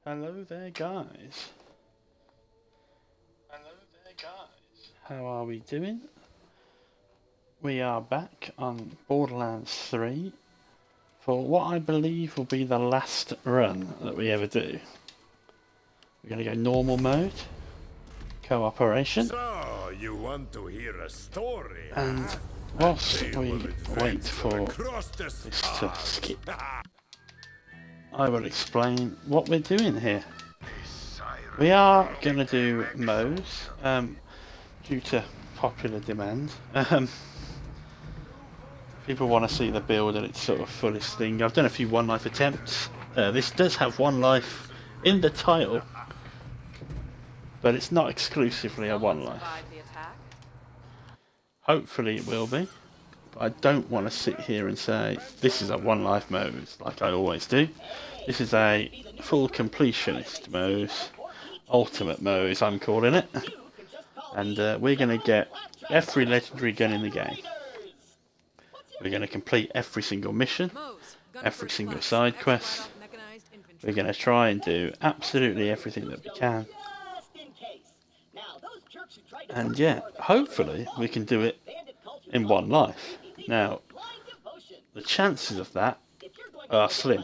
Hello there, guys. How are we doing? We are back on Borderlands 3 for what I believe will be the last run that we ever do. We're going to go normal mode, cooperation, So, you want to hear a story, and huh? whilst Tale we of wait adventure for across the this to stars. skip, I will explain what we're doing here. We are going to do Moze, due to popular demand. People want to see the build at its sort of fullest thing. I've done a few one life attempts. This does have one life in the title, but it's not exclusively a one life. Hopefully it will be, but I don't want to sit here and say this is a one life Moze like I always do. This is a full completionist Moze, ultimate Moze I'm calling it, and we're going to get every legendary gun in the game. We're going to complete every single mission, every single side quest. We're going to try and do absolutely everything that we can. And yeah, hopefully we can do it in one life. Now, the chances of that are slim,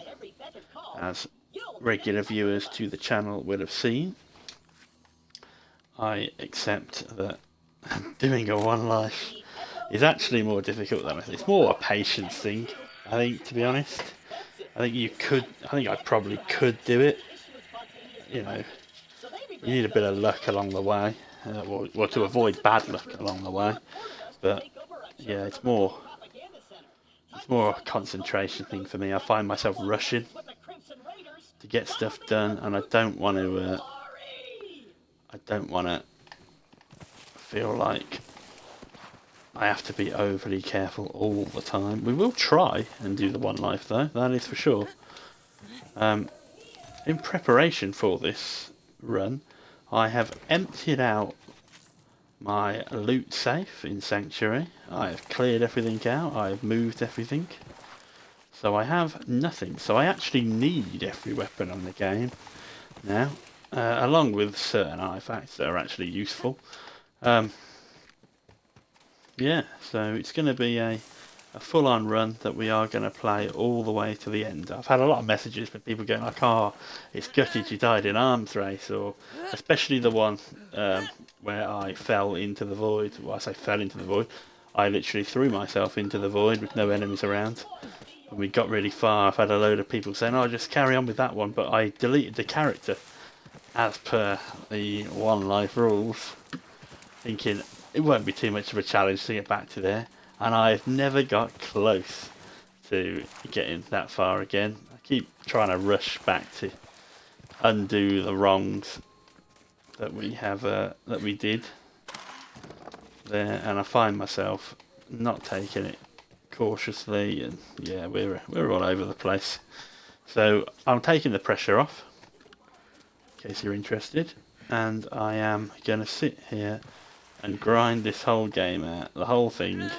as regular viewers to the channel will have seen. I accept that doing a one life is actually more difficult than I think. It's more a patience thing, I think, to be honest. I think I probably could do it. You know, you need a bit of luck along the way, or to avoid bad luck along the way. But yeah, it's more a concentration thing for me. I find myself rushing to get stuff done, and I don't want to. I don't want to feel like I have to be overly careful all the time. We will try and do the one life though, that is for sure. In preparation for this run, I have emptied out my loot safe in Sanctuary. I have cleared everything out, I have moved everything. So I have nothing. So I actually need every weapon on the game now, along with certain artifacts that are actually useful. Yeah, so it's going to be a full-on run that we are going to play all the way to the end. I've had a lot of messages from people going like, "Oh, it's gutted you died in arms race," or especially the one where I fell into the void. Well, I say fell into the void. I literally threw myself into the void with no enemies around. And we got really far. I've had a load of people saying, "Oh, just carry on with that one," but I deleted the character as per the one life rules, thinking it won't be too much of a challenge to get back to there, and I've never got close to getting that far again. I keep trying to rush back to undo the wrongs that we have that we did there, and I find myself not taking it cautiously, and yeah, we're all over the place. So I'm taking the pressure off, in case you're interested, and I am gonna sit here and grind this whole game out, the whole thing,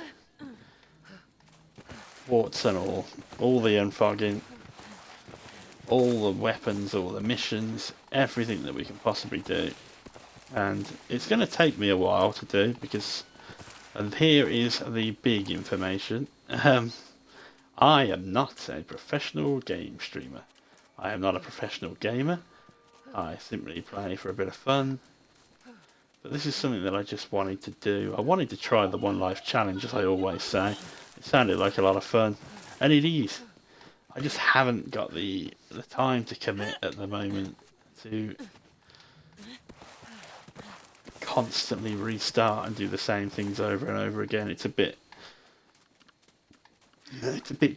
warts and all the unfogging, all the weapons, all the missions, everything that we can possibly do. And it's going to take me a while to do, because, and here is the big information, I am not a professional game streamer. I am not a professional gamer. I simply play for a bit of fun. But this is something that I just wanted to do. I wanted to try the One Life Challenge, as I always say. It sounded like a lot of fun, and it is. I just haven't got the time to commit at the moment to constantly restart and do the same things over and over again. It's a bit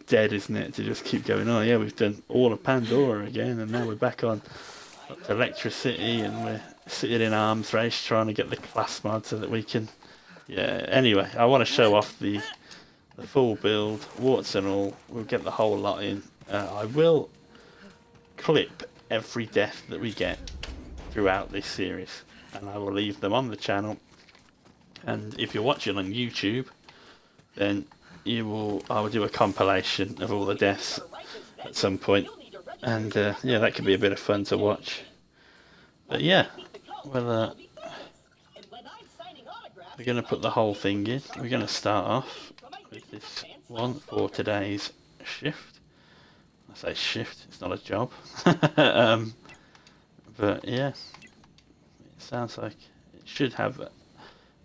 dead, isn't it, to just keep going, "Oh yeah, we've done all of Pandora again, and now we're back on Electricity, and we're sitting in arms race trying to get the class mod so that we can." Yeah, anyway, I want to show off the full build, warts and all. We'll get the whole lot in. I will clip every death that we get throughout this series, and I will leave them on the channel. And if you're watching on YouTube, then I will do a compilation of all the deaths at some point. And yeah, that could be a bit of fun to watch. But yeah, well, we're going to put the whole thing in. We're going to start off with this one for today's shift. I say shift, it's not a job. But yeah, it sounds like it should have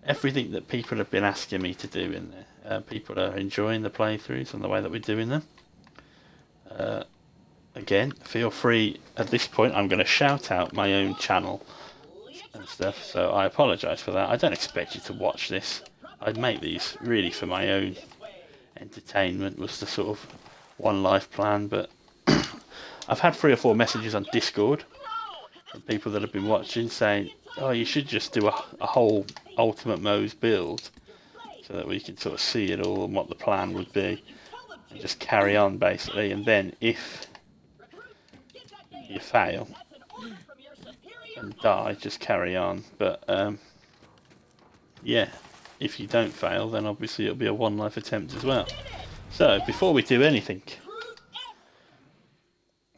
everything that people have been asking me to do in there. People are enjoying the playthroughs and the way that we're doing them. Again, feel free, at this point I'm going to shout out my own channel and stuff, so I apologise for that. I don't expect you to watch this. I'd make these really for my own entertainment, was the sort of one life plan, but I've had 3 or 4 messages on Discord from people that have been watching saying, oh, you should just do a whole Ultimate Moze build so that we can sort of see it all and what the plan would be and just carry on basically, and then if you fail and die, just carry on. But yeah, if you don't fail, then obviously it'll be a one life attempt as well. So before we do anything,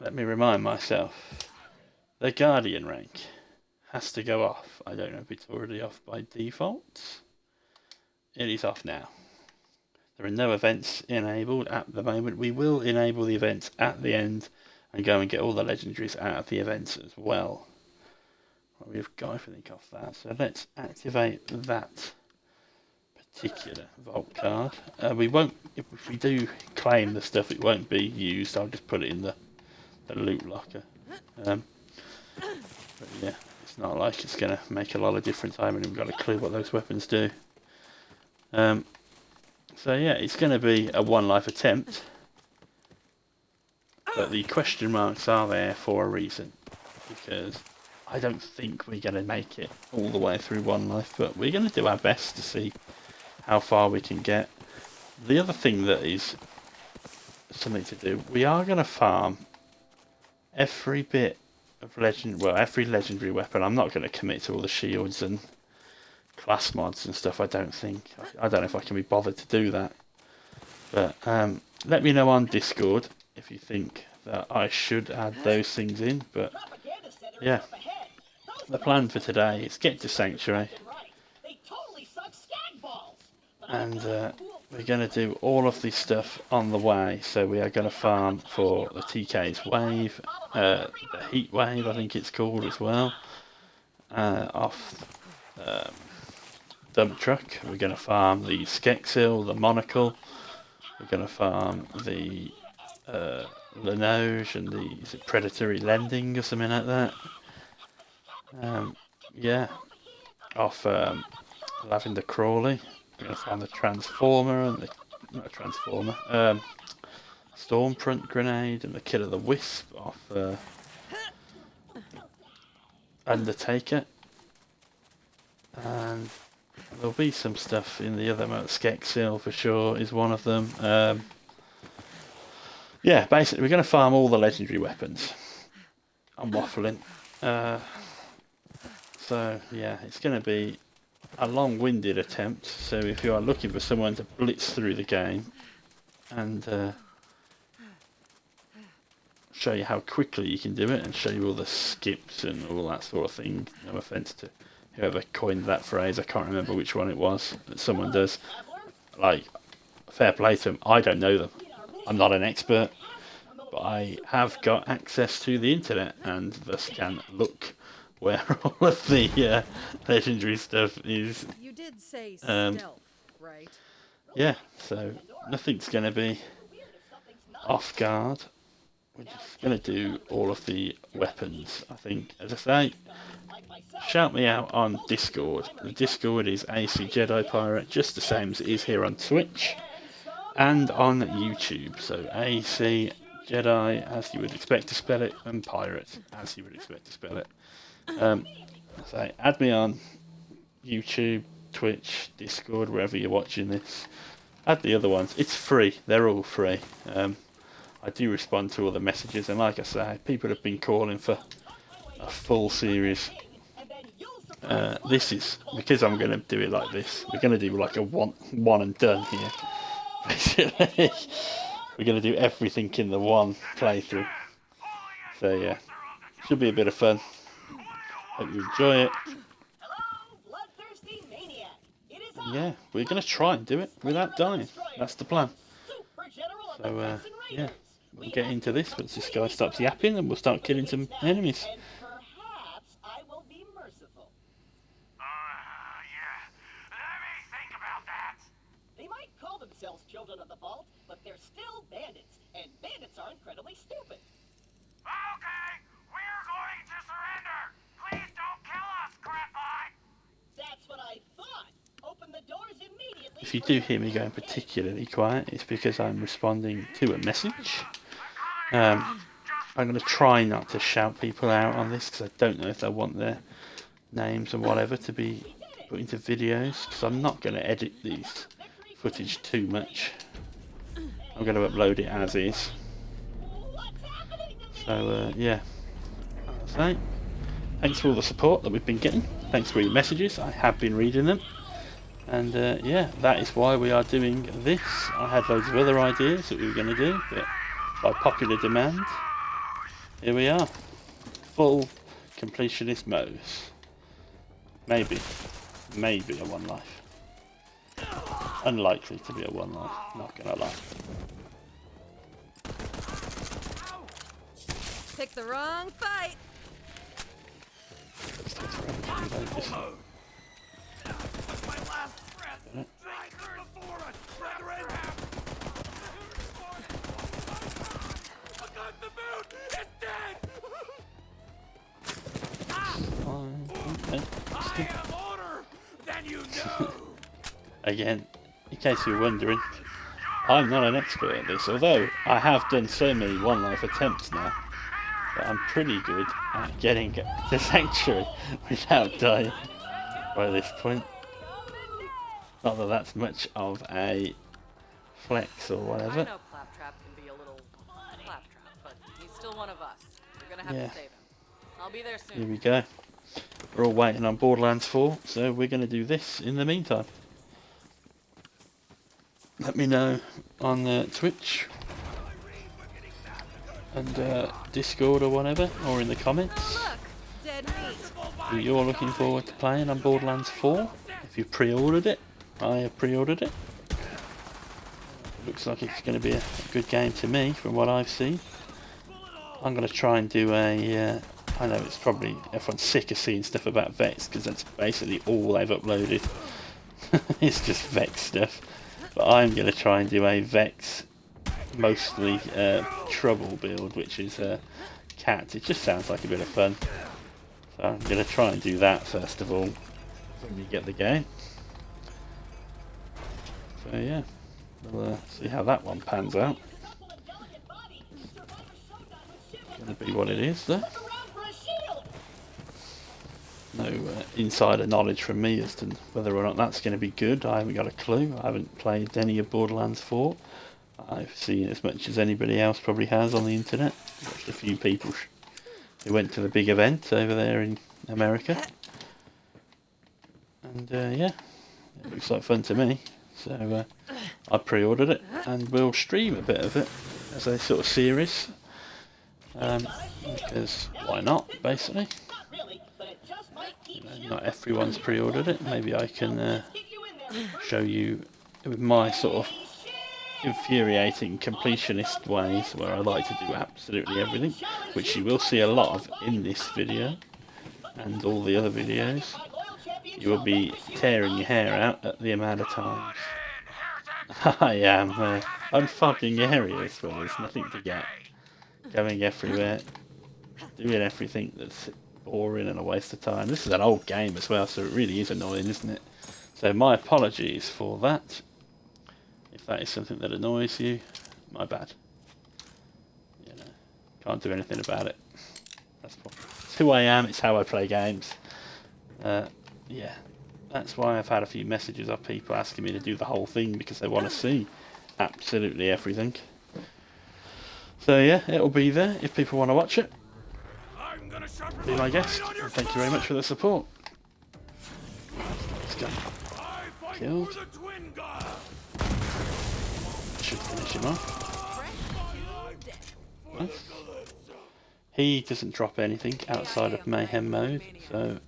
let me remind myself, the Guardian rank has to go off. I don't know if it's already off by default. It is off now. There are no events enabled at the moment. We will enable the events at the end and go and get all the legendaries out of the events as well. We've got everything off that, so let's activate that particular vault card. We won't, if we do claim the stuff, it won't be used. I'll just put it in the loot locker. But yeah, it's not like it's going to make a lot of difference. I haven't even got a clue what those weapons do. So yeah, it's going to be a one life attempt. But the question marks are there for a reason, because I don't think we're going to make it all the way through one life, but we're going to do our best to see how far we can get. The other thing that is something to do, we are going to farm every bit of every legendary weapon. I'm not going to commit to all the shields and class mods and stuff, I don't think. I don't know if I can be bothered to do that. But let me know on Discord if you think that I should add those things in. But yeah, the plan for today is get to Sanctuary, and we're going to do all of this stuff on the way. So we are going to farm for the TK's wave, the heat wave I think it's called as well, off dump truck. We're going to farm the Skexil, the monocle. We're going to farm the Linoge and the, is it predatory lending or something like that. Yeah, off Lavender Crawley. We're going to farm the Transformer and the, not Transformer, Stormfront Grenade and the Killer the Wisp off Undertaker. And there'll be some stuff in the other mode. Skexil for sure is one of them. Yeah, basically we're going to farm all the legendary weapons. I'm waffling. So yeah, it's going to be a long-winded attempt. So if you are looking for someone to blitz through the game and show you how quickly you can do it and show you all the skips and all that sort of thing, no offence to whoever coined that phrase, I can't remember which one it was, but someone does. Like, fair play to them. I don't know them. I'm not an expert, but I have got access to the internet and thus can look where all of the legendary stuff is. You did say stealth, right? Yeah, so nothing's going to be off guard. We're just going to do all of the weapons, I think. As I say, shout me out on Discord. The Discord is AC Jedi Pirate, just the same as it is here on Twitch and on YouTube. So AC Jedi, as you would expect to spell it, and Pirate, as you would expect to spell it. So add me on YouTube, Twitch, Discord, wherever you're watching this. Add the other ones. It's free. They're all free. I do respond to all the messages, and like I say, people have been calling for a full series. This is because I'm going to do it like this. We're going to do like a one and done here. Basically, we're going to do everything in the one playthrough. So yeah, should be a bit of fun. Hope you enjoy it. Yeah, we're going to try and do it without dying. That's the plan. So yeah, we'll get into this once this guy stops yapping and we'll start killing some enemies. Children of the vault, but they're still bandits, and bandits are incredibly stupid. Okay, we're going to surrender. Please don't kill us, Grandpa. That's what I thought. Open the doors immediately. If you do hear me going particularly quiet, it's because I'm responding to a message. I'm going to try not to shout people out on this because I don't know if I want their names and whatever to be put into videos, because I'm not going to edit these footage too much. I'm going to upload it as is. So yeah, so thanks for all the support that we've been getting. Thanks for your messages. I have been reading them, and yeah, that is why we are doing this. I had loads of other ideas that we were going to do, but by popular demand, here we are. Full completionist Moze. Maybe a one life. Unlikely to be a one life, not gonna lie. Pick the wrong fight. This takes forever to reload this. My last breath. Thank the forest, brethren. I got the boot. It's dead. I am older than you know. Again, in case you're wondering, I'm not an expert at this, although I have done so many one life attempts now that I'm pretty good at getting to Sanctuary without dying by this point. Not that that's much of a flex or whatever. I know Claptrap can be a little claptrap, but he's still one of us. We're gonna have to save him. I'll be there soon. Here we go. We're all waiting on Borderlands 4, so we're going to do this in the meantime. Let me know on Twitch and Discord or whatever, or in the comments, Oh, look, dead meat. who you're looking forward to playing on Borderlands 4. If you pre-ordered it, I have pre-ordered it. Looks like it's going to be a good game to me from what I've seen. I'm going to try and do a... I know it's probably everyone's sick of seeing stuff about Vex because that's basically all they've uploaded. It's just Vex stuff. But I'm going to try and do a Vex, mostly trouble build, which is cat. It just sounds like a bit of fun. So I'm going to try and do that first of all when we get the game. So yeah, we'll see how that one pans out. It's going to be what it is though. No insider knowledge from me as to whether or not that's going to be good. I haven't got a clue. I haven't played any of Borderlands 4. I've seen as much as anybody else probably has on the internet. Watched a few people who went to the big event over there in America. And yeah, it looks like fun to me. So I pre-ordered it and we'll stream a bit of it as a sort of series. Because why not, basically. You know, not everyone's pre-ordered it. Maybe I can show you with my sort of infuriating completionist ways where I like to do absolutely everything, which you will see a lot of in this video and all the other videos. You will be tearing your hair out at the amount of times I am unfucking areas where there's nothing to get, going everywhere, doing everything that's boring and a waste of time. This is an old game as well, so it really is annoying, isn't it? So my apologies for that. If that is something that annoys you, my bad. You know, can't do anything about it. It's who I am, it's how I play games. Yeah, that's why I've had a few messages of people asking me to do the whole thing because they want to see absolutely everything. So yeah, it'll be there if people want to watch it. Be my guest. And thank you very much for the support. Let's go. Killed. Should finish him off. Nice. He doesn't drop anything outside of mayhem mode, so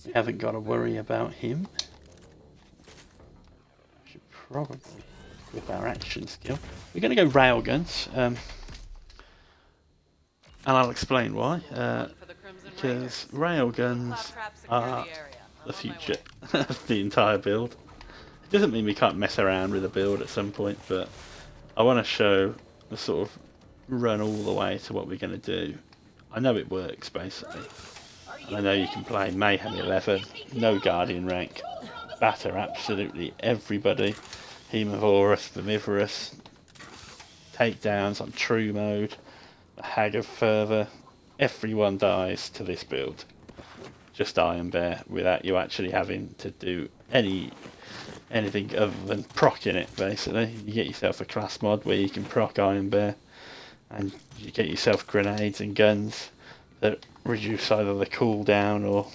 we haven't got to worry about him. We should probably equip our action skill. We're going to go railguns, and I'll explain why. Because railguns are the future of the entire build. It doesn't mean we can't mess around with the build at some point, but I want to show the sort of run all the way to what we're going to do. I know it works basically, and I know you can play Mayhem 11, no Guardian rank, batter absolutely everybody, Hemovorous, Vermivorous, takedowns on true mode, the Hag of Fervour, everyone dies to this build. Just Iron Bear without you actually having to do anything other than proccing it basically. You get yourself a class mod where you can proc Iron Bear, and you get yourself grenades and guns that reduce either the cooldown or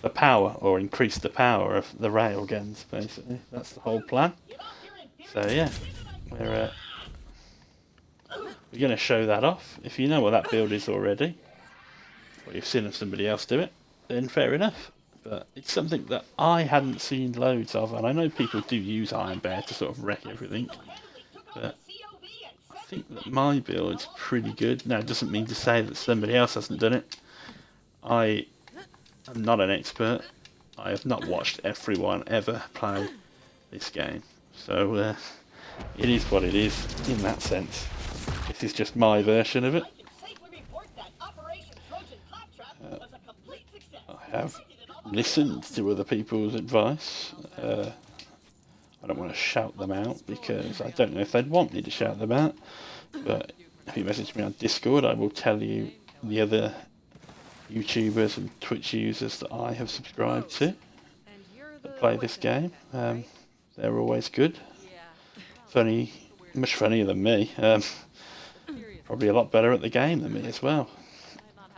the power, or increase the power of the rail guns basically. That's the whole plan. So yeah, we're going to show that off. If you know what that build is already, or you've seen somebody else do it, then fair enough. But it's something that I hadn't seen loads of, and I know people do use Iron Bear to sort of wreck everything, but I think that my build's pretty good. Now, it doesn't mean to say that somebody else hasn't done it. I am not an expert. I have not watched everyone ever play this game. So, it is what it is in that sense. This is just my version of it. I have listened to other people's advice. I don't want to shout them out because I don't know if they'd want me to shout them out. But if you message me on Discord, I will tell you the other YouTubers and Twitch users that I have subscribed to that play this game. They're always good. Funny, much funnier than me. Probably a lot better at the game than me as well.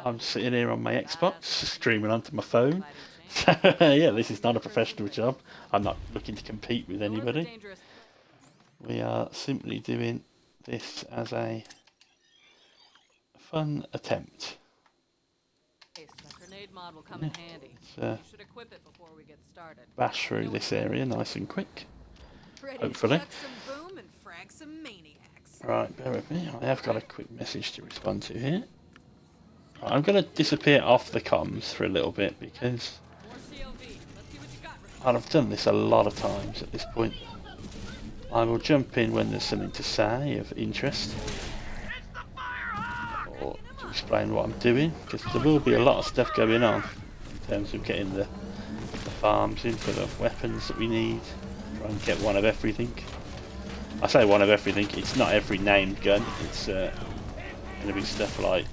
I'm sitting here on my Xbox, streaming onto my phone. So, yeah, this is not a professional job. I'm not looking to compete with anybody. We are simply doing this as a fun attempt. Bash through this area nice and quick. Hopefully. Right, bear with me. I have got a quick message to respond to here. Right, I'm going to disappear off the comms for a little bit because I've done this a lot of times at this point. I will jump in when there's something to say of interest, or to explain what I'm doing, because there will be a lot of stuff going on in terms of getting the farms in for the weapons that we need. Try and get one of everything. I say one of everything, it's not every named gun, it's going to be stuff like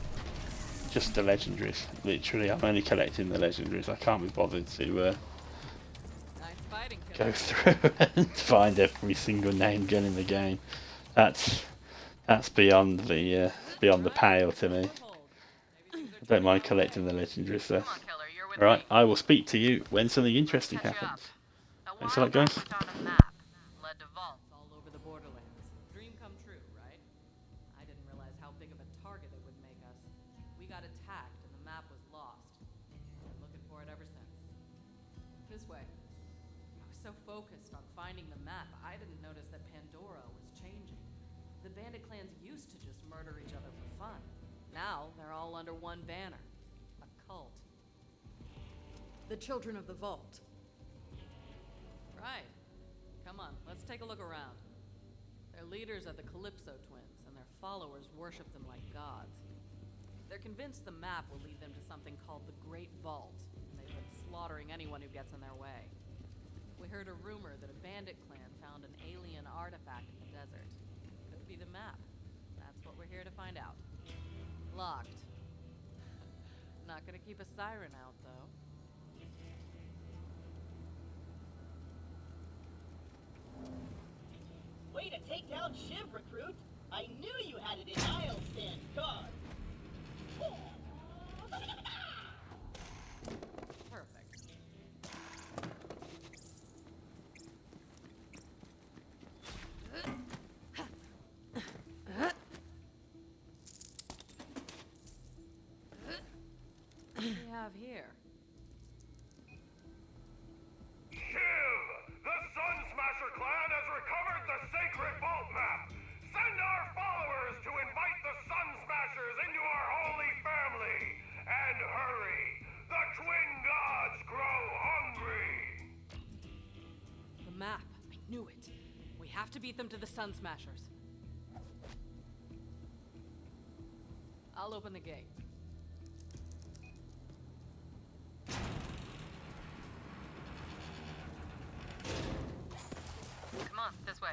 just the legendaries. Literally, I'm only collecting the legendaries. I can't be bothered to go through and find every single named gun in the game. That's beyond the pale to me. I don't mind collecting the legendaries though. Alright, I will speak to you when something interesting happens. Thanks a lot, guys. Led to vaults all over the Borderlands. Dream come true, right? I didn't realize how big of a target it would make us. We got attacked and the map was lost. Been looking for it ever since. This way. I was so focused on finding the map, I didn't notice that Pandora was changing. The bandit clans used to just murder each other for fun. Now they're all under one banner. A cult. The Children of the Vault. Right. Come on, let's take a look around. Their leaders are the Calypso twins, and their followers worship them like gods. They're convinced the map will lead them to something called the Great Vault, and they've been slaughtering anyone who gets in their way. We heard a rumor that a bandit clan found an alien artifact in the desert. Could be the map. That's what we're here to find out. Locked. Not gonna keep a siren out, though. Way to take down Shiv, recruit! I knew you had it in I'll stand guard! Perfect. have here? Shiv! The Sun Smasher clan has recovered the sacred vault map! Send our followers to invite the Sun Smashers into our holy family! And hurry! The twin gods grow hungry! The map. I knew it. We have to beat them to the Sun Smashers. I'll open the gate. Come on, this way.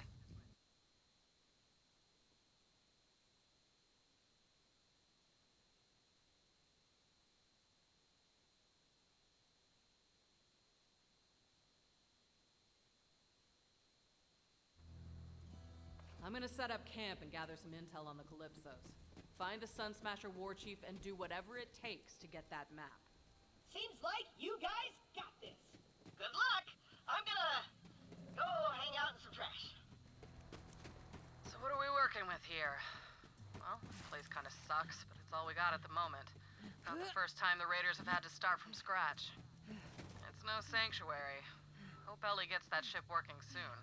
I'm gonna set up camp and gather some intel on the Calypsos. Find the Sun Smasher war chief and do whatever it takes to get that map. Seems like you guys got this. Good luck. I'm gonna go hang out in some trash. So what are we working with here? Well, this place kind of sucks, but it's all we got at the moment. Not the first time the Raiders have had to start from scratch. It's no sanctuary. Hope Ellie gets that ship working soon.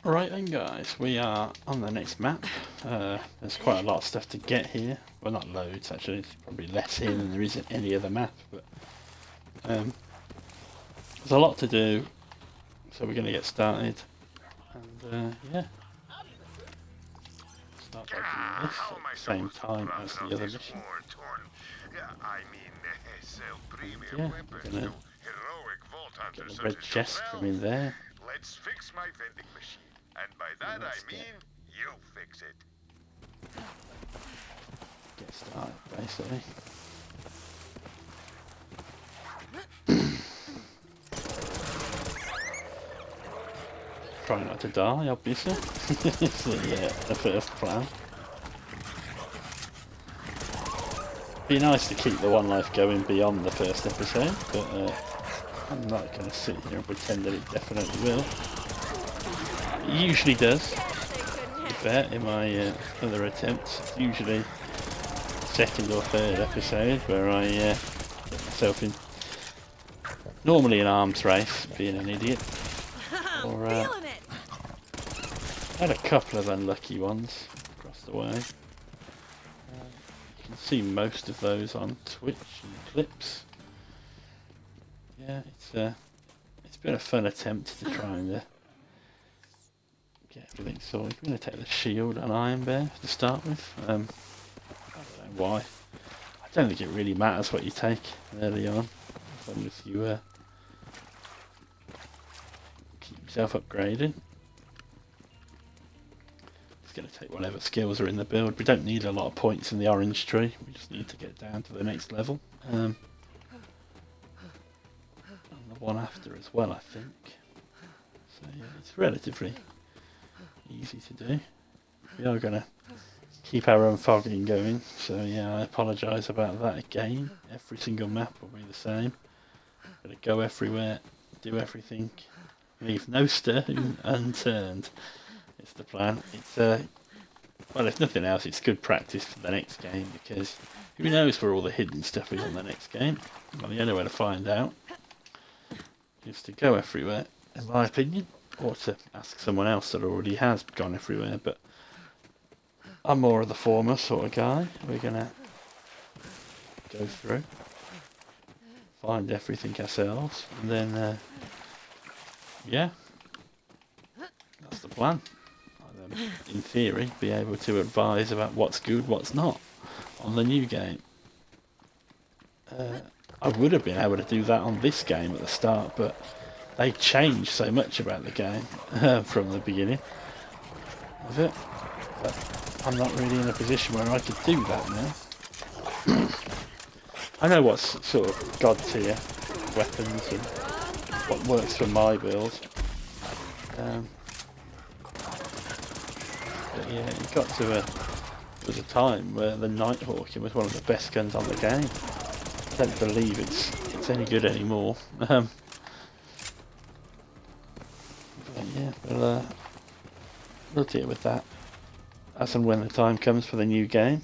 Right then guys, we are on the next map. There's quite a lot of stuff to get here. Well, not loads actually, there's probably less here than there is in any other map, but there's a lot to do, so we're going to get started. And yeah, start taking this at the same time as the other mission. Yeah, we're going to get the red chest from in there. Let's fix my vending machine. And by that I mean, you fix it. Get started, basically. Try not to die, obviously. It's the first plan. Be nice to keep the one life going beyond the first episode, but I'm not going to sit here and pretend that it definitely will. It usually does, to be fair, in my other attempts. It's usually second or third episode where I get myself in, normally an arms race, being an idiot. Or had a couple of unlucky ones across the way. You can see most of those on Twitch and clips. Yeah, it's been a fun attempt to try and get everything sorted. We're going to take the shield and Iron Bear to start with. I don't know why. I don't think it really matters what you take early on, as long as you keep yourself upgraded. Just going to take whatever skills are in the build. We don't need a lot of points in the orange tree. We just need to get down to the next level. And the one after as well, I think. So yeah, it's relatively easy to do. We are going to keep our unfogging going, so yeah, I apologise about that again. Every single map will be the same. Going to go everywhere, do everything, leave no stone unturned. It's the plan. It's well, if nothing else, it's good practice for the next game, because who knows where all the hidden stuff is on the next game. Well, the only way to find out is to go everywhere, in my opinion, or to ask someone else that already has gone everywhere, but I'm more of the former sort of guy. We're gonna go through, find everything ourselves, and then yeah, that's the plan. I'll then, in theory, be able to advise about what's good, what's not on the new game. I would have been able to do that on this game at the start, but they changed so much about the game from the beginning of it. But I'm not really in a position where I could do that now. I know what's sort of god tier weapons and what works for my build. But yeah, it got to there was a time where the Nighthawk was one of the best guns on the game. I don't believe it's any good anymore. But yeah, we'll deal with that as and when the time comes for the new game.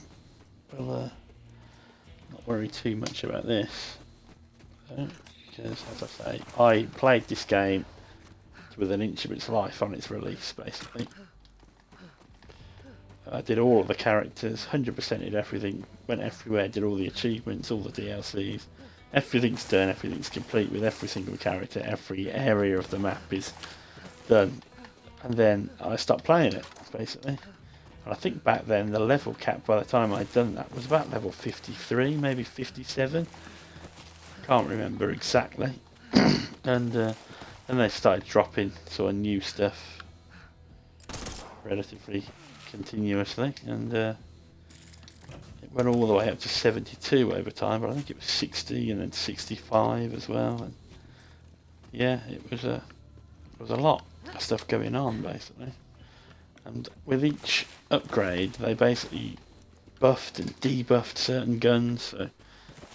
We'll not worry too much about this, because as I say, I played this game with an inch of its life on its release, basically. I did all of the characters, 100%ed everything, went everywhere, did all the achievements, all the DLCs. Everything's done, everything's complete with every single character, every area of the map is done. And then I stopped playing it, basically. And I think back then the level cap by the time I'd done that was about level 53, maybe 57. Can't remember exactly. And then they started dropping sort of new stuff relatively continuously, and it went all the way up to 72 over time, but I think it was 60 and then 65 as well. And yeah, it was a lot of stuff going on, basically. And with each upgrade, they basically buffed and debuffed certain guns. So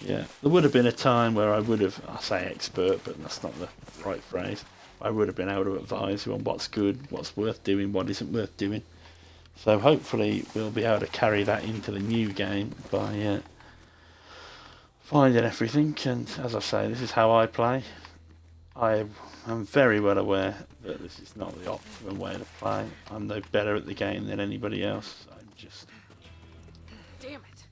yeah, there would have been a time where I would have, I say expert, but that's not the right phrase. I would have been able to advise you on what's good, what's worth doing, what isn't worth doing. So hopefully we'll be able to carry that into the new game by finding everything. And as I say, this is how I play. I am very well aware that this is not the optimum way to play. I'm no better at the game than anybody else. I'm just... Damn it!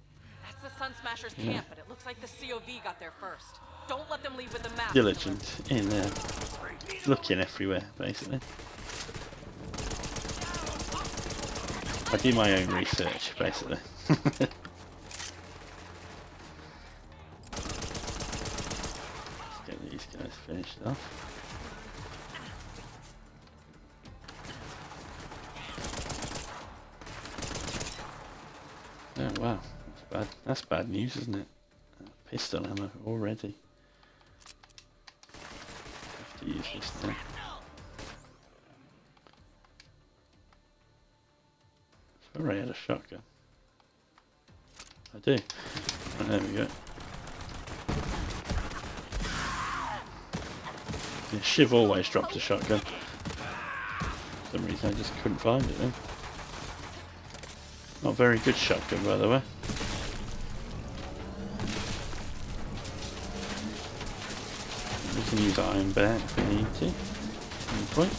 That's the Sun Smashers camp, but it looks like the COV got there first. Don't let them leave with the map. diligent in looking everywhere, basically. I do my own research, basically. Let's get these guys finished off. Oh wow, that's bad. That's bad news, isn't it? Pistol ammo already. Have to use this now. I already had a shotgun. I do. Right, there we go. Yeah, Shiv always drops a shotgun. For some reason I just couldn't find it then. Not a very good shotgun, by the way. We can use Iron Bear if we need to. Any point.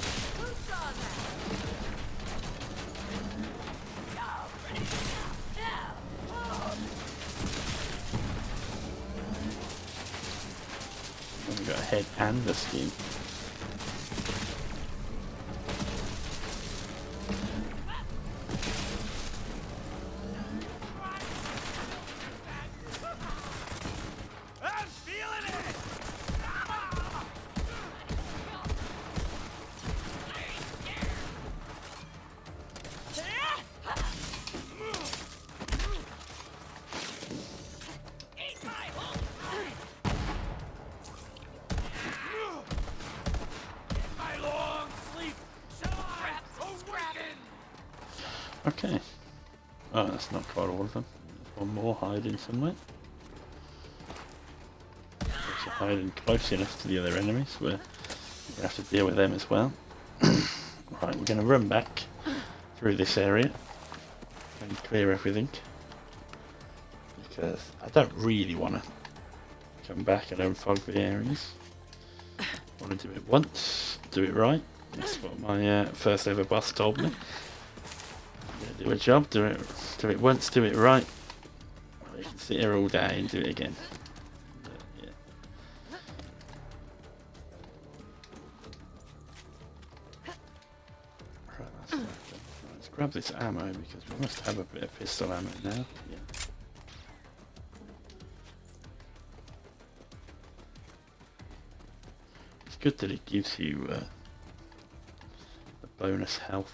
We've got a head and a skin. Okay. Oh, that's not quite all of them. There's one more hiding somewhere. Also hiding close enough to the other enemies where we're going to have to deal with them as well. Right, we're going to run back through this area and clear everything. Because I don't really want to come back and unfog the areas. I want to do it once, do it right. That's what my first ever boss told me. Do a job, do it once, do it right. Well, you can sit here all day and do it again. But, yeah. Right, that's that done. Right, let's grab this ammo because we must have a bit of pistol ammo now. Yeah. It's good that it gives you the bonus health.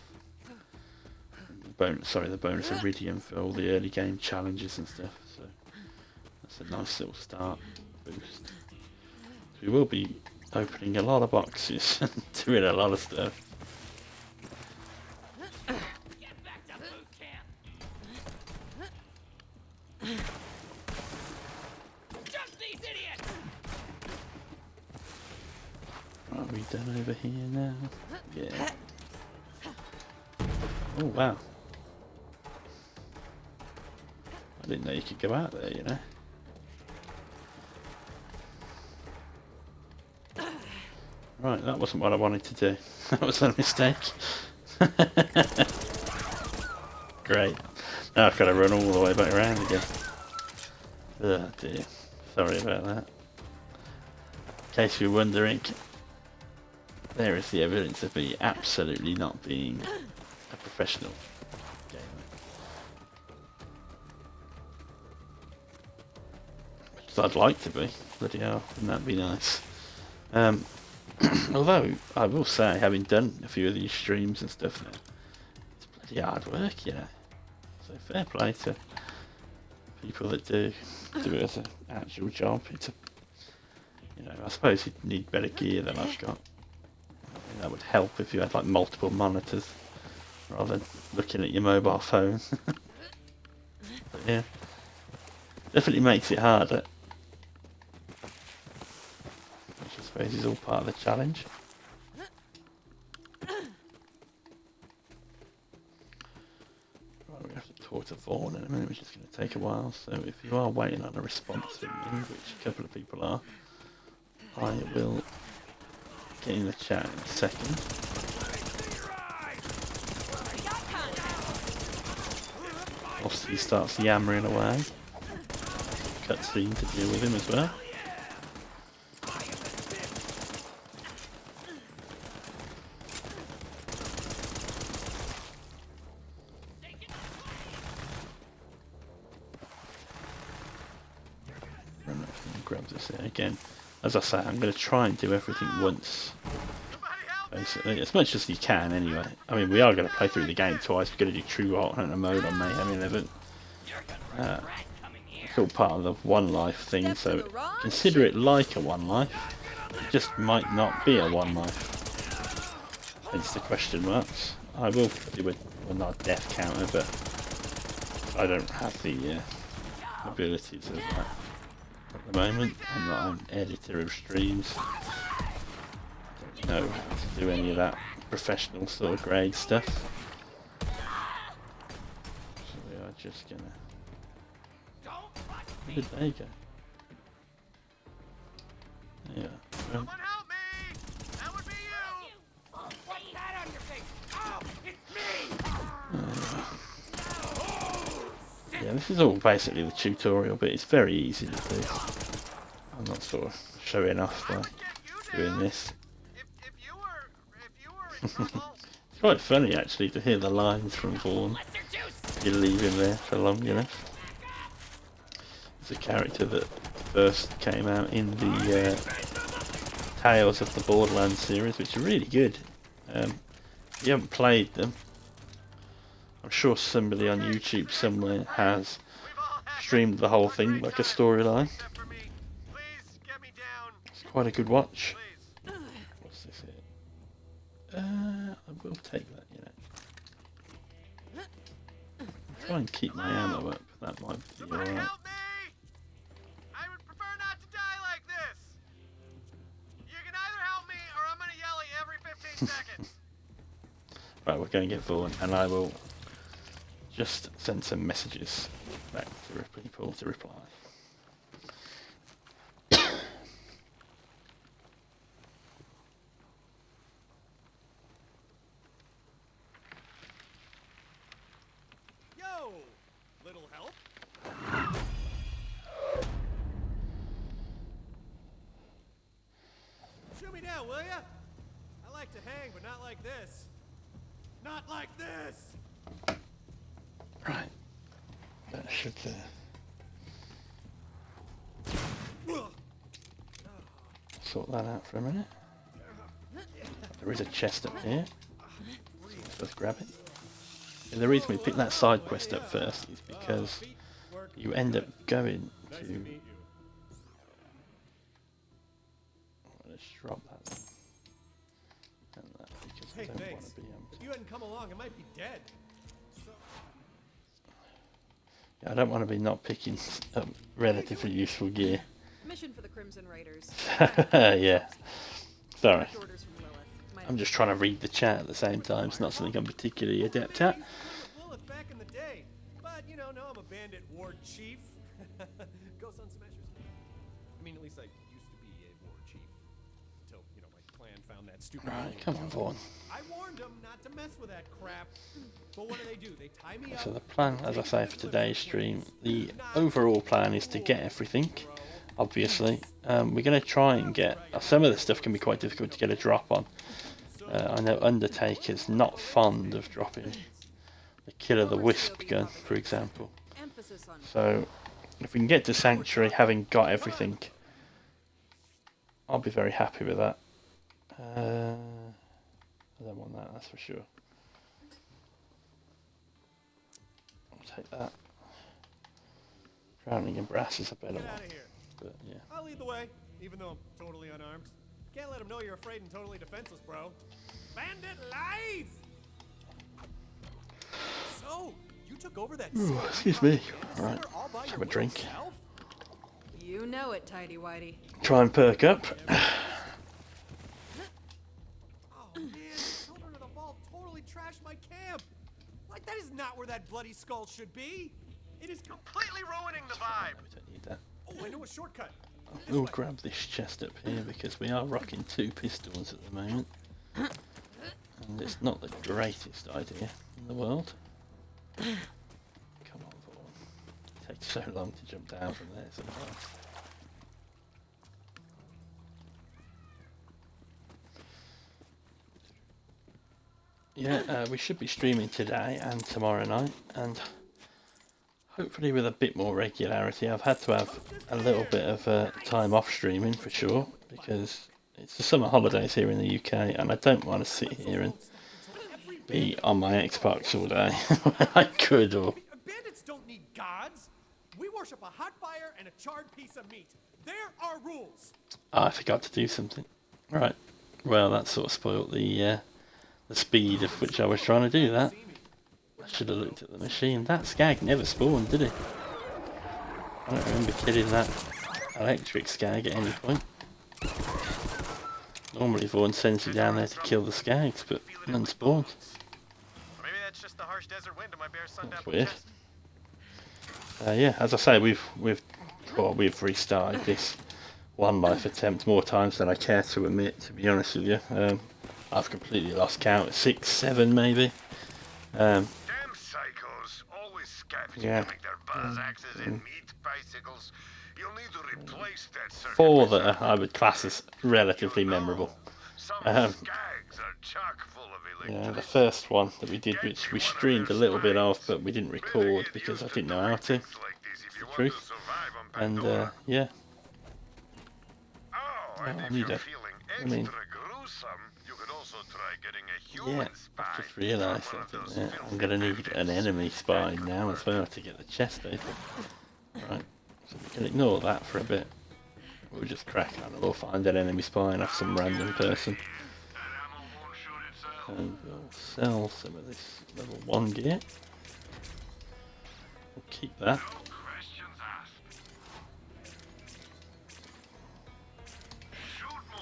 The bonus iridium for all the early game challenges and stuff, so that's a nice little start boost. We will be opening a lot of boxes and doing a lot of stuff. Yeah. Oh wow. I didn't know you could go out there, you know. Right, that wasn't what I wanted to do. That was a mistake. Great. Now I've got to run all the way back around again. Oh dear. Sorry about that. In case you're wondering, there is the evidence of me absolutely not being a professional gamer. Which I'd like to be. Bloody hell, wouldn't that be nice? Although, I will say, having done a few of these streams and stuff now, it's bloody hard work, you know. So fair play to people that do it as an actual job. It's a, you know, I suppose you'd need better gear than I've got. I think that would help if you had like multiple monitors rather than looking at your mobile phone. But yeah, definitely makes it harder. Which I suppose is all part of the challenge. Right, we have to talk to Vaughn in a minute, which is going to take a while. So if you are waiting on a response from me, which a couple of people are, I will get in the chat in a second. Whilst he starts yammering away. Cutscene to deal with him as well. Grab this here again. As I say, I'm going to try and do everything once, basically, as much as you can anyway. I mean, we are going to play through the game twice. We're going to do true alternate mode on Mayhem 11. It's all part of the one life thing, so consider it like a one life. It just might not be a one life. Hence the question marks. I will do a, well, not a death counter, but I don't have the abilities of that at the moment. I'm not an editor of streams. I don't know how to do any of that professional sort of grade stuff. So we are just gonna... Where did they go? Yeah. Well, Someone help me! That would be you! What's that on your face? Oh, it's me! yeah, this is all basically the tutorial, but it's very easy to do. I'm not sort of showing off by doing this. If you were in trouble. It's quite funny actually to hear the lines from Vaughn. You leave him there for long enough. It's a character that first came out in the Tales of the Borderlands series, which are really good. If you haven't played them, I'm sure somebody on YouTube somewhere has streamed the whole thing like a storyline. Except for me. Please get me down. It's quite a good watch. Please. What's this here? I will take that, you know. Try and keep my ammo up, that might be Somebody alright. help me! I would prefer not to die like this. You can either help me or I'm gonna yell at you every 15 seconds. Right, we're going to get Vaughn, and I will just send some messages back to people to reply. Yo! Little help? Shoot me down, will ya? I like to hang, but not like this. Not like this! Right, that should sort that out for a minute. There is a chest up here, so let's grab it. And the reason we picked that side quest up first is because you end up going to... Let's drop that one. And that, because I Hey, don't want thanks. to be... If you hadn't come along, I might be dead. I don't want to be not picking up relatively useful gear. Mission for the Crimson Raiders. Yeah. Sorry. Orders from Lilith. Might I'm just trying to read the chat at the same time. It's not something I'm particularly adept at. Lilith back in the day, but you know, now I'm a bandit ward chief. Go Sun Smashers. I mean, at least I used to be a ward chief until you know my clan found that stupid. Right, come on, Vaughn. I warned them not to mess with that crap. But what do? They tie me up. So the plan, as I say, for today's stream, the overall plan is to get everything. Obviously, we're going to try and get some of the stuff can be quite difficult to get a drop on. I know Undertaker's not fond of dropping the Killer the Wisp gun, for example. So if we can get to Sanctuary having got everything, I'll be very happy with that. I don't want that, that's for sure. I'll take that. Drowning in Brass is a better one. But yeah. I'll lead the way, even though I'm totally unarmed. Can't let them know you're afraid and totally defenseless, bro. Bandit life! So, you took over that Ooh, excuse me. Alright, have a drink. You know it, Tidy Whitey. Try and perk up. Oh man, the children of the vault totally trashed my camp. Like that is not where that bloody skull should be. It is completely ruining the vibe. We don't need that. Oh, I know a shortcut. We'll grab this chest up here because we are rocking 2 pistols at the moment. And it's not the greatest idea in the world. Come on, Vaughn. It takes so long to jump down from there sometimes. Yeah, we should be streaming today and tomorrow night, and hopefully with a bit more regularity. I've had to have a little bit of time off streaming for sure, because it's the summer holidays here in the UK, and I don't want to sit here and be on my Xbox all day. I could, or... Bandits don't need gods. We worship a hot fire and a charred piece of meat. There are rules. Oh, I forgot to do something. Right. Well, that sort of spoilt the speed of which I was trying to do that. I should have looked at the machine. That skag never spawned, did it? I don't remember killing that electric skag at any point. Normally Vaughn sends you down there to kill the skags, but none spawned. Maybe that's just the harsh desert wind of my bare sun That's weird. Yeah, as I say, we've restarted this one life attempt more times than I care to admit, to be honest with you. I've completely lost count, 6, 7 maybe. Damn psychos, always scavenging Yeah. to make their buzz axes and meat bicycles. You'll need to replace that circuit. 4 that I would class as relatively memorable. Some Um, skags are chock full of Yeah, the electricity. first one that we did, which we streamed a little bit of, but we didn't record because I didn't know how to. Like this if you The want truth. to survive on And Pandora. yeah, Oh, and I if need you're it. feeling I extra mean- gruesome, you could also try getting a yeah, human spy. I've just realised One of that those I'm filthy going to need an bandits. enemy spy now as well to get the chest open. Right, so we can ignore that for a bit. We'll just crack on and we'll find an enemy spy and have some random person. That ammo won't shoot itself. And we'll sell some of this level 1 gear. We'll keep that. No questions asked. Shoot more.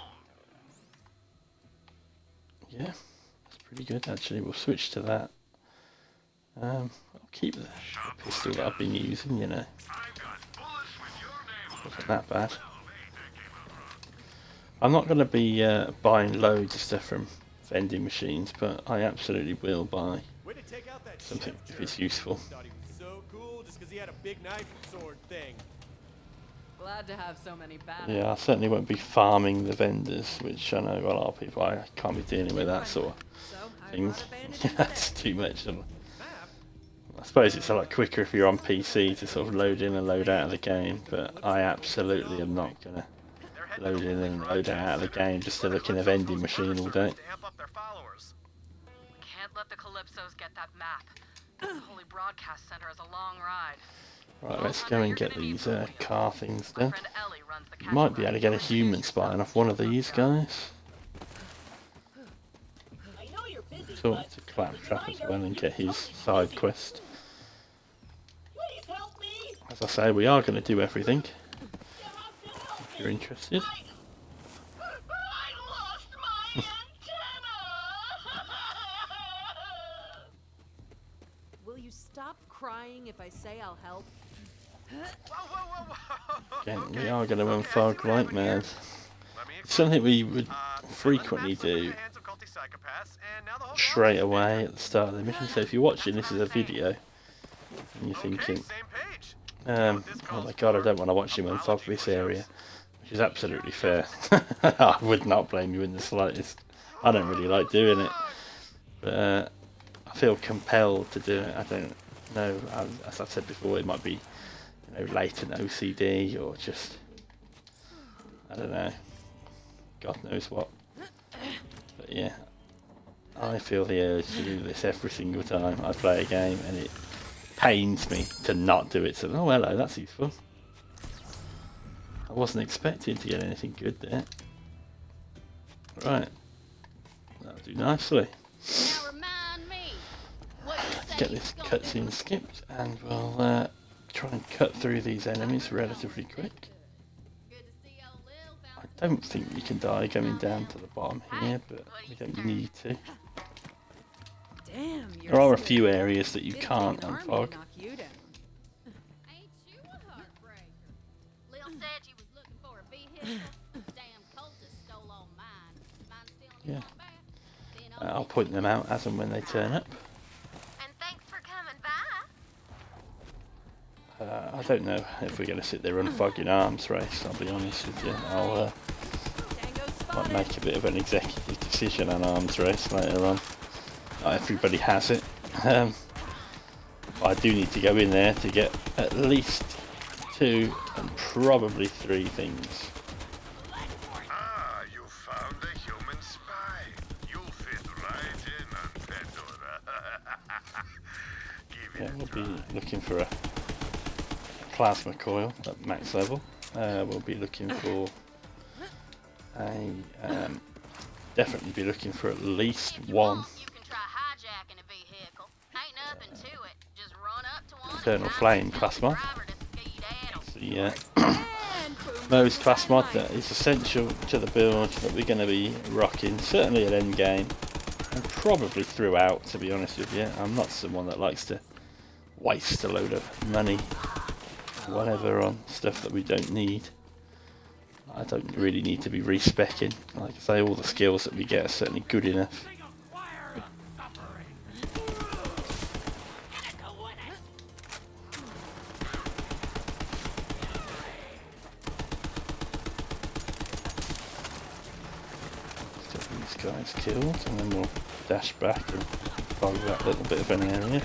Yeah, that's pretty good actually. We'll switch to that. I'll keep the pistol that I've been using, you know. I've got bullets with your name on Wasn't that bad. it. That came out wrong. I'm not going to be buying loads of stuff from vending machines, but I absolutely will buy Way to take out that something chef if it's jerk. useful. Thought he was so cool just because he had a big knife and sword thing. Glad to have so many bad. Yeah, I certainly won't be farming the vendors, which I know a lot of people, I can't be dealing with that sort of So, how thing. about abandoning That's today? too much. Map? I suppose it's a lot quicker if you're on PC to sort of load in and load out of the game, but I absolutely am not going to load in and load out of the game just to look in a vending machine all day. To amp up their followers. Can't let the Calypsos get that map. The Holy Broadcast Center is a long ride. Right, let's go and get these car things My done. friend Ellie runs the You might be able to get a catch human spine off one of these guys. I know you're busy, Talk but to Claptrap as well and get his side quest. please help me. As I say, we are going to do everything, You have to help if you're interested. I lost my antenna. stop crying if I say I'll help? Whoa. Again, we are going to unfog like mad. It's something we would frequently do straight away at the start of the mission. So if you're watching this as a video and you're thinking, oh my god, I don't want to watch him unfog this area, which is absolutely fair. I would not blame you in the slightest. I don't really like doing it, but I feel compelled to do it. I don't know, as I've said before, it might be, you know, latent OCD or just, I don't know, God knows what. But yeah, I feel the urge to do this every single time I play a game, and it pains me to not do it. So, oh hello, that's useful. I wasn't expecting to get anything good there. Right, that'll do nicely. Now remind me, what you Let's say get you this was gonna cutscene do? skipped, and we'll try and cut through these enemies relatively quick. Good to see old Lil I found don't think we can die going down to the bottom here, but we don't need to. Damn, you're There are a slick. few areas that you It'd take can't an army to unfog. knock you down. Ain't you a heartbreaker? Lil said you was looking for a vehicle. Damn cultist stole all mine. Mine's still in Yeah. the back. Then I'll point them out as and when they turn up. And thanks for coming by. I don't know if we're going to sit there unfogging arms race, I'll be honest with you. I'll Tango might spotted. make a bit of an executive decision on arms race later on. Not everybody has it. I do need to go in there to get at least 2 and probably 3 things. Ah, you found a human spy. You'll fit right in on Pandora. Give Yeah, it a we'll try. be looking for a plasma coil at max level. We'll be looking for a definitely be looking for at least If you 1 want, you can try hijacking a vehicle. Ain't nothing to it. Just run up to one. Eternal and Flame tell class the mod. driver to speed ahead 'em. the And boom, Moze boom, class mod dynamite. that is essential to the build that we're going to be rocking, certainly at end game and probably throughout, to be honest with you. I'm not someone that likes to waste a load of money or whatever on stuff that we don't need. I don't really need to be respecing. Like I say, all the skills that we get are certainly good enough. Let's get these guys killed, and then we'll dash back and follow that little bit of an area.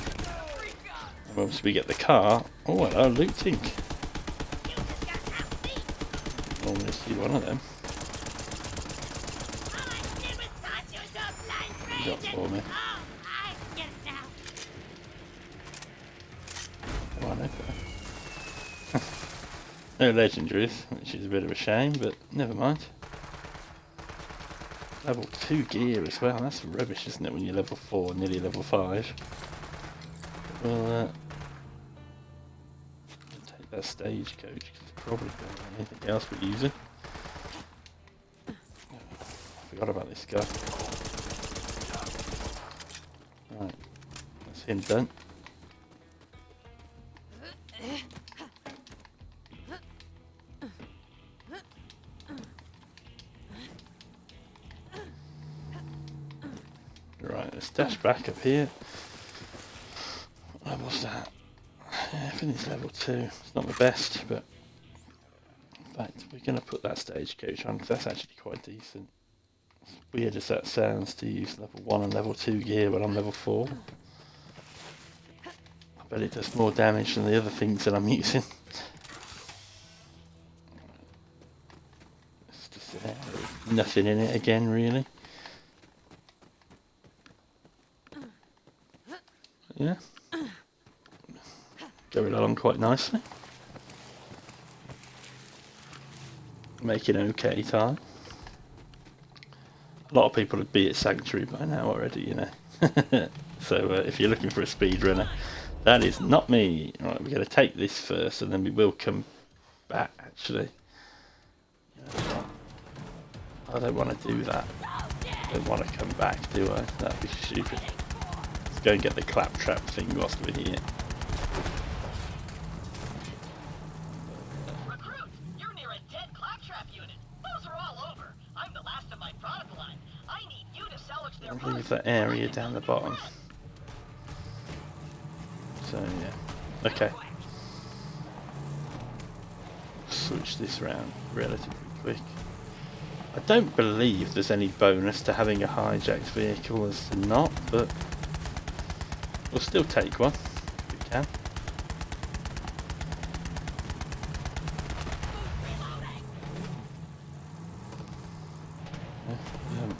And once we get the car, oh hello, looting. Normally see one of them. What you got for me? Come on, okay. No legendaries, which is a bit of a shame, but never mind. Level 2 gear as well, that's rubbish, isn't it, when you're level 4, nearly level 5. We'll take that stagecoach, 'cause it's probably better than anything else we're using. I forgot about this guy. Right, that's him done. Right, let's dash back up here. What level's that? Yeah, I think it's level 2. It's not the best, but in fact, we're going to put that stagecoach on because that's actually quite decent. As weird as that sounds to use level 1 and level 2 gear when I'm level 4. I bet it does more damage than the other things that I'm using. It's just nothing in it again, really. Yeah. Going along quite nicely. Making okay time. A lot of people would be at Sanctuary by now already, you know. So if you're looking for a speedrunner, that is not me. Right, we're going to take this first and then we will come back, actually. I don't want to do that. I don't want to come back, do I? That'd be stupid. Let's go and get the claptrap thing whilst we're here. Recruit, you're near a dead claptrap unit. Those are all over. I'm the last of my product line. I need you to salvage their And parts. leave that area down the bottom. So yeah, okay. Switch this round relatively quick. I don't believe there's any bonus to having a hijacked vehicle as to not, but we'll still take one if we can.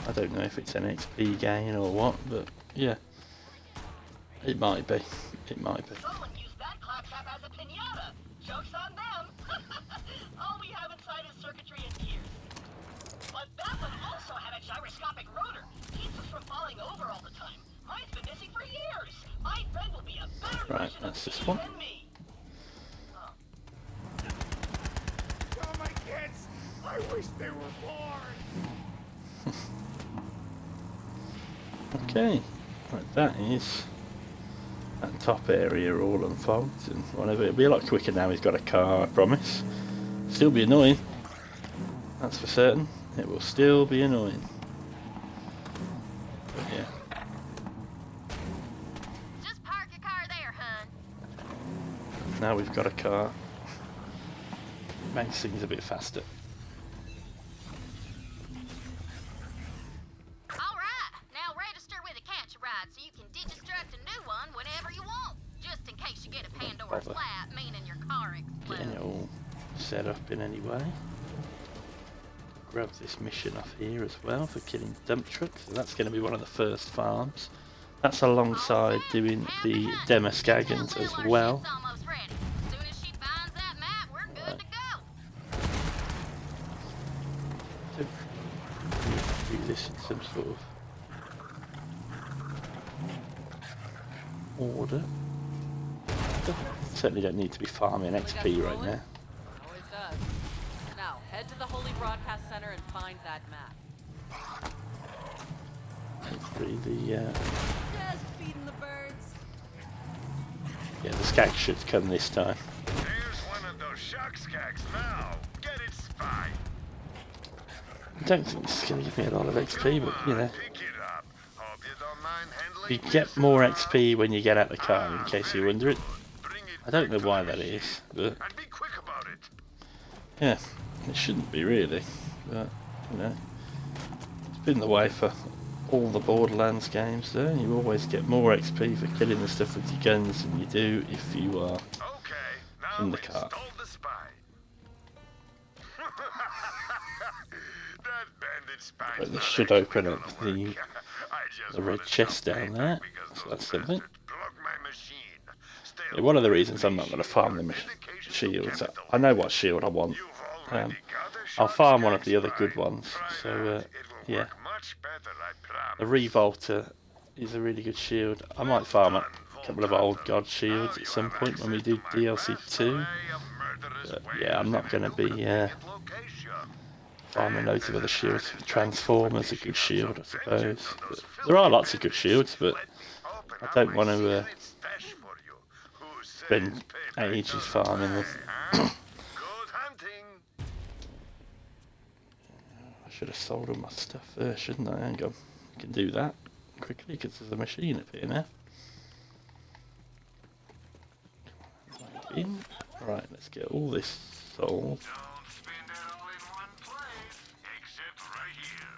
I don't know if it's an XP gain or what, but yeah, it might be. It might be. Someone used that claptrap as a piñata. Joke's on them. All we have inside is circuitry and gears. But that one also had a gyroscopic rotor. Keeps us from falling over all the time. Mine's been missing for years. My friend will be a better Right, version that's of this me one. than me. Oh, my kids! I wish they were born! Okay, right, that is that top area all unfolds and whatever. It'll be a lot quicker now he's got a car, I promise. Still be annoying, that's for certain. It will still be annoying. But yeah. Just park your car there, hun. Now we've got a car. Makes things a bit faster. Alright, now register with a catch a ride so you can deconstruct a new one whenever you want. Just in case you get a Pandora's bother flat, meaning your car Getting it explodes. all set up in any way. Grab this mission off here as well for killing dump trucks. So that's going to be one of the first farms. That's alongside doing the Demoskagans as well. Ship's almost ready. Soon as she finds that map, we're good to go. So, do this in some sort of order. Certainly don't need to be farming XP right now. Always does. Now, head to the Holy Broadcast Center and find that map. Hopefully the Just feeding the birds. yeah, the skag should come this time. There's one of those shock skags now. Get it, spy. I don't think this is going to give me a lot of XP, but you know, Pick it up. Hope you don't mind handling you get this more around. XP when you get out the car, in case you're wondering. Bring it I don't know back to why the that machine. is, but And be quick about it. yeah, it shouldn't be really. But you know, it's been the way for all the Borderlands games. Though you always get more XP for killing the stuff with your guns than you do if you are. Okay, now In the car. install the spy. That bandit spy. But this should open up the red wanted chest some down payback there, because so those that's something. bastards blocked my machine. Still, Yeah, one of the reasons I'm not going to farm the dedication to shields. capital. I know what shield I want. You've already got a I'll shot farm one of skag the other spy. good ones. Try So that. It will yeah, work much better, I the promise. Revolter is a really good shield. I might farm a couple of old god shields at some point when we do DLC 2. But yeah, I'm not going to be farming loads of other shields. Transformers a good shield, I suppose. But there are lots of good shields, but I don't want to spend ages farming them. Good hunting. I should have sold all my stuff first, shouldn't I? Hang on. I can do that quickly because there's a machine up here now. In. Right, let's get all this sold. Don't spend it all in one place, except right here.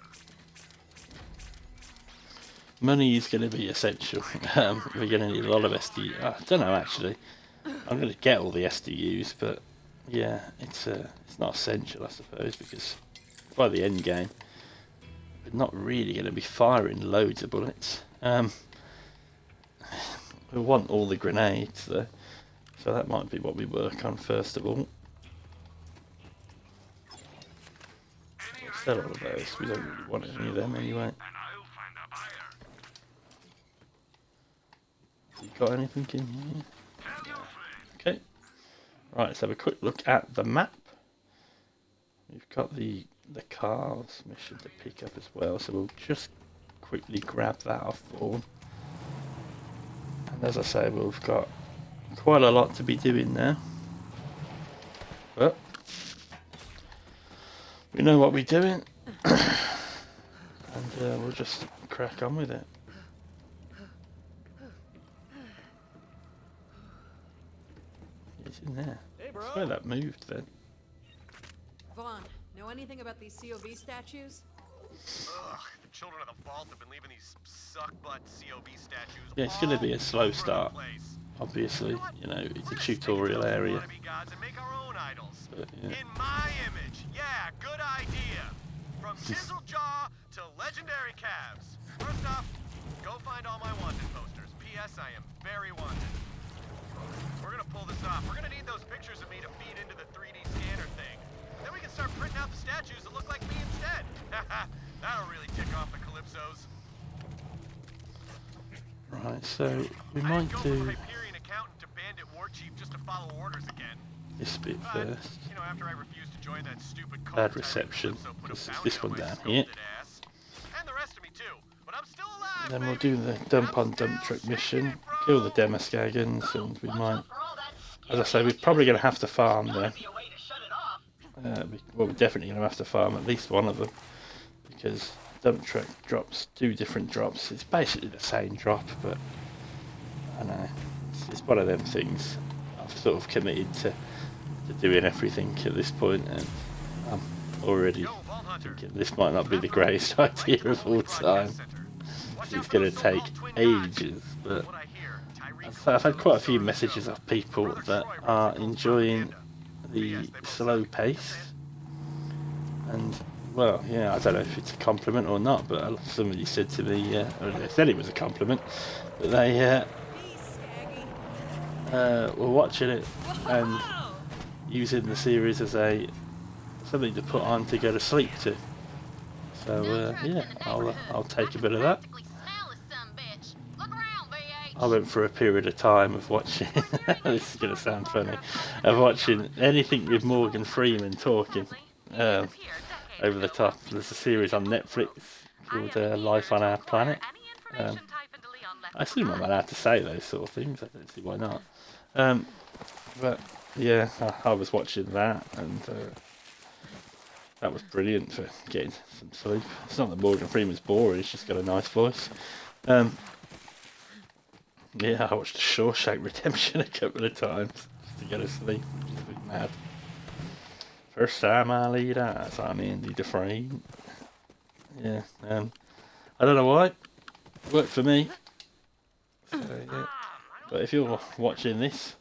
Money is going to be essential. We're going to need a lot of SDUs. I don't know actually. I'm going to get all the SDUs, but yeah, it's not essential, I suppose, because by the end game, we're not really going to be firing loads of bullets. We want all the grenades though, so that might be what we work on first of all. Sell all of those. We don't really want any of them anyway. And I'll find a buyer. You got anything in here? Tell your friend. Okay. Right, let's have a quick look at the map. We've got the cars mission to pick up as well, so we'll just quickly grab that off Vaughan. And as I say, we've got quite a lot to be doing now. But we know what we're doing, and we'll just crack on with it. It's in there. Hey, I bro. swear that moved then. Vaughn, know anything about these COV statues? Ugh, the children of the vault have been leaving these suck-butt COV statues. Yeah, it's going to be a slow all over the start. place. Obviously, You know what? you know, it's a We're just taking tutorial those area. wannabe gods and make our own idols. But, yeah. In my image. Yeah, good idea. From Chisel Jaw to legendary calves. First off, go find all my wanted posters. P.S. I am very wanted. We're gonna pull this off. We're gonna need those pictures of me to feed into the 3D scanner thing. Then we can start printing out the statues that look like me instead. That'll really tick off the Calypsos. Right, so we I might didn't go from do Hyperion accountant to bandit war chief just to follow orders again. this bit But, first. you know, after I refused to join that stupid cult, Bad Tyrese reception. Calypso put a This is bounty this on one my down here. sculpted ass. And the rest of me too. But I'm still alive, Then we'll baby. do the dump I'm on dump still truck mission, shaking it, kill the bro. Demoskagans, and we might, For all that as I say, we're probably going to have to farm gotta them. be a way to shut it off. Well, we're definitely going to have to farm at least one of them, because dump truck drops 2 different drops. It's basically the same drop, but I know it's one of them things. I've sort of committed to doing everything at this point, and I'm already Go, Vault Hunter. thinking this might not be the greatest idea of all time. It's going to take ages, but I've had quite a few messages of people that are enjoying the slow pace, and well, yeah, I don't know if it's a compliment or not, but somebody said to me, or they said it was a compliment, that they were watching it and using the series as something to put on to go to sleep to. So yeah, I'll take a bit of that. Practically smell this sumbitch. Look around, VH. I went for a period of time of watching. This is going to sound funny. Of watching anything with Morgan Freeman talking over the top. There's a series on Netflix called Life on Our Planet. I assume I'm allowed to say those sort of things. I don't see why not. But yeah, I was watching that, and that was brilliant for getting some sleep. It's not that Morgan Freeman's boring; he's just got a nice voice. Yeah, I watched Shawshank Redemption a couple of times just to go to sleep. It's a bit mad. First time I lead eyes on Andy Dufresne. Yeah, I don't know why. It worked for me. So, yeah. But if you're watching this,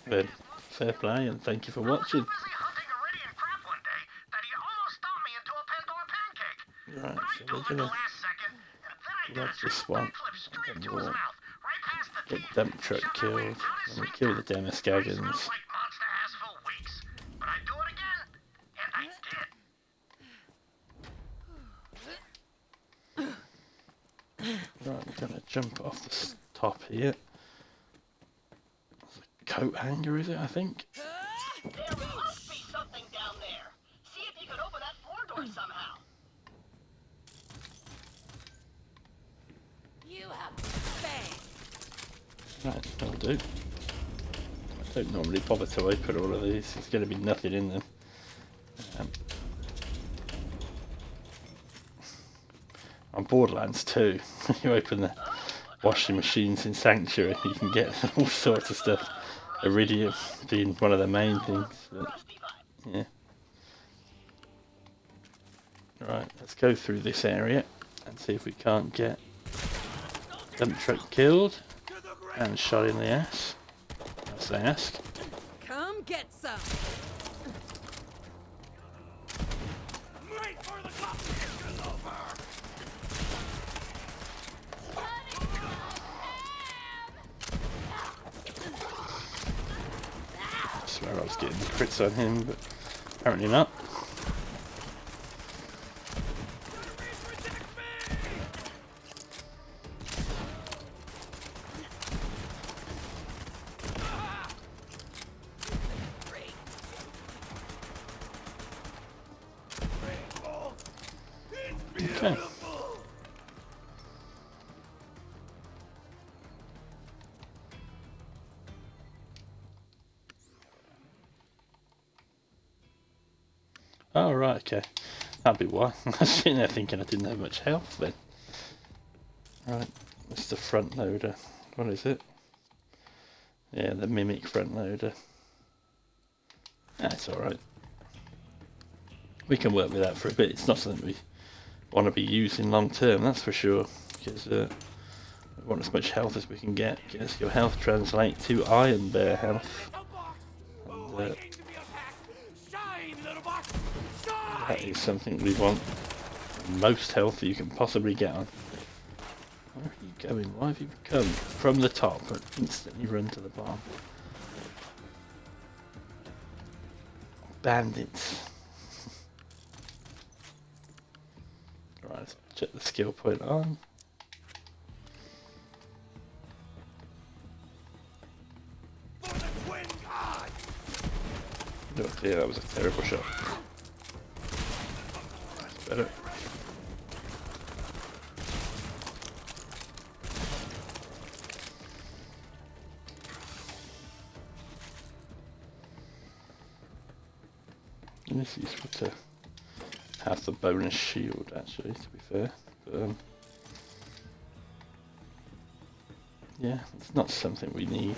then fair play and thank you for watching. Hunting iridium crap one day that he almost stomped me into a Pandora pancake. Right, so we're gonna Last second, and then I grab this one, straight and to we'll his mouth, right past the get teeth. dump truck killed, and we kill the Demoskagans. Like monster ass for weeks. But I do it again, and I did. Right, we're gonna jump off the top here. There's a coat hanger, is it? I think. There must be something down there. See if you can open that floor door somehow. You have faith. Right, that'll do. I don't normally bother to open all of these. There's going to be nothing in them. On Borderlands 2, you open the washing machines in Sanctuary, you can get all sorts of stuff. Iridium being one of the main things. But, yeah. Right, let's go through this area and see if we can't get dump truck killed and shot in the ass, as they ask. Come get some. I swear I was getting crits on him, but apparently not. Okay. Oh, right, okay. That'd be why. I was sitting there thinking I didn't have much health then. Right, it's the front loader. What is it? Yeah, the mimic front loader. That's alright. We can work with that for a bit. It's not something we want to be using long term, that's for sure. Because we want as much health as we can get. Because your health translate to Iron Bear health. And, that is something we want. Most health you can possibly get on. Where are you going? Why have you come from the top and instantly run to the bottom? Bandits. Right, let's check the skill point on. Oh dear, that was a terrible shot. That's better. And it's useful to have the bonus shield, actually, to be fair. But, yeah, it's not something we need.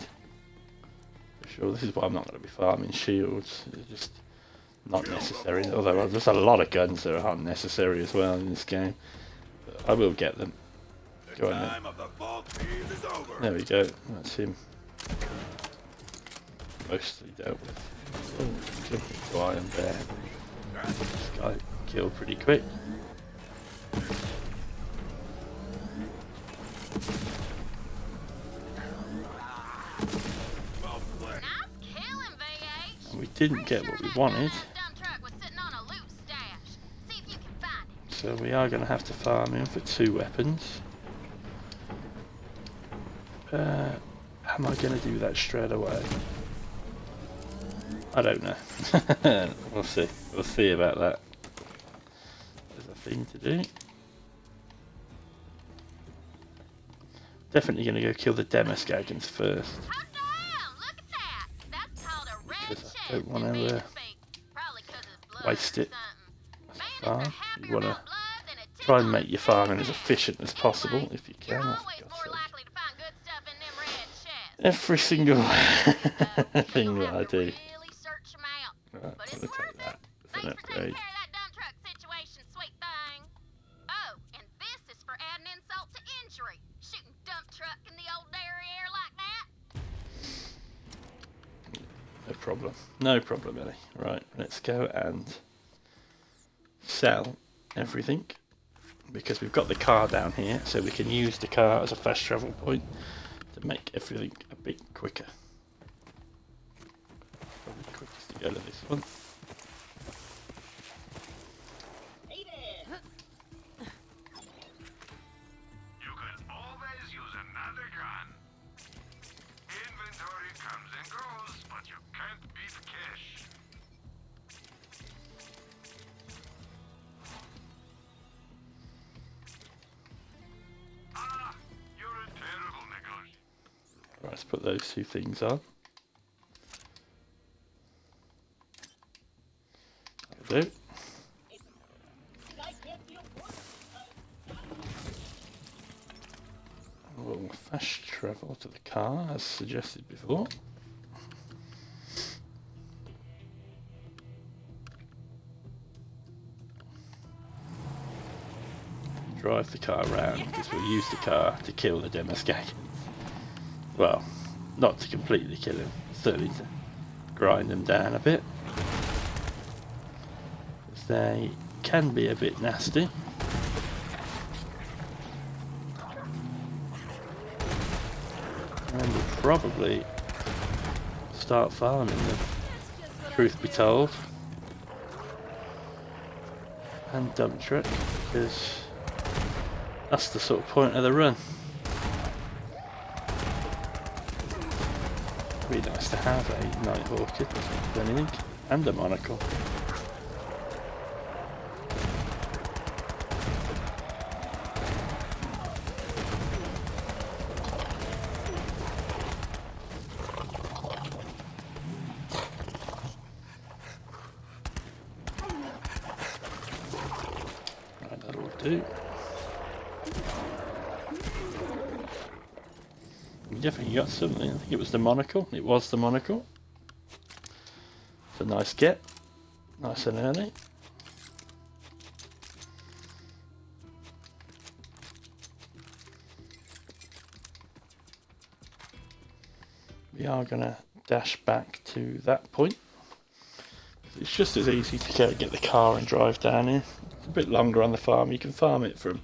For sure, this is why I'm not going to be farming shields. It's just not necessary. Although there's a lot of guns that aren't necessary as well in this game. But I will get them. Go on then. There we go. That's him. Mostly dealt with. Oh, jumping to Iron Bear. This guy killed pretty quick. And we didn't get what we wanted. So we are going to have to farm him for 2 weapons. Am I going to do that straight away? I don't know. We'll see. We'll see about that. There's a thing to do. Definitely going to go kill the Demoskagans first. Because I don't want to waste it. Farm. You want to try and make your farming as efficient as possible if you can. Oh, every single thing that I do. Right, I'm going to take that as an upgrade. Oh, and this is for adding insult to injury. Shooting dump truck in the old derriere like that. No problem. No problem, Ellie. Right, let's go and sell everything. Because we've got the car down here, so we can use the car as a fast travel point to make everything a bit quicker. Probably quickest to go to this one. You could always use another gun. Inventory comes and goes, but you can't beat cash. Ah, you're a terrible negotiator. Right, let's put those 2 things on. That'll do. We'll fast travel to the car as suggested before. Drive the car around because we'll use the car to kill the Demoskagans. Well, not to completely kill him, certainly to grind them down a bit. Because they can be a bit nasty. And we'll probably start farming them, truth be told. And dump truck, because that's the sort of point of the run. Really nice to have a night orchid, if anything, and a monocle. do. We definitely got something. I think it was the monocle. It was the monocle. It's a nice get. Nice and early. We are going to dash back to that point. It's just as easy to get the car and drive down here. It's a bit longer on the farm. You can farm it from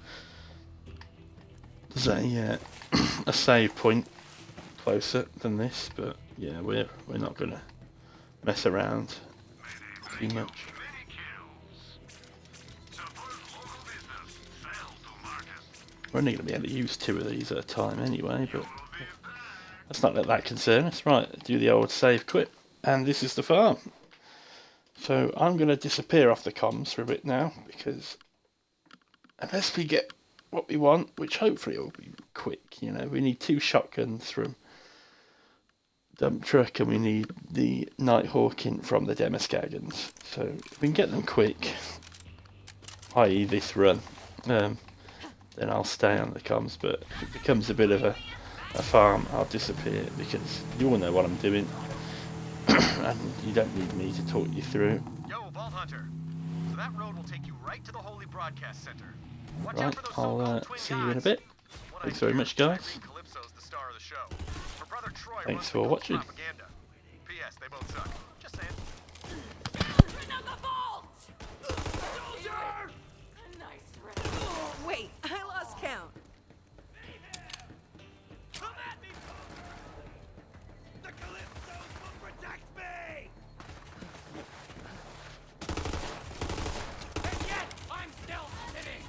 a save point closer than this, but yeah, we're not going to mess around too much. We're only going to be able to use 2 of these at a time anyway, but let's not let that concern us. Right, do the old save quit, and this is the farm. So I'm going to disappear off the comms for a bit now, because unless we get what we want, which hopefully will be quick, you know, we need 2 shotguns from dump truck, and we need the Nighthawk in from the Demaskagons. So if we can get them quick, i.e. this run, then I'll stay on the comms. But if it becomes a bit of a farm, I'll disappear, because you all know what I'm doing. And you don't need me to talk you through. Yo, Vault Hunter. So that road will take you right to the Holy Broadcast Center. Watch Right, out for those I'll so-called twin see you in a gods. bit. What Thanks I very hear, much, guys. Calypso's the star of the show. Her brother Troy Thanks runs for the cult watching. propaganda. P.S. They both suck. Just saying. Nice round. Wait, I lost count. Come at me, the Calypsos will protect me! And yet, I'm still sitting!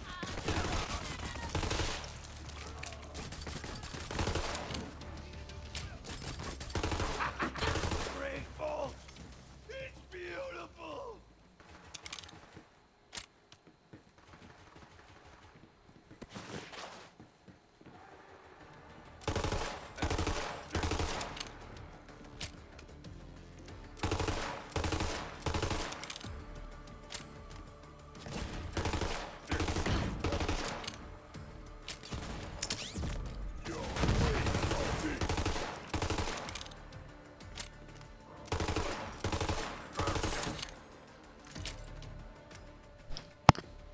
Grateful! It's beautiful!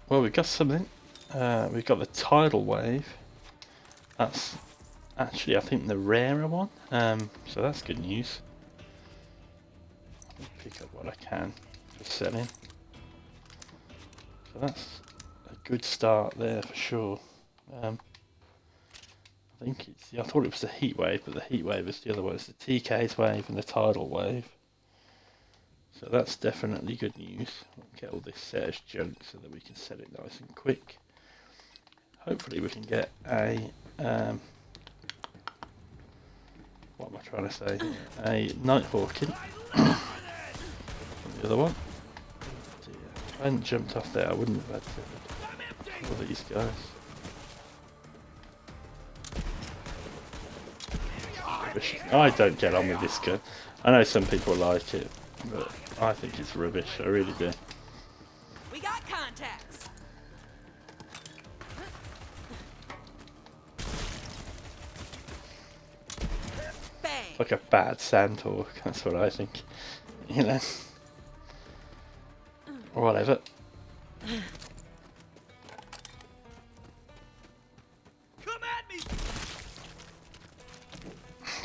Well, we've got something. We've got the tidal wave. That's actually, I think, the rarer one. So that's good news. I'll pick up what I can for selling. So that's a good start there for sure. I think it's. I thought it was the heat wave, but the heat wave is the other one. It's the TK's wave and the tidal wave. So that's definitely good news. We'll get all this set as junk so that we can set it nice and quick. Hopefully we can get a, what am I trying to say? A Nighthawk in. The other one. If I hadn't jumped off there, I wouldn't have had to kill these guys. I don't get on with this gun. I know some people like it, but I think it's rubbish. I really do. We got contacts. Bang. It's like a bad Sandhawk. That's what I think. You know. Or whatever. Come at me!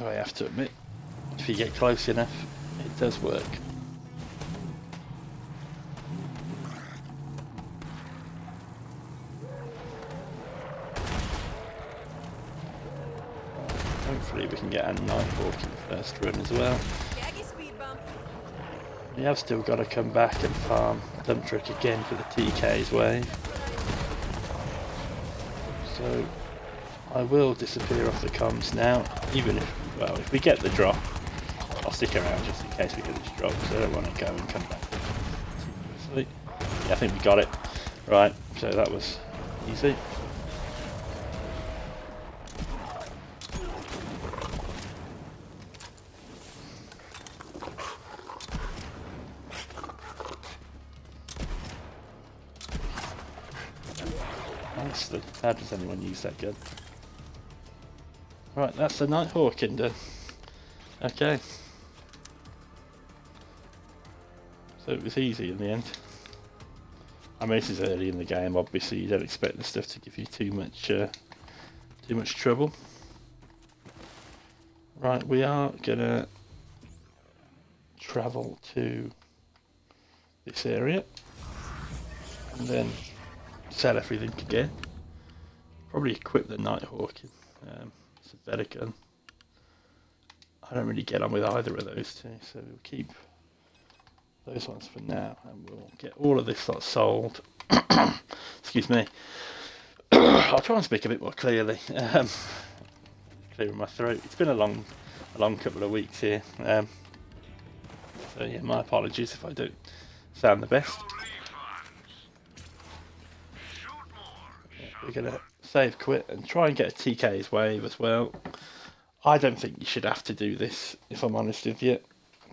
I have to admit, if you get close enough, it does work. Hopefully we can get a Nighthawk in the first run as well. Gaggy speed bump. We have still got to come back and farm dump truck again for the TK's wave. So I will disappear off the comms now, even if, well, if we get the drop, I'll stick around just in case we get this drop, because I don't want to go and come back continuously. Yeah, I think we got it. Right, so that was easy. Honestly, how does anyone use that gun? Right, that's the Nighthawking done. Okay. So it was easy in the end. I mean, this is early in the game, obviously you don't expect the stuff to give you too much trouble. Right, we are gonna travel to this area and then sell everything again. Probably equip the Nighthawking. It's a better gun. I don't really get on with either of those two, so we'll keep those ones for now, and we'll get all of this lot sold. Excuse me. I'll try and speak a bit more clearly. Clearing my throat. It's been a long couple of weeks here. So yeah, my apologies if I don't sound the best. Yeah, we're gonna save quit and try and get a TK's wave as well. I don't think you should have to do this, if I'm honest with you,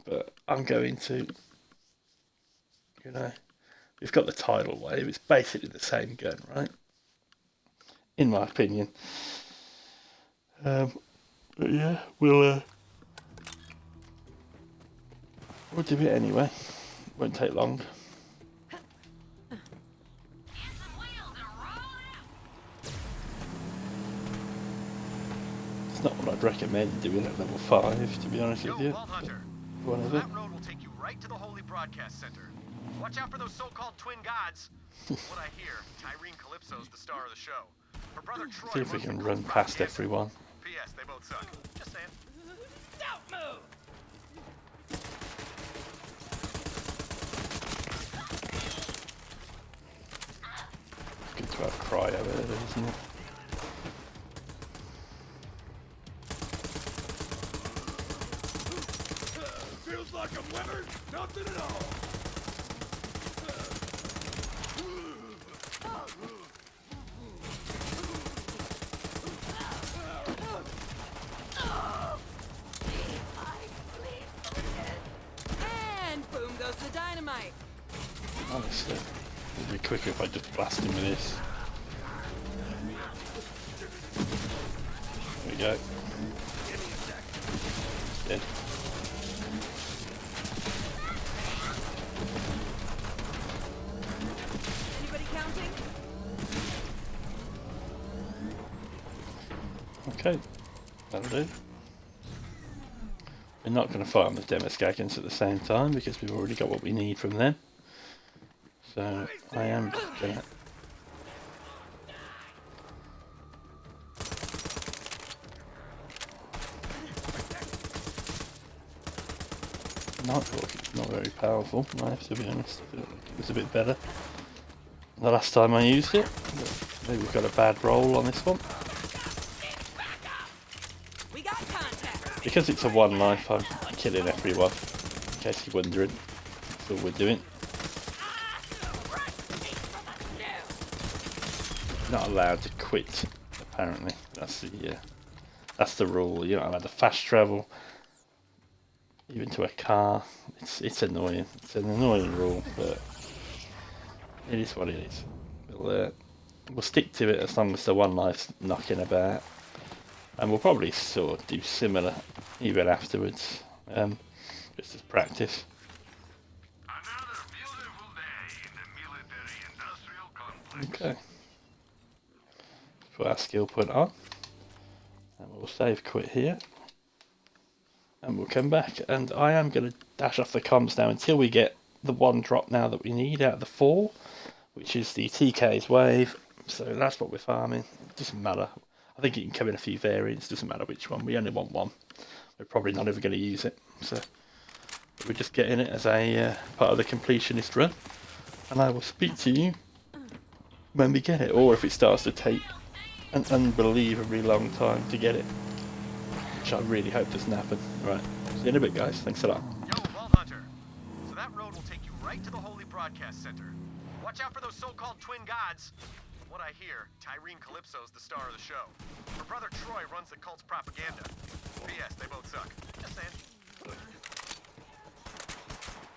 but I'm going to. You know, we've got the tidal wave. It's basically the same gun, right? In my opinion. But yeah, we'll do it anyway. Won't take long. It's not what I'd recommend doing at level 5, to be honest with you. Vault Hunter. Whatever. That road will take you right to the Holy Broadcast Center. Watch out for those so-called twin gods. What I hear, Tyrene Calypso's the star of the show. Her brother Troy. See if we runs can the run Colts past propaganda. everyone. P.S. They both suck. Just saying. Don't move. It's good to have cryo early, isn't it? Feels like I'm wearing nothing at all. And boom goes the dynamite. Honestly, it'd be quicker if I just blast him with this. There we go. He's dead. Anybody counting? Okay, that'll do. We're not going to fight on the Demoskagans at the same time because we've already got what we need from them. So I am just going to... Nighthawk, not very powerful, I have to be honest. I feel like it was a bit better the last time I used it. But maybe we've got a bad roll on this one. We got contact. Because it's a one life, I'm killing everyone, in case you're wondering. That's all we're doing. Not allowed to quit, apparently. That's the rule. You're not allowed to fast travel, even to a car. It's annoying. It's an annoying rule, but it is what it is. We'll stick to it as long as the one life's knocking about. And we'll probably sort of do similar even afterwards, just as practice. Another beautiful day in the military-industrial complex. Okay. Put our skill point on, and we'll save quit here, and we'll come back. And I am going to dash off the comms now until we get the one drop now that we need out of the 4, which is the TK's wave. So that's what we're farming. It doesn't matter. I think it can come in a few variants, doesn't matter which one, we only want one. We're probably not ever going to use it, so we're just getting it as a part of the completionist run, and I will speak to you when we get it, or if it starts to take an unbelievably long time to get it, which I really hope doesn't happen. Right, see you in a bit guys, thanks a lot. Yo, Vault Hunter. So that road will take you right to the Holy Broadcast Center. Watch out for those so-called twin gods. What I hear, Tyrene Calypso's the star of the show. Her brother Troy runs the cult's propaganda. P.S. They both suck. Just saying.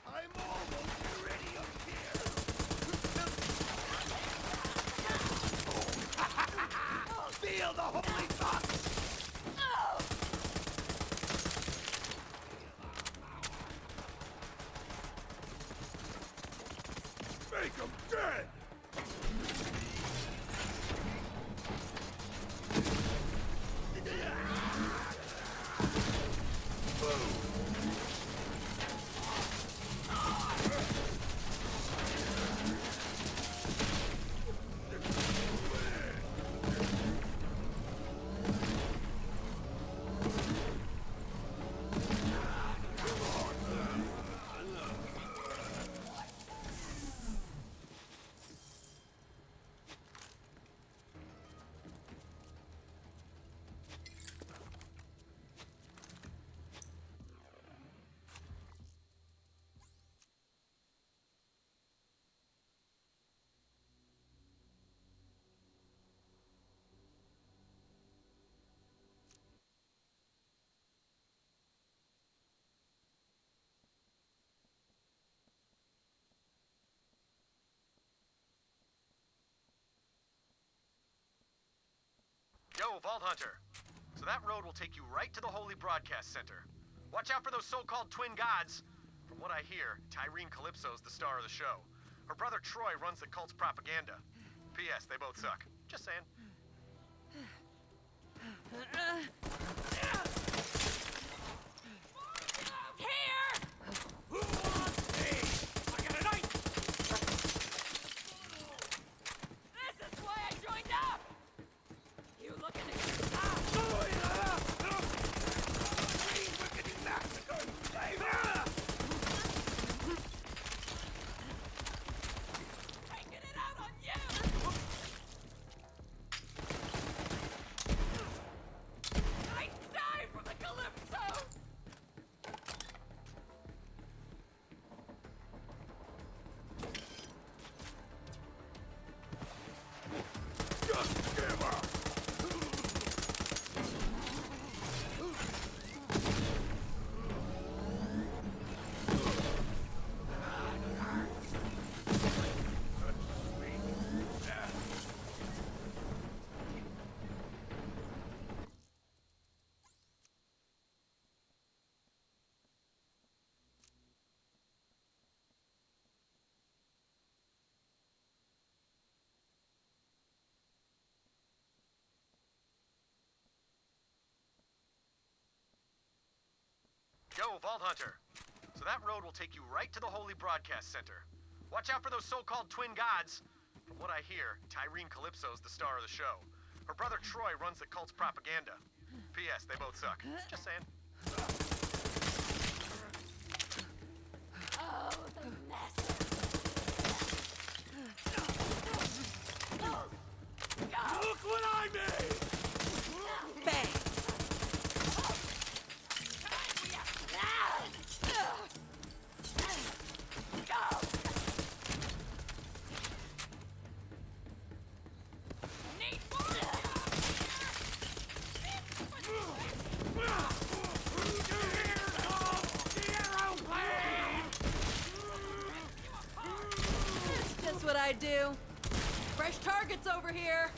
I'm almost ready up here. kill the holy fuck! Make him dead! Yo, Vault Hunter. So that road will take you right to the Holy Broadcast Center. Watch out for those so-called twin gods. From what I hear, Tyreen Calypso's the star of the show. Her brother Troy runs the cult's propaganda. P.S. They both suck. Just saying. Here! Who wants me? I got a knife! This is why I joined up! You looking to get taking it out on you! I die for the Calypso! Just give her! Yo, Vault Hunter. So that road will take you right to the Holy Broadcast Center. Watch out for those so-called twin gods. From what I hear, Tyreen Calypso's the star of the show. Her brother Troy runs the cult's propaganda. P.S. They both suck. Just saying. Oh, the mess! Look what I made! Bang! Need That's what I do. Fresh targets over here.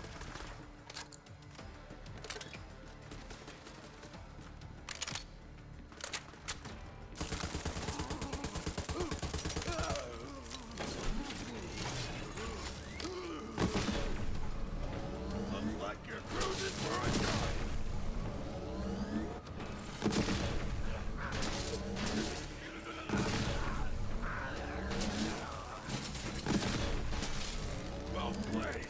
Looks like you're cruising for a time. Well played.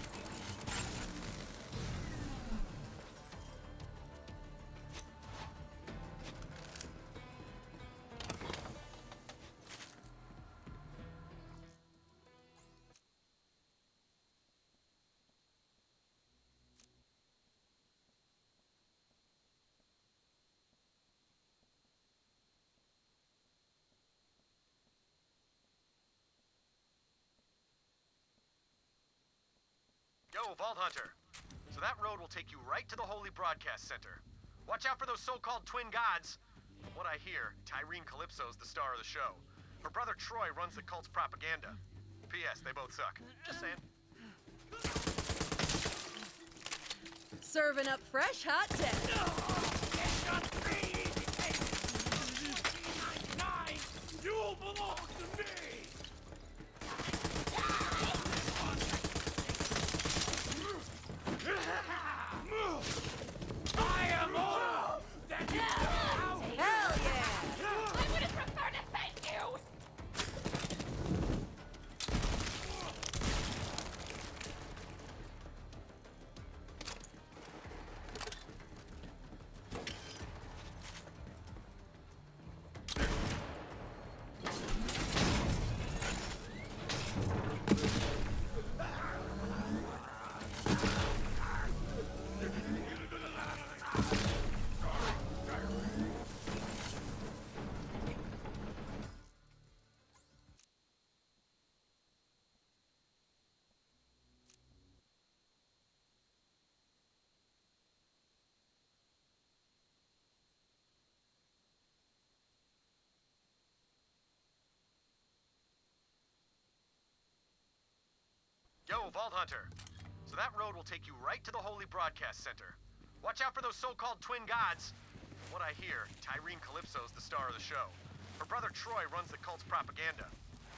Yo, Vault Hunter. So that road will take you right to the Holy Broadcast Center. Watch out for those so-called twin gods. From what I hear, Tyreen Calypso's the star of the show. Her brother Troy runs the cult's propaganda. P.S. They both suck. Just saying. Serving up fresh hot tech. You belong to me! I am all that you know! Hell yeah! I would have preferred to thank you! Yo, Vault Hunter. So that road will take you right to the Holy Broadcast Center. Watch out for those so-called twin gods. From what I hear, Tyreen Calypso's the star of the show. Her brother Troy runs the cult's propaganda.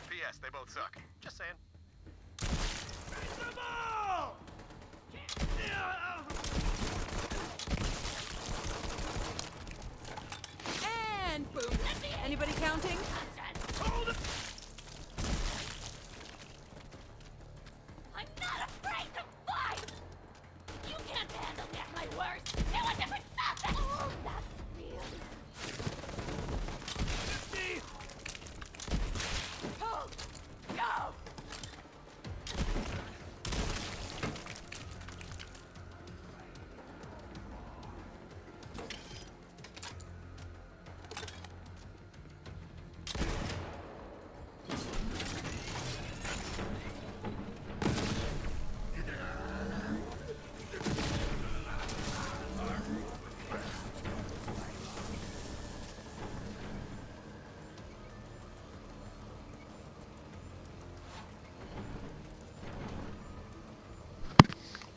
P.S. They both suck. Just saying. Invincible! And boom. Anybody counting? Hold it! I'm not afraid to fight! You can't handle me at my worst! Do a different stuff! Oh, that's real. 50! Hold! Go!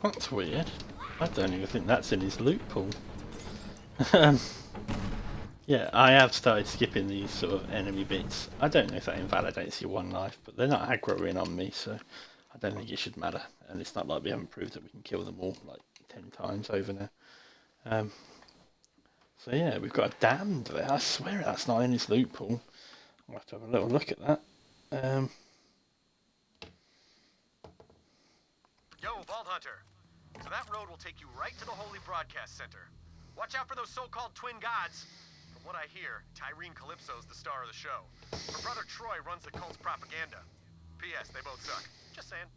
That's weird. I don't even think that's in his loot pool. Yeah, I have started skipping these sort of enemy bits. I don't know if that invalidates your one life, but they're not aggroing on me, so I don't think it should matter. And it's not like we haven't proved that we can kill them all like 10 times over now. So yeah, we've got a damned there. I swear that's not in his loot pool. I'll have to have a little look at that. Yo, Vault Hunter. So that road will take you right to the Holy Broadcast Center. Watch out for those so-called twin gods. From what I hear, Tyreen Calypso's the star of the show. Her brother Troy runs the cult's propaganda. P.S. They both suck. Just saying.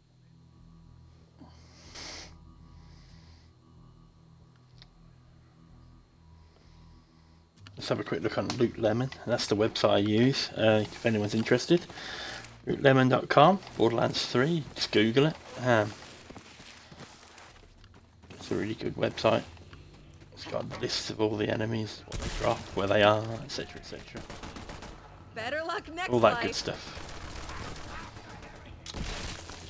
Let's have a quick look on Loot Lemon. That's the website I use if anyone's interested. Lootlemon.com, Borderlands 3, just Google it. It's a really good website. It's got lists of all the enemies, what they drop, where they are, etc, etc. Better luck next All that life. good stuff.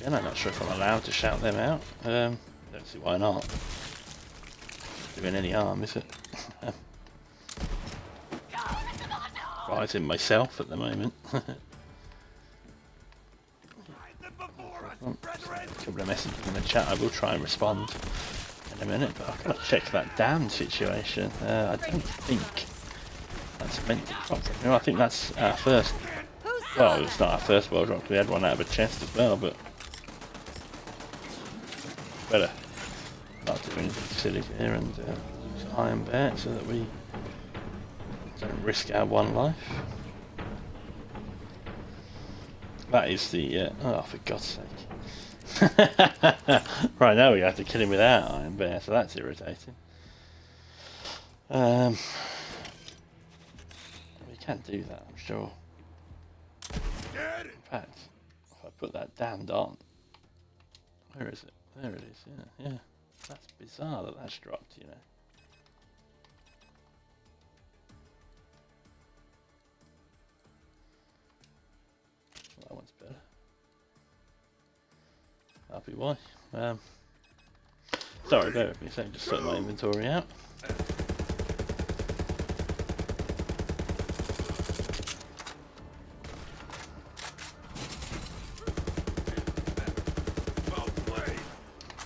Again, I'm not sure if I'm allowed to shout them out. Don't see why not. Doing any harm, is it? Fighting myself at the moment. Hide them before us, brethren! A couple of messages in the chat. I will try and respond in a minute, but I've got to check that damn situation. I don't think that's meant to drop. No, I think that's our first. Who's Well, it's not our first world drop. We had one out of a chest as well, but better not do anything silly here and use Iron Bear so that we don't risk our one life. That is the oh, for God's sake. Right, now we have to kill him without Iron Bear, so that's irritating. We can do that, I'm sure. Get it! In fact, if I put that damned on, where is it? There it is. Yeah. That's bizarre that that's dropped, you know. That one's better. That'll be why. Sorry, bear with me. So just sort my inventory out.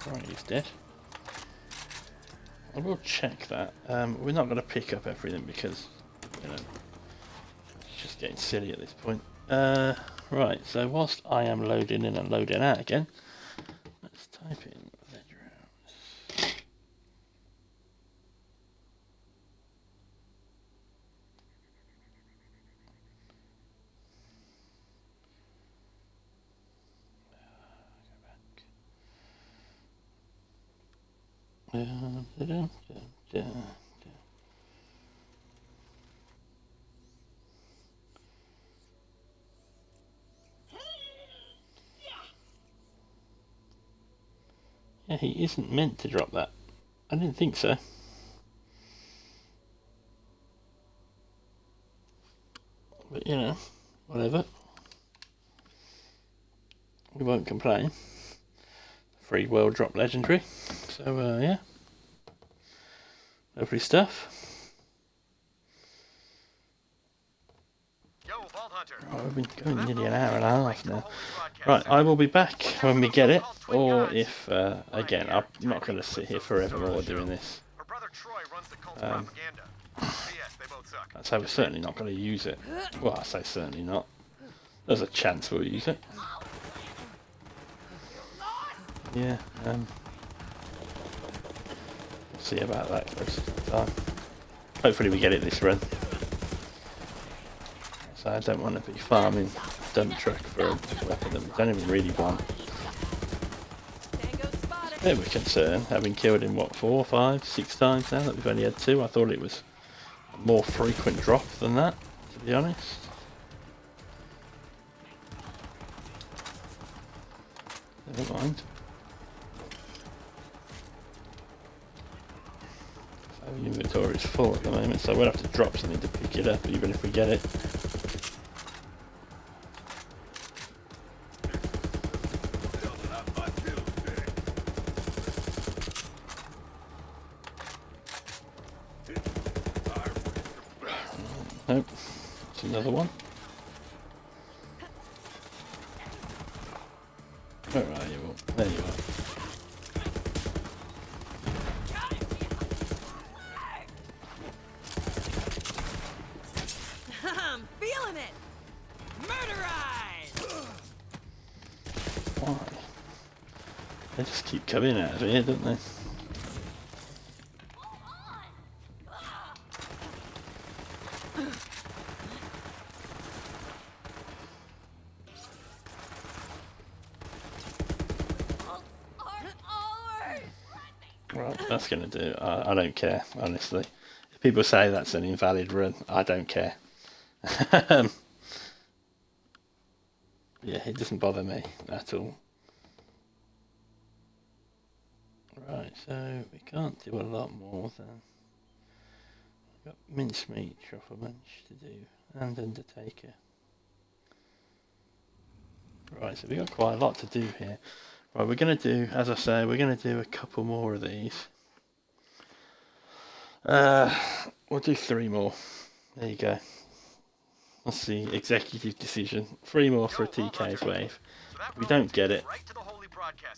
Right, he's dead. I will check that. We're not going to pick up everything because, you know, it's just getting silly at this point. Right, so whilst I am loading in and loading out again, let's type in Vedrose. Yeah, he isn't meant to drop that. I didn't think so. But, you know, whatever. We won't complain. Free world drop legendary. So, yeah. Lovely stuff. Yo, Vault Hunter. Right, we've been going nearly an hour and a half now. Right, I will be back when we get it, or if, again, I'm not going to sit here forevermore doing this. Her brother Troy runs the cult's propaganda. P.S. They both suck. So we're certainly not going to use it. Well, I say certainly not. There's a chance we'll use it. Yeah, we'll see about that close to the time. Hopefully we get it this run. So I don't want to be farming dump truck for a weapon that we don't even really want. Bit of a concern, having killed him, what, 4, 5, 6 times now that we've only had 2. I thought it was a more frequent drop than that, to be honest. Never mind. So the inventory is full at the moment, so we'll have to drop something to pick it up, even if we get it. Nope, it's another one. Where are you all? There you are. I'm feeling it! Murderize! Why? They just keep coming out of here, don't they? Right, that's going to do. I don't care, honestly. If people say that's an invalid run, I don't care. Yeah, it doesn't bother me at all. Right, so we can't do a lot more than... We've got mincemeat, truffle munch to do, and undertaker. Right, so we've got quite a lot to do here. Right, we're going to do, as I say, we're going to do a couple more of these. We'll do 3 more. There you go. That's the executive decision. 3 more for a TK's wave. If we don't get it,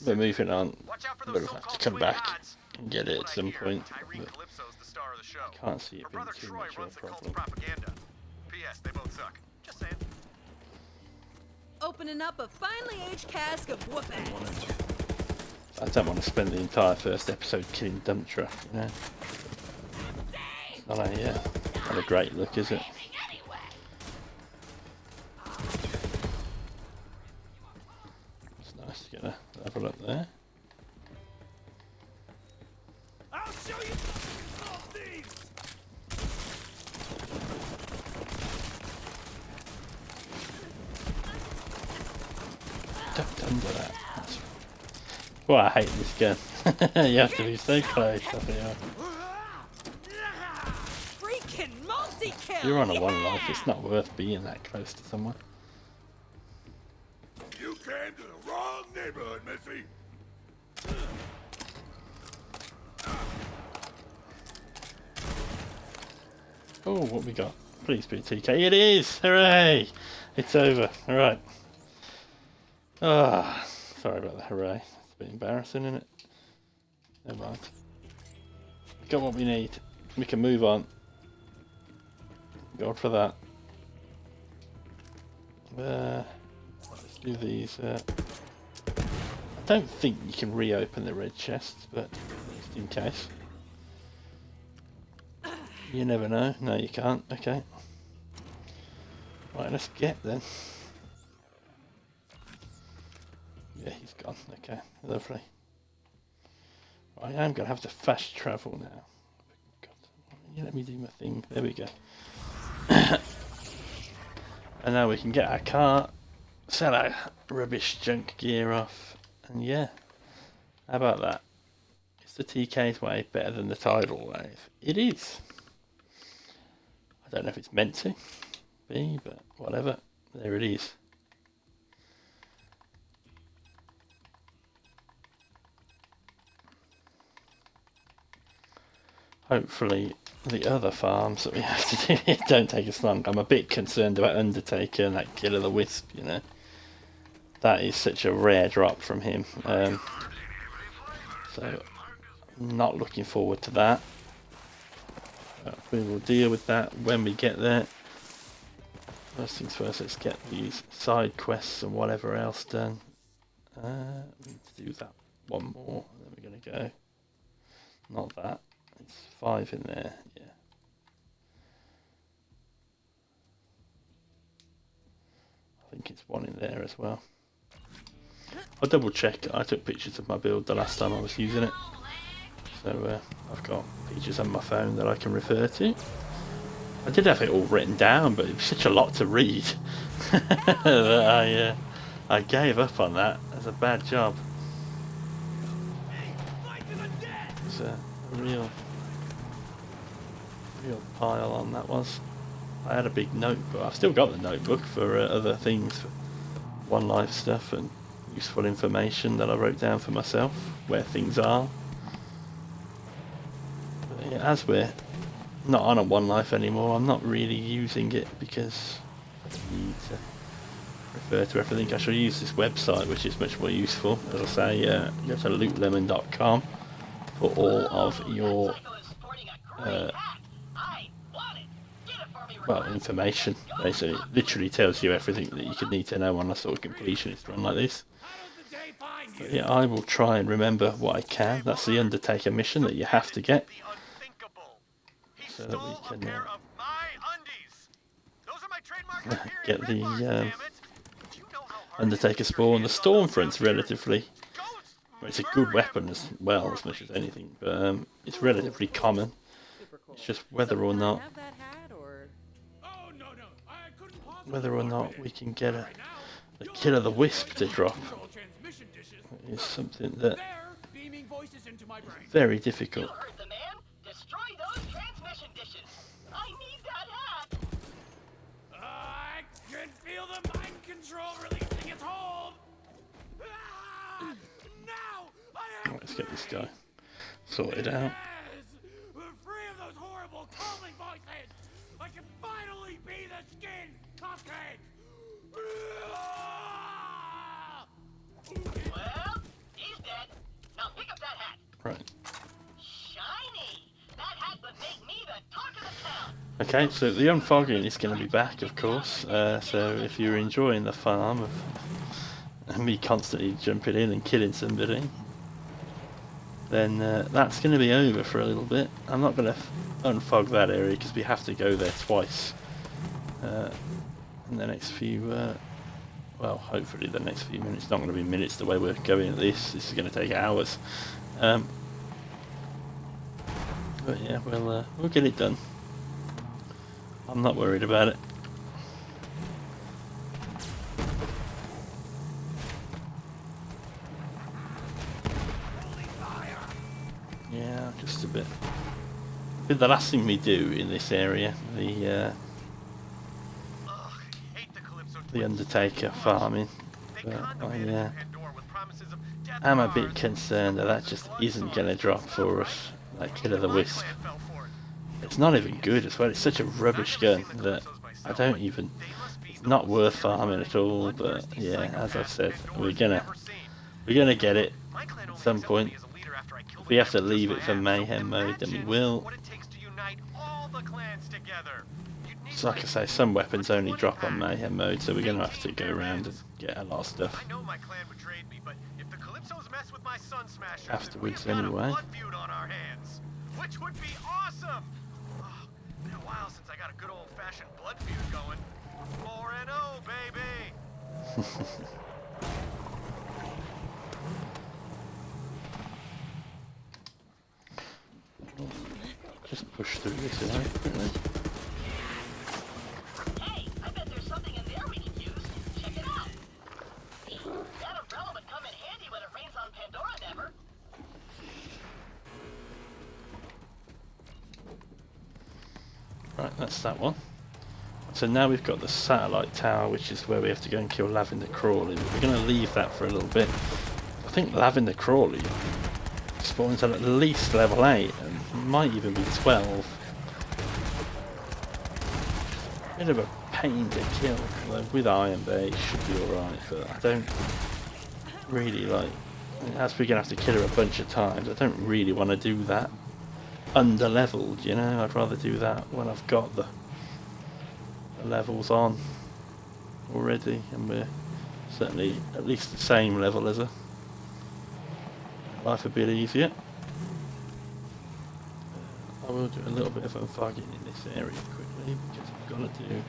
we're moving on. We'll have to come back and get it at some point. But I can't see it being too much of a problem. P.S. They both suck. Just saying. Opening up a finely aged cask of whoop ass. I don't want to spend the entire first episode killing dump truck, you know. It's not a great look, is it? It's nice to get a level up there. I'll show you all these. Ducked under that. That's... Well, I hate this gun. You have to be so close. I feel. Freaking multi-kill! If you're on a 1 life, it's not worth being that close to someone. You came to the wrong neighborhood, Missy. Oh, what we got? Please be a TK. It is! Hooray! It's over. Alright. Ah, sorry about the hooray. It's a bit embarrassing, isn't it? Never mind. We got what we need. We can move on. Go for that. Let's do these. I don't think you can reopen the red chests, but just in case. You never know. No, you can't. Okay. Right, let's get then. Yeah, he's gone. Okay, lovely. Right, I'm going to have to fast travel now. God, you let me do my thing. There we go. And now we can get our car, sell our rubbish junk gear off, and yeah. How about that? Is the TK's way better than the tidal wave? It is. I don't know if it's meant to be, but whatever. There it is. Hopefully the other farms that we have to do don't take us long. I'm a bit concerned about Undertaker and that Killer the Wisp, you know. That is such a rare drop from him. So, not looking forward to that. We will deal with that when we get there. First things first, let's get these side quests and whatever else done. We need to do that one more, then we're going to go. Not that. It's 5 in there, yeah. I think it's 1 in there as well. I'll double check. I took pictures of my build the last time I was using it. So I've got pictures on my phone that I can refer to. I did have it all written down, but it was such a lot to read that I gave up on that. That's a bad job. It's a real pile on that was. I had a big notebook. I've still got the notebook for other things, for One Life stuff and useful information that I wrote down for myself, where things are. But yeah, as we're not on a One Life anymore, I'm not really using it because I need to refer to everything. I shall use this website, which is much more useful. As I say, go to lootlemon.com for all of your information. Basically, it literally tells you everything that you could need to know on a sort of completionist run like this. But yeah, I will try and remember what I can. That's the Undertaker mission that you have to get, so that we can get the Undertaker spawn. The Stormfront's relatively, well, it's a good weapon as well, as much as anything, but it's relatively common. It's just whether or not we can get a Killer the Wisp to drop is something that is very difficult. I can feel the mind control releasing its hold. Now I am. Let's get this guy sorted out. We're free of those horrible calling voices. I can finally be the skin cupcake. Well, he's dead. Now pick up that hat. Right. Shiny. That hat would make me the talk of the town. Okay, so the unfogging is going to be back, of course. So if you're enjoying the farm of me constantly jumping in and killing somebody, then that's going to be over for a little bit. I'm not going to unfog that area because we have to go there twice in the next few. Well, hopefully the next few minutes. It's not going to be minutes the way we're going at this. This is going to take hours. But yeah, we'll get it done. I'm not worried about it. Yeah, just a bit. But the last thing we do in this area, the Undertaker farming, but I'm a bit concerned that just isn't going to drop for us, that Killer the Wisp. It's not even good as well. It's such a rubbish gun that I don't even. It's not worth farming at all. But yeah, as I've said, we're gonna get it at some point. If we have to leave it for mayhem mode, then we will. So like I say, some weapons only drop on mayhem mode, so we're gonna have to go around and get a lot of stuff I know my clan would trade me, but if the Calypsos mess with my Sun Smashers, afterwards we've got anyway. a blood feud on our hands, which would be awesome. Oh, been a while since I got a good old-fashioned blood feud going. 4-0, baby. Just push through this way quickly. Hey, I bet there's something in there we can use. Check it out. That umbrella would come in handy when it rains on Pandora, never. Right, that's that one. So now we've got the satellite tower, which is where we have to go and kill Lavender Crawley. But we're going to leave that for a little bit. I think Lavender Crawley spawns at least level 8 and might even be 12. Bit of a pain to kill, although with Iron Bay it should be alright, but I don't really like, as we're going to have to kill her a bunch of times, I don't really want to do that under leveled, you know. I'd rather do that when I've got the levels on already and we're certainly at least the same level as her. Life a bit easier. I will do a little bit of unfogging in this area quickly because I've got to do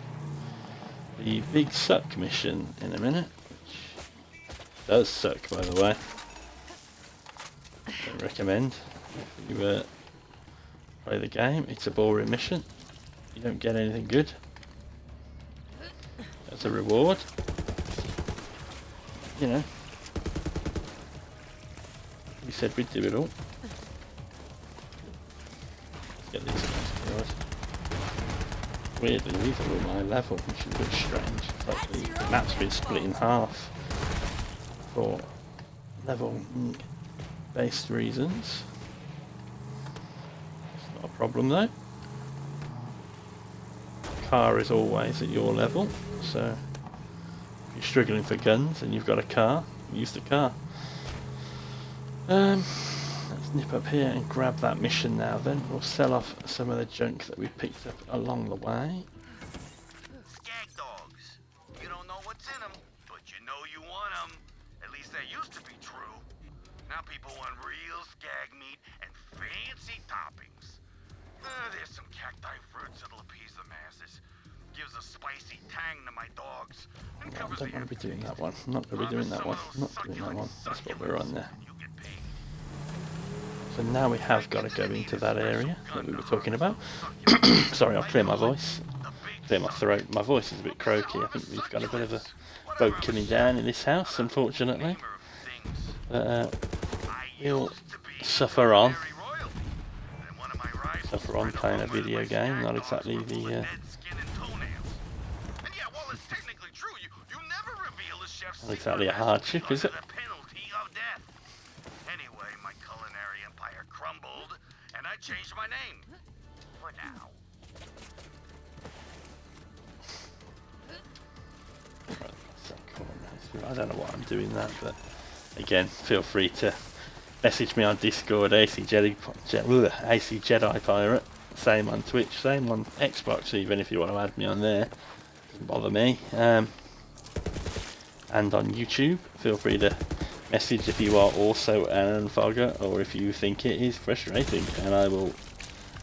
the big suck mission in a minute, which does suck, by the way. Don't recommend if you play the game. It's a boring mission. You don't get anything good as a reward. You know, we said we'd do it all. Let's get these guys. Weirdly, these are all my level, which is a bit strange. It's like the map's been split in half for level-based reasons. It's not a problem though. Car is always at your level, so if you're struggling for guns and you've got a car, use the car. Let's nip up here and grab that mission now then. We'll sell off some of the junk that we picked up along the way. Skag dogs. You don't know what's in them, but you know you want them. At least that used to be true. Now people want real skag meat and fancy toppings. There's some cacti fruits that'll appease the masses. Gives a spicy tang to my dogs. And I covers don't the want to be doing that one. I'm not going to be doing that one. I'm not doing that one. That's what we're on there. You get paid. So now we have got to go into that area that we were talking about. Sorry, I'll clear my voice. Clear my throat. My voice is a bit croaky. I think we've got a bit of a boat coming down in this house, unfortunately. We'll suffer on. Suffer on playing a video game, not exactly the... Not exactly a hardship, is it? Anyway, my culinary empire crumbled, and I changed my name. For now. Right, so cool. I don't know why I'm doing that, but again, feel free to message me on Discord, AC Jedi Pirate. Same on Twitch, same on Xbox, even if you want to add me on there. Doesn't bother me. And on YouTube, feel free to message if you are also an unfogger or if you think it is frustrating, and I will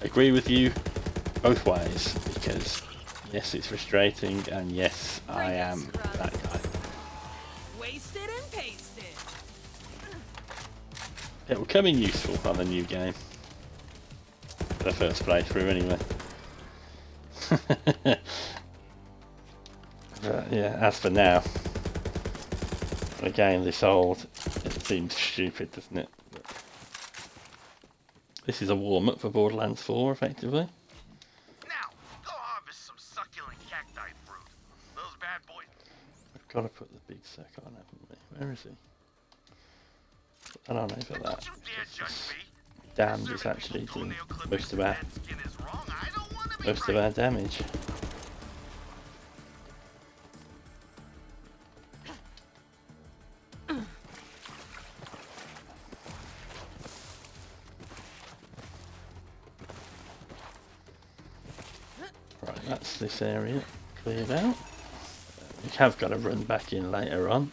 agree with you both ways, because yes, it's frustrating, and yes, I am that guy. Wasted and pasted. It will come in useful on the new game. For the first playthrough anyway. But yeah, as for now, a game this old, it seems stupid, doesn't it? But this is a warm-up for Borderlands 4, effectively. Now, go harvest some succulent cacti fruit. Those bad boys. We've got to put the big sack on, haven't we? Where is he? I don't know for that. Don't you dare judge me. Damned is actually doing most of that. Skin is wrong either. most of our damage. Right, that's this area cleared out. We have got to run back in later on.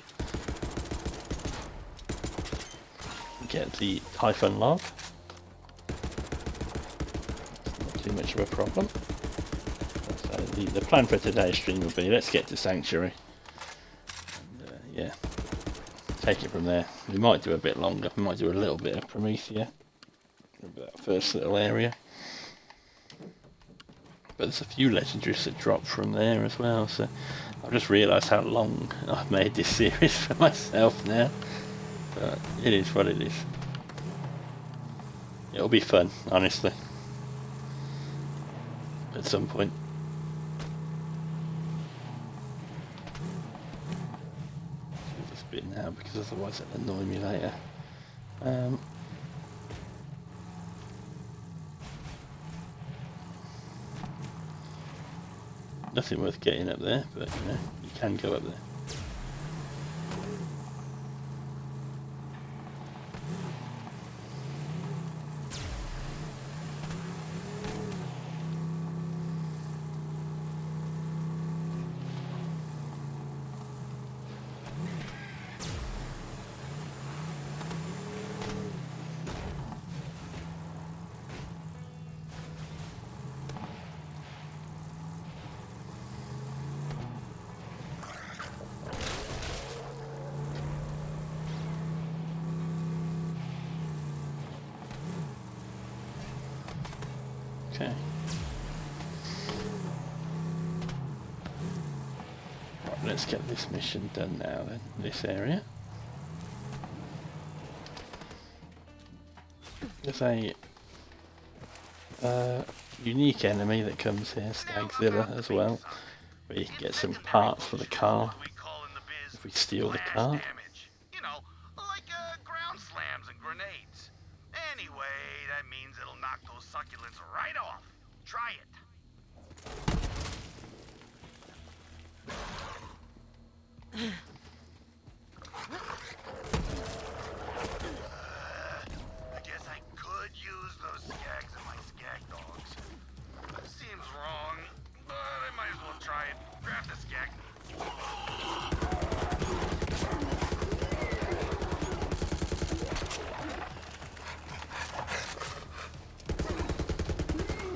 Get the Typhon log. Not too much of a problem. So the plan for today's stream will be, let's get to Sanctuary. And, yeah, take it from there. We might do a bit longer. We might do a little bit of Promethea. That first little area. But there's a few legendaries that drop from there as well. So I've just realised how long I've made this series for myself now. But it is what it is. It'll be fun, honestly. At some point. Do this bit now because otherwise it'll annoy me later. Nothing worth getting up there, but you know, you can go up there. Okay. Right, let's get this mission done now then, this area. There's a unique enemy that comes here, Stagzilla as well, where you can get some parts for the car if we steal the car. You know, like ground slams and grenades. Anyway, that means it'll knock those succulents right off. Try it. I guess I could use those skags in my skag dogs. Seems wrong, but I might as well try it. Grab the skag.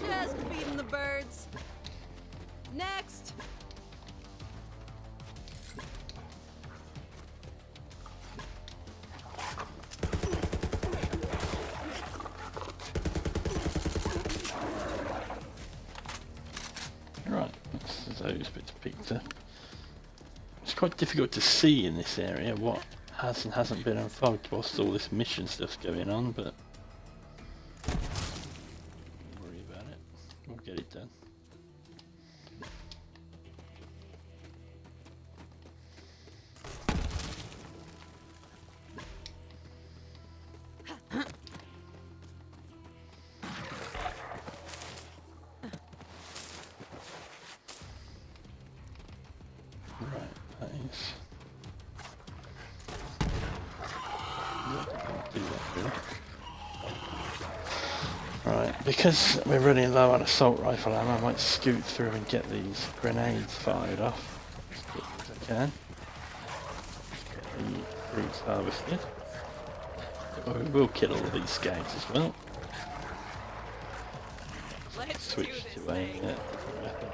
Just feeding the birds. Next. Right, that's those bits picked up. It's quite difficult to see in this area what has and hasn't been unfogged whilst all this mission stuff's going on, but don't worry about it. We'll get it done. Right, that is... do that really. Right, because we're running low on assault rifle ammo, I might scoot through and get these grenades fired off as quickly as I can. Get the fruits harvested. But we will kill all of these skags as well. Let's Switch do this to a thing. different weapon.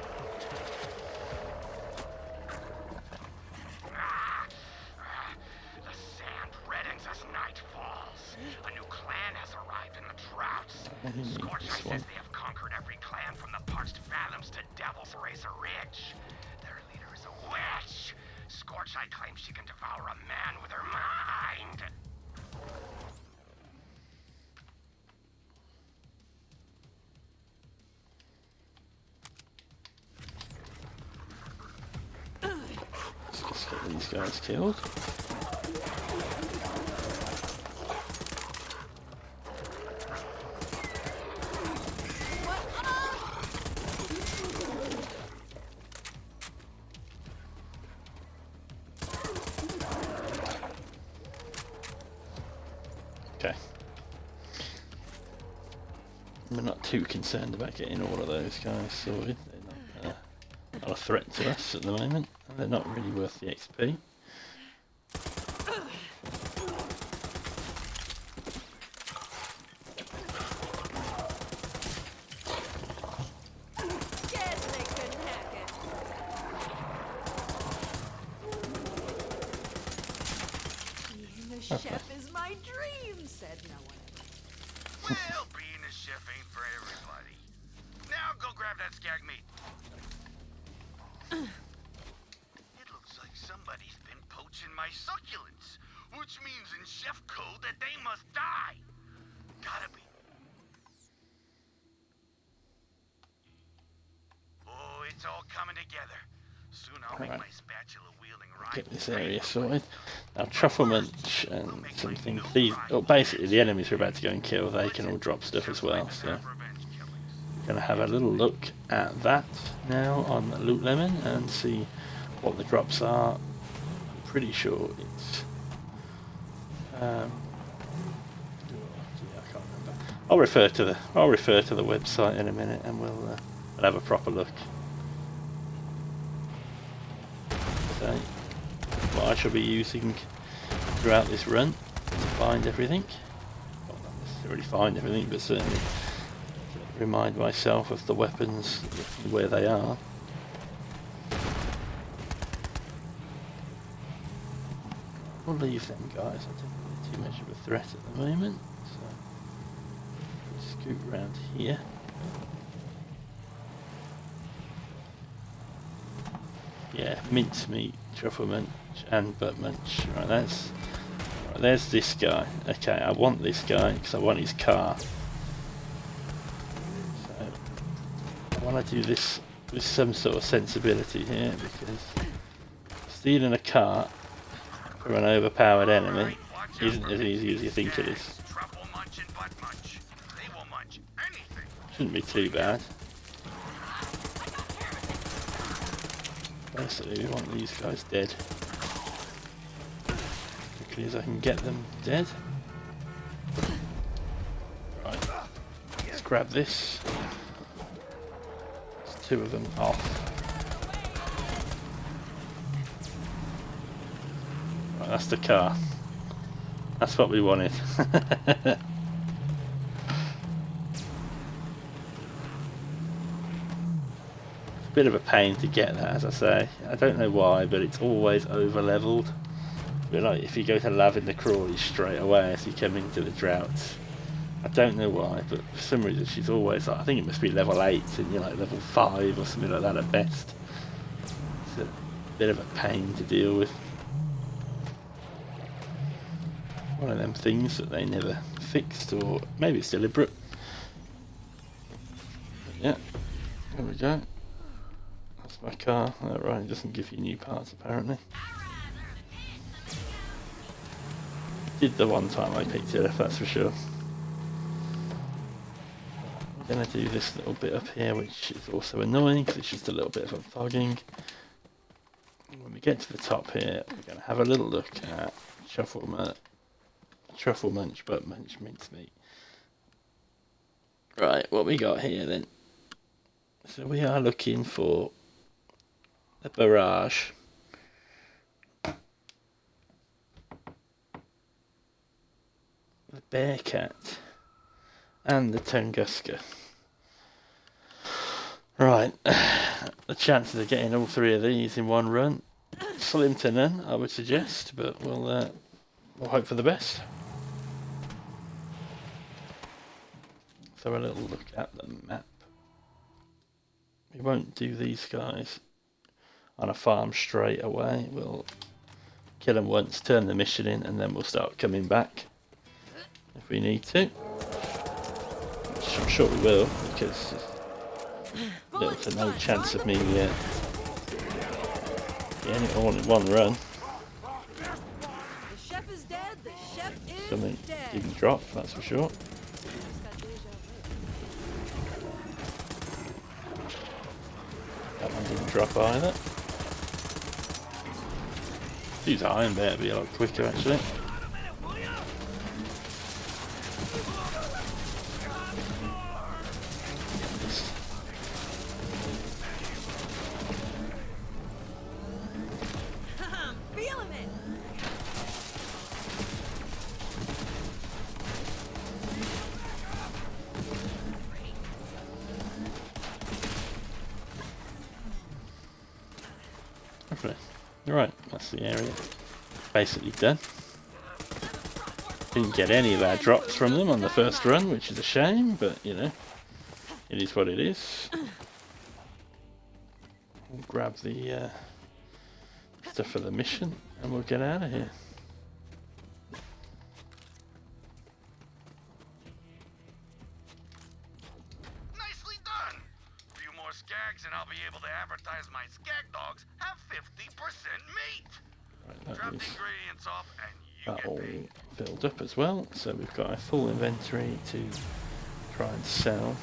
The sand reddens as night falls. A new clan has arrived in the droughts. I didn't need Scorcheye this one. says they have conquered every clan from the parched fathoms to Devil's Razor Ridge. Their leader is a witch. Scorcheye claims she can devour a man with her mind. Let's just get these guys killed. too concerned about getting all of those guys sorted. They're not a threat to us at the moment, and they're not really worth the XP. Guess they couldn't hack it. Being a chef is my dream, said no one ever. Well, being a chef ain't for everybody. Now go grab that skag meat. It looks like somebody's been poaching my succulents, which means in chef code that they must die. Gotta be. Oh, it's all coming together. Soon I'll make my spatula wielding rival. Get this area sorted. Now truffle munch and something. These, well, basically the enemies we're about to go and kill, they can all drop stuff as well. So we're gonna have a little look at that now on Loot Lemon and see what the drops are. I'm pretty sure it's yeah, I can't remember. I'll refer to the website in a minute and we'll have a proper look. So, what I shall be using throughout this run to find everything. Well, not necessarily find everything, but certainly to remind myself of the weapons, where they are. We'll leave them guys, I don't think they're too much of a threat at the moment. So, we'll scoot around here. Yeah, mincemeat, truffle munch, and butt munch. Right, there's this guy. Okay, I want this guy because I want his car. So I want to do this with some sort of sensibility here, because stealing a car from an overpowered enemy isn't as easy as you think it is. Truffle munch and butt munch. They will munch anything. Shouldn't be too bad. Basically, we want these guys dead. As quickly as I can get them dead. Right, let's grab this. There's two of them off. Right, that's the car. That's what we wanted. Bit of a pain to get that, as I say. I don't know why, but it's always over leveled. But like if you go to Lavender Crawley straight away as you come into the droughts, I don't know why, but for some reason she's always like, I think it must be level 8 and you're like level 5 or something like that at best. It's a bit of a pain to deal with. One of them things that they never fixed, or maybe it's deliberate. But yeah, there we go. My car. Oh, right, it doesn't give you new parts apparently. Did the one time I picked it up, that's for sure. We're going to do this little bit up here, which is also annoying because it's just a little bit of a fogging. When we get to the top here, we're going to have a little look at truffle munch, butt munch, mincemeat. Right, what we got here then? So we are looking for the barrage, the bearcat, and the Tunguska. Right, the chances of getting all three of these in one run, slim to none, I would suggest, but we'll hope for the best. So a little look at the map. We won't do these guys on a farm straight away. We'll kill them once, turn the mission in, and then we'll start coming back if we need to. Which I'm sure we will, because there's little to no chance of me getting it all in one run. The chef is dead. The chef is Something dead. didn't drop, that's for sure. That one didn't drop either. Use iron bear to be a lot quicker actually. Lovely. Right, that's the area basically done. Didn't get any of our drops from them on the first run, which is a shame, but you know, it is what it is. We'll grab the stuff for the mission and we'll get out of here. Nicely done! A few more skags and I'll be able to advertise my skag dogs have 50% meat! Right, that Drop is the ingredients off and you that get all paid. filled up as well, so we've got a full inventory to try and sell.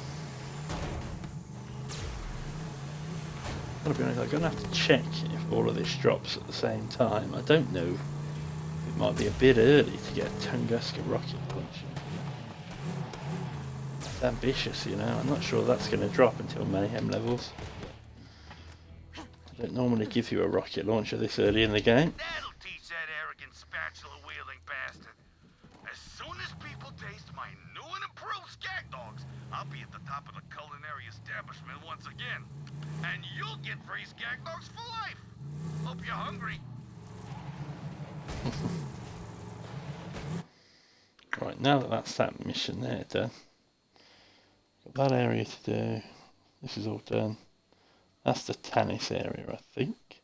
I'll be honest, I'm going to have to check if all of this drops at the same time. I don't know. It might be a bit early to get Tunguska rocket launcher. It's ambitious, you know. I'm not sure that's going to drop until Mayhem levels. They don't normally give you a rocket launcher this early in the game. That'll teach that arrogant spatula-wielding bastard. As soon as people taste my new and improved skag dogs, I'll be at the top of the culinary establishment once again. And you'll get free skag dogs for life. Hope you're hungry. Right, now that that's that mission there done. Got that area to do. This is all done. That's the Tannis area, I think.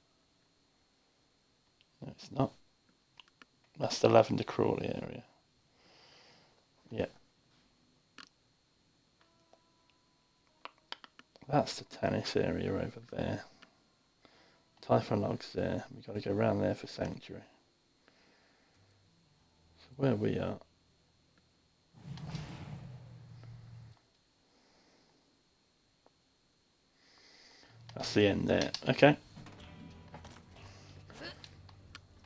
No, it's not. That's the Lavender Crawley area. Yeah. That's the Tannis area over there. Typhon Log's there. We've got to go around there for Sanctuary. So where we are. That's the end there. Okay.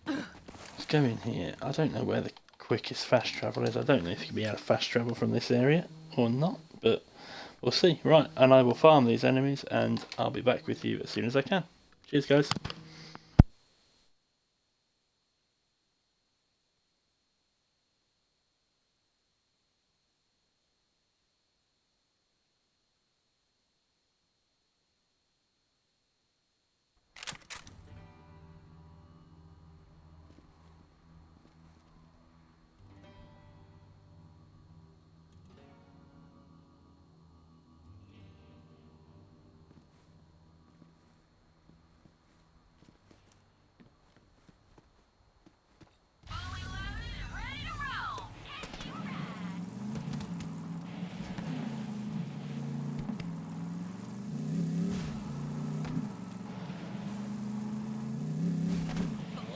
Let's go in here. I don't know where the quickest fast travel is. I don't know if you can be able to fast travel from this area or not, but we'll see. Right, and I will farm these enemies and I'll be back with you as soon as I can. Cheers, guys. Fully loaded and ready to roll. If you ride.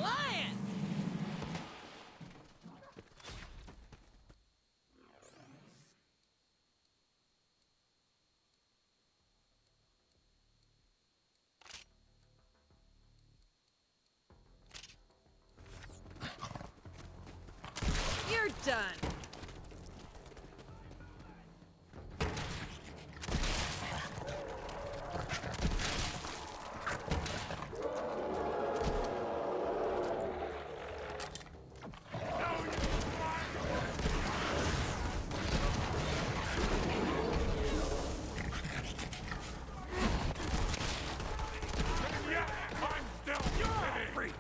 Lion! You're done. Yeah, I'm still free.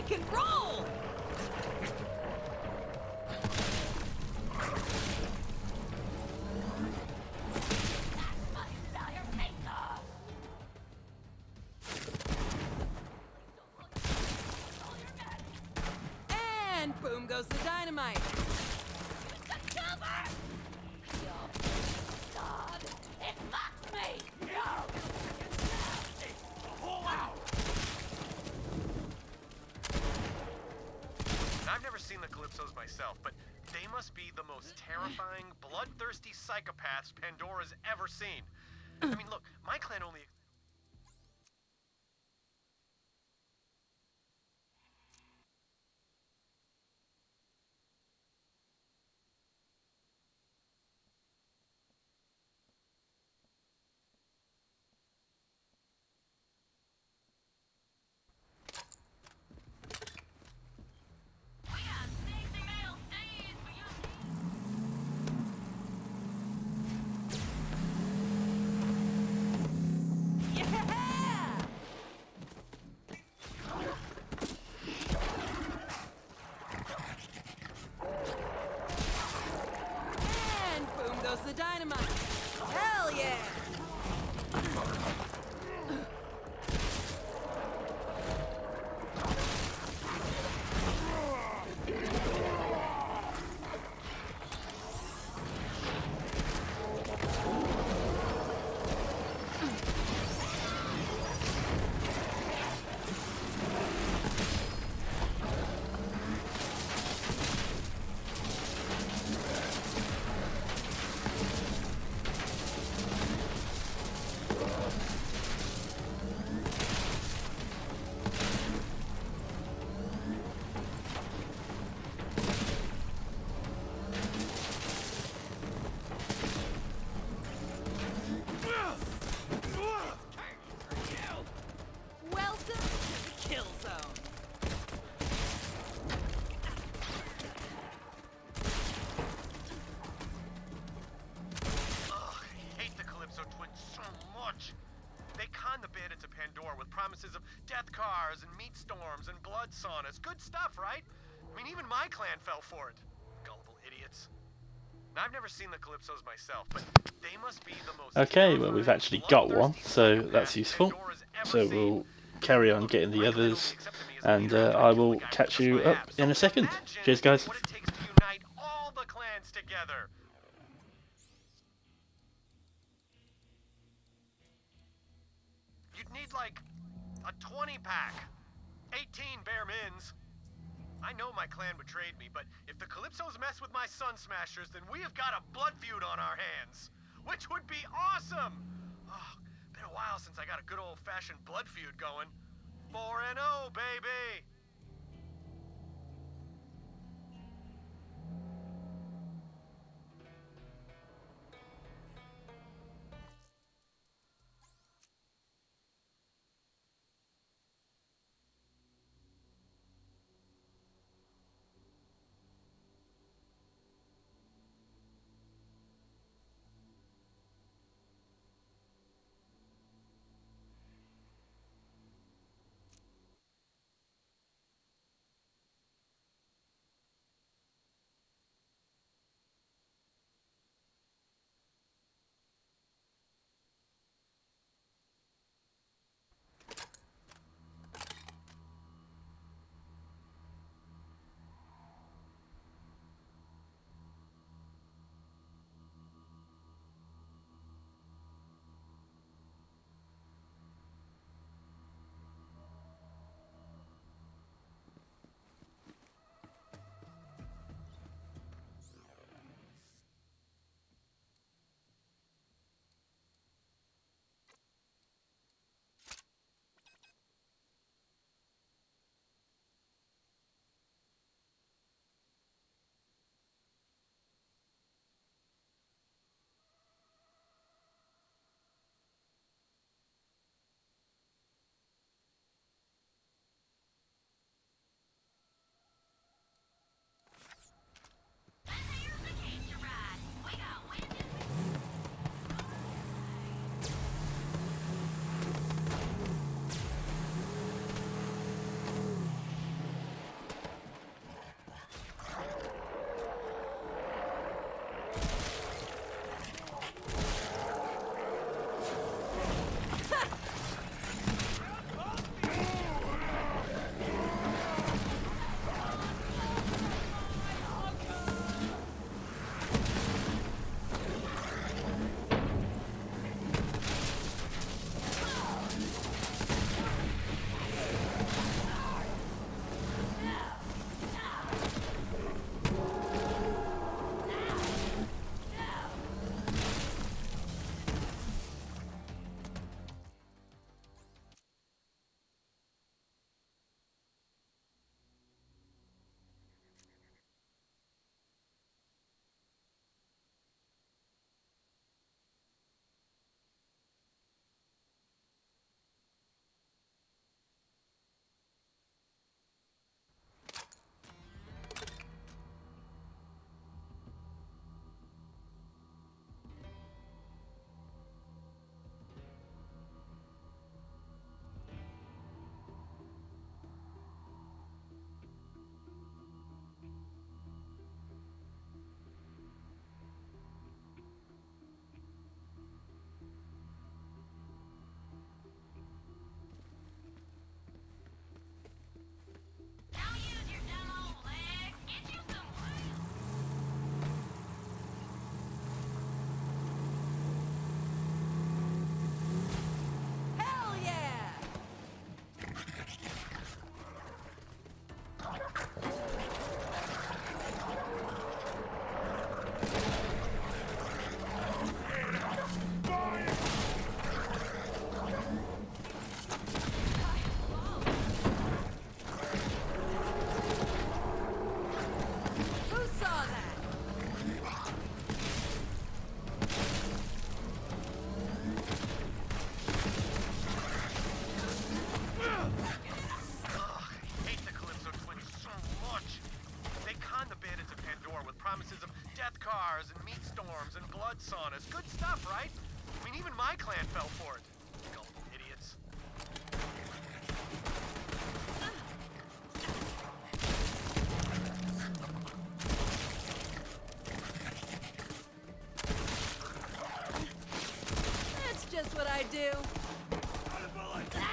can roll! And boom goes the dynamite. Cover! God, it mocks me! No! I've never seen the Calypsos myself, but they must be the most terrifying, bloodthirsty psychopaths Pandora's ever seen. I mean, look, my clan only... Yeah! And boom goes the dynamite. Hell yeah! Welcome to the kill zone. Ugh, I hate the Calypso twins so much. They con the bandits of Pandora with promises of death cars and meat storms and blood saunas. Good stuff, right? I mean, even my clan fell for it. Gullible idiots. Now, I've never seen the Calypsos myself, but they must be the most... Okay, well we've actually got one, so that's useful. So we'll carry on getting the others, and I will catch you up in a second. Cheers, guys. What it takes to unite all the clans together. You'd need like a 20-pack, 18 bare mins. I know my clan betrayed me, but if the Calypsos mess with my Sun Smashers, then we have got a blood feud on our hands, which would be awesome. Oh, been a while since I got a good old-fashioned blood feud going. 4-0, baby. do. Another one down.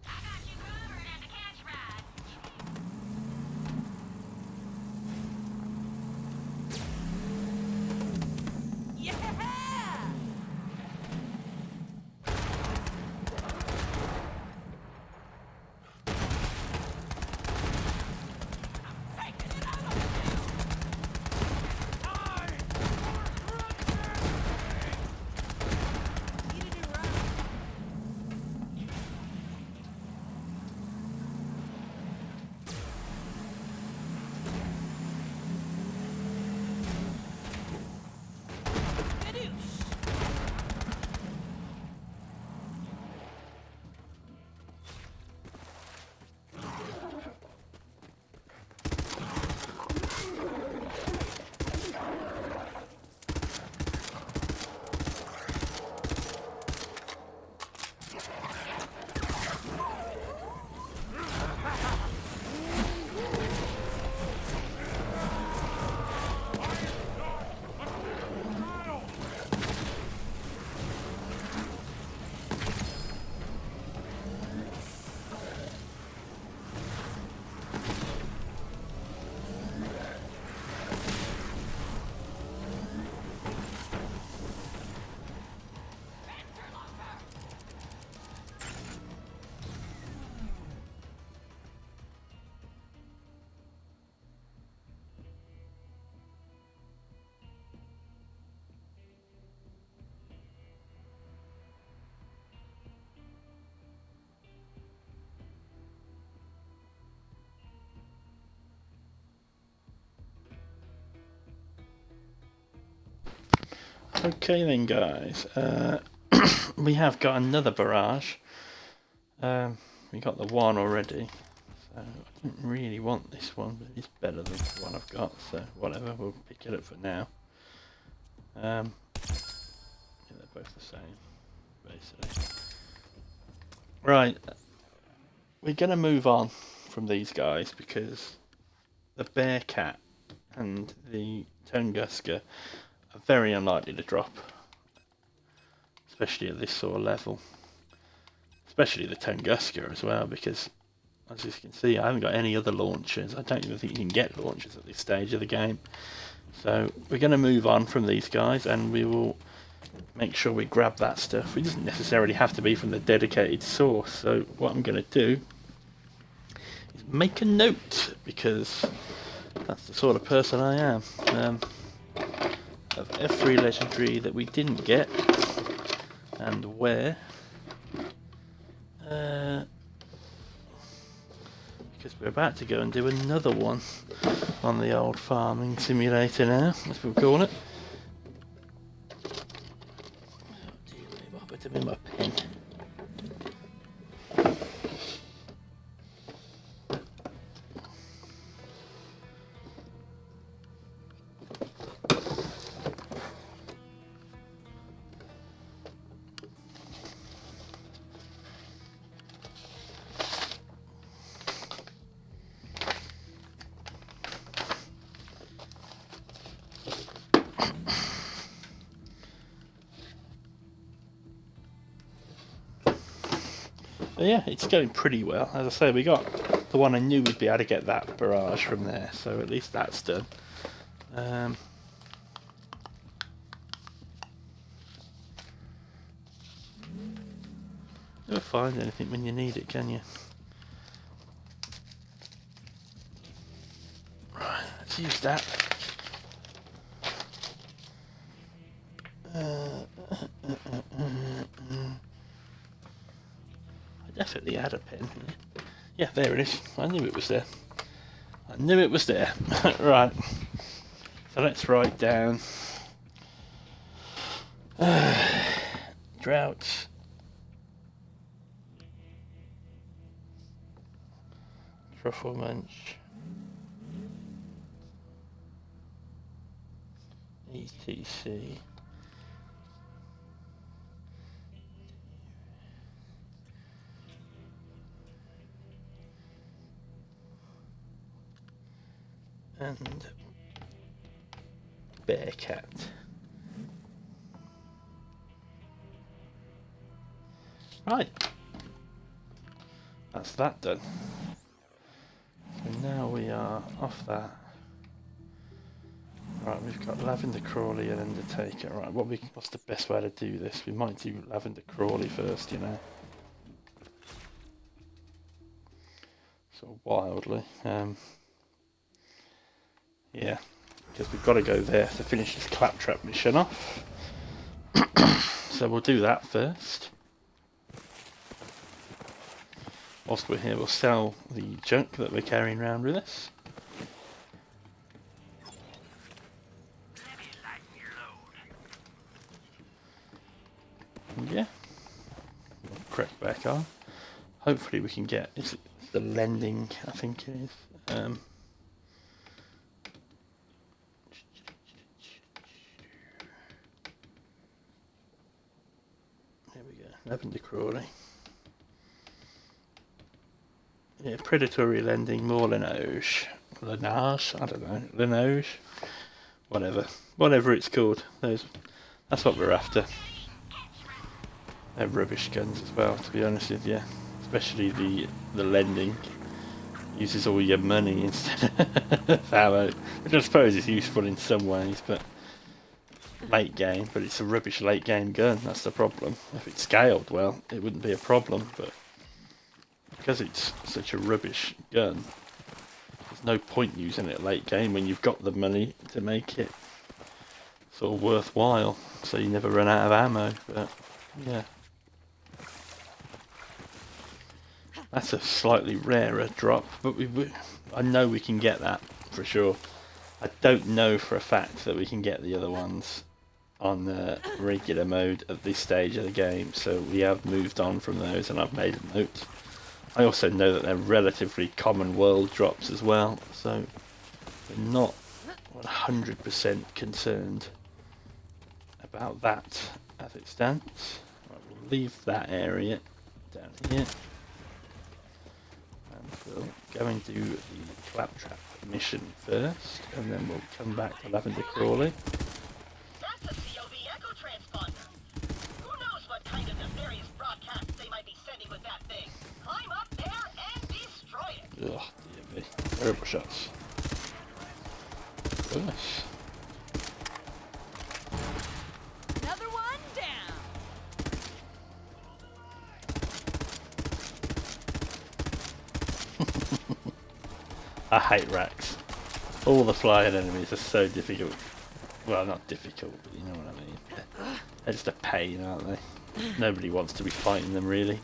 I got you covered at the catch ride. Yeah! Need a new ride. Gadoosh. Okay then, guys. We have got another barrage. We got the one already, so I didn't really want this one, but it's better than the one I've got, so whatever, we'll pick it up for now. Yeah, they're both the same, basically. Right, we're going to move on from these guys because the Bearcat and the Tunguska are very unlikely to drop, especially at this sort of level. Especially the Tunguska as well, because as you can see, I haven't got any other launchers. I don't even think you can get launchers at this stage of the game. So we're going to move on from these guys, and we will make sure we grab that stuff. It doesn't necessarily have to be from the dedicated source. So what I'm going to do is make a note, because that's the sort of person I am. Of every legendary that we didn't get, and where. Because we're about to go and do another one on the old farming simulator now, as we'll call it. Oh dear, I'll put them in my pen. So yeah, it's going pretty well. As I say, we got the one I knew we'd be able to get that barrage from there, so at least that's done. Never find anything when you need it, can you? Right, let's use that. Definitely had a pen here. Yeah, there it is. I knew it was there. I knew it was there. Right. So let's write down drought. Truffle munch. ETC. And Bearcat. Right. That's that done. So now we are off that. Right, we've got Lavender Crawley and Undertaker. Right, what's the best way to do this? We might do Lavender Crawley first, you know. Sort of wildly. Yeah, because we've got to go there to finish this claptrap mission off. So we'll do that first. Whilst we're here, we'll sell the junk that we're carrying around with us. Yeah, crack back on. Hopefully we can get, is it the lending, I think it is. There we go, Lavender Crawley. Yeah, predatory lending, more Lenage, I don't know, Lenage, whatever it's called. That's what we're after. They're rubbish guns as well, to be honest with you. Especially the lending uses all your money instead of ammo, which I suppose is useful in some ways, but late game. But it's a rubbish late game gun. That's the problem. If it scaled well, it wouldn't be a problem, but because it's such a rubbish gun, there's no point using it late game when you've got the money to make it sort of worthwhile, so you never run out of ammo. But yeah. That's a slightly rarer drop, but I know we can get that for sure. I don't know for a fact that we can get the other ones on the regular mode at this stage of the game, so we have moved on from those and I've made a note. I also know that they're relatively common world drops as well, so we're not 100% concerned about that as it stands. Right, we'll leave that area down here. We'll go and do the claptrap mission first, and then we'll come back to Lavender Crawley. That's a COV echo transponder. Who knows what kind of nefarious broadcasts they might be sending with that thing? Climb up there and destroy it. Ugh, dear me. Terrible shots. Gosh. Another one down. I hate racks. All the flying enemies are so difficult. Well, not difficult, but you know what I mean. They're just a pain, aren't they? Nobody wants to be fighting them, really.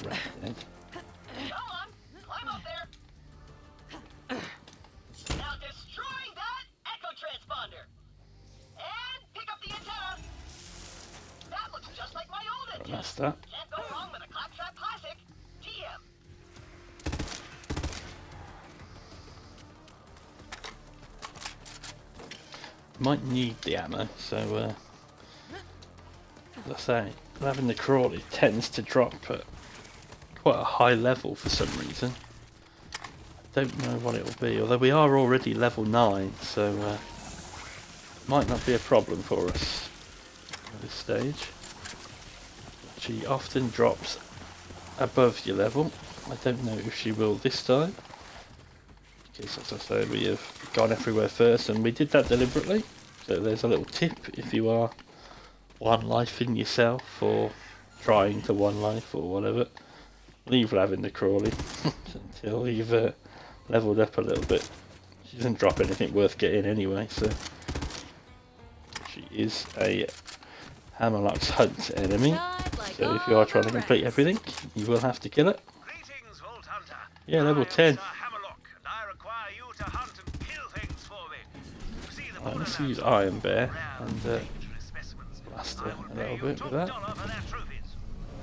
Rat dead. Come on, climb up there. Now destroy that echo transponder. And pick up the antenna. That looks just like my old Right, antenna. that's that. Can't go wrong with a claptrap classic. TM. Might need the ammo, so as I say, Lavender Crawley tends to drop at quite a high level for some reason. I don't know what it will be, although we are already level 9, so might not be a problem for us at this stage. She often drops above your level. I don't know if she will this time, because as I say, we have gone everywhere first, and we did that deliberately. So there's a little tip if you are one life in yourself, or trying to one life, or whatever. Leave Lavender Crawley until you've leveled up a little bit. She doesn't drop anything worth getting anyway, so she is a Hammerlock's hunt enemy. Tried like So if you are trying to all the complete rest. everything, you will have to kill it. Greetings, Vault Hunter. Yeah, level I am 10. Sir Hammerlock, and I require you to hunt and kill things for me. You see, the Let's Borderlands use are Iron Bear rare and dangerous specimens. blast I it will a pay little you bit top with that. dollar for their trophies.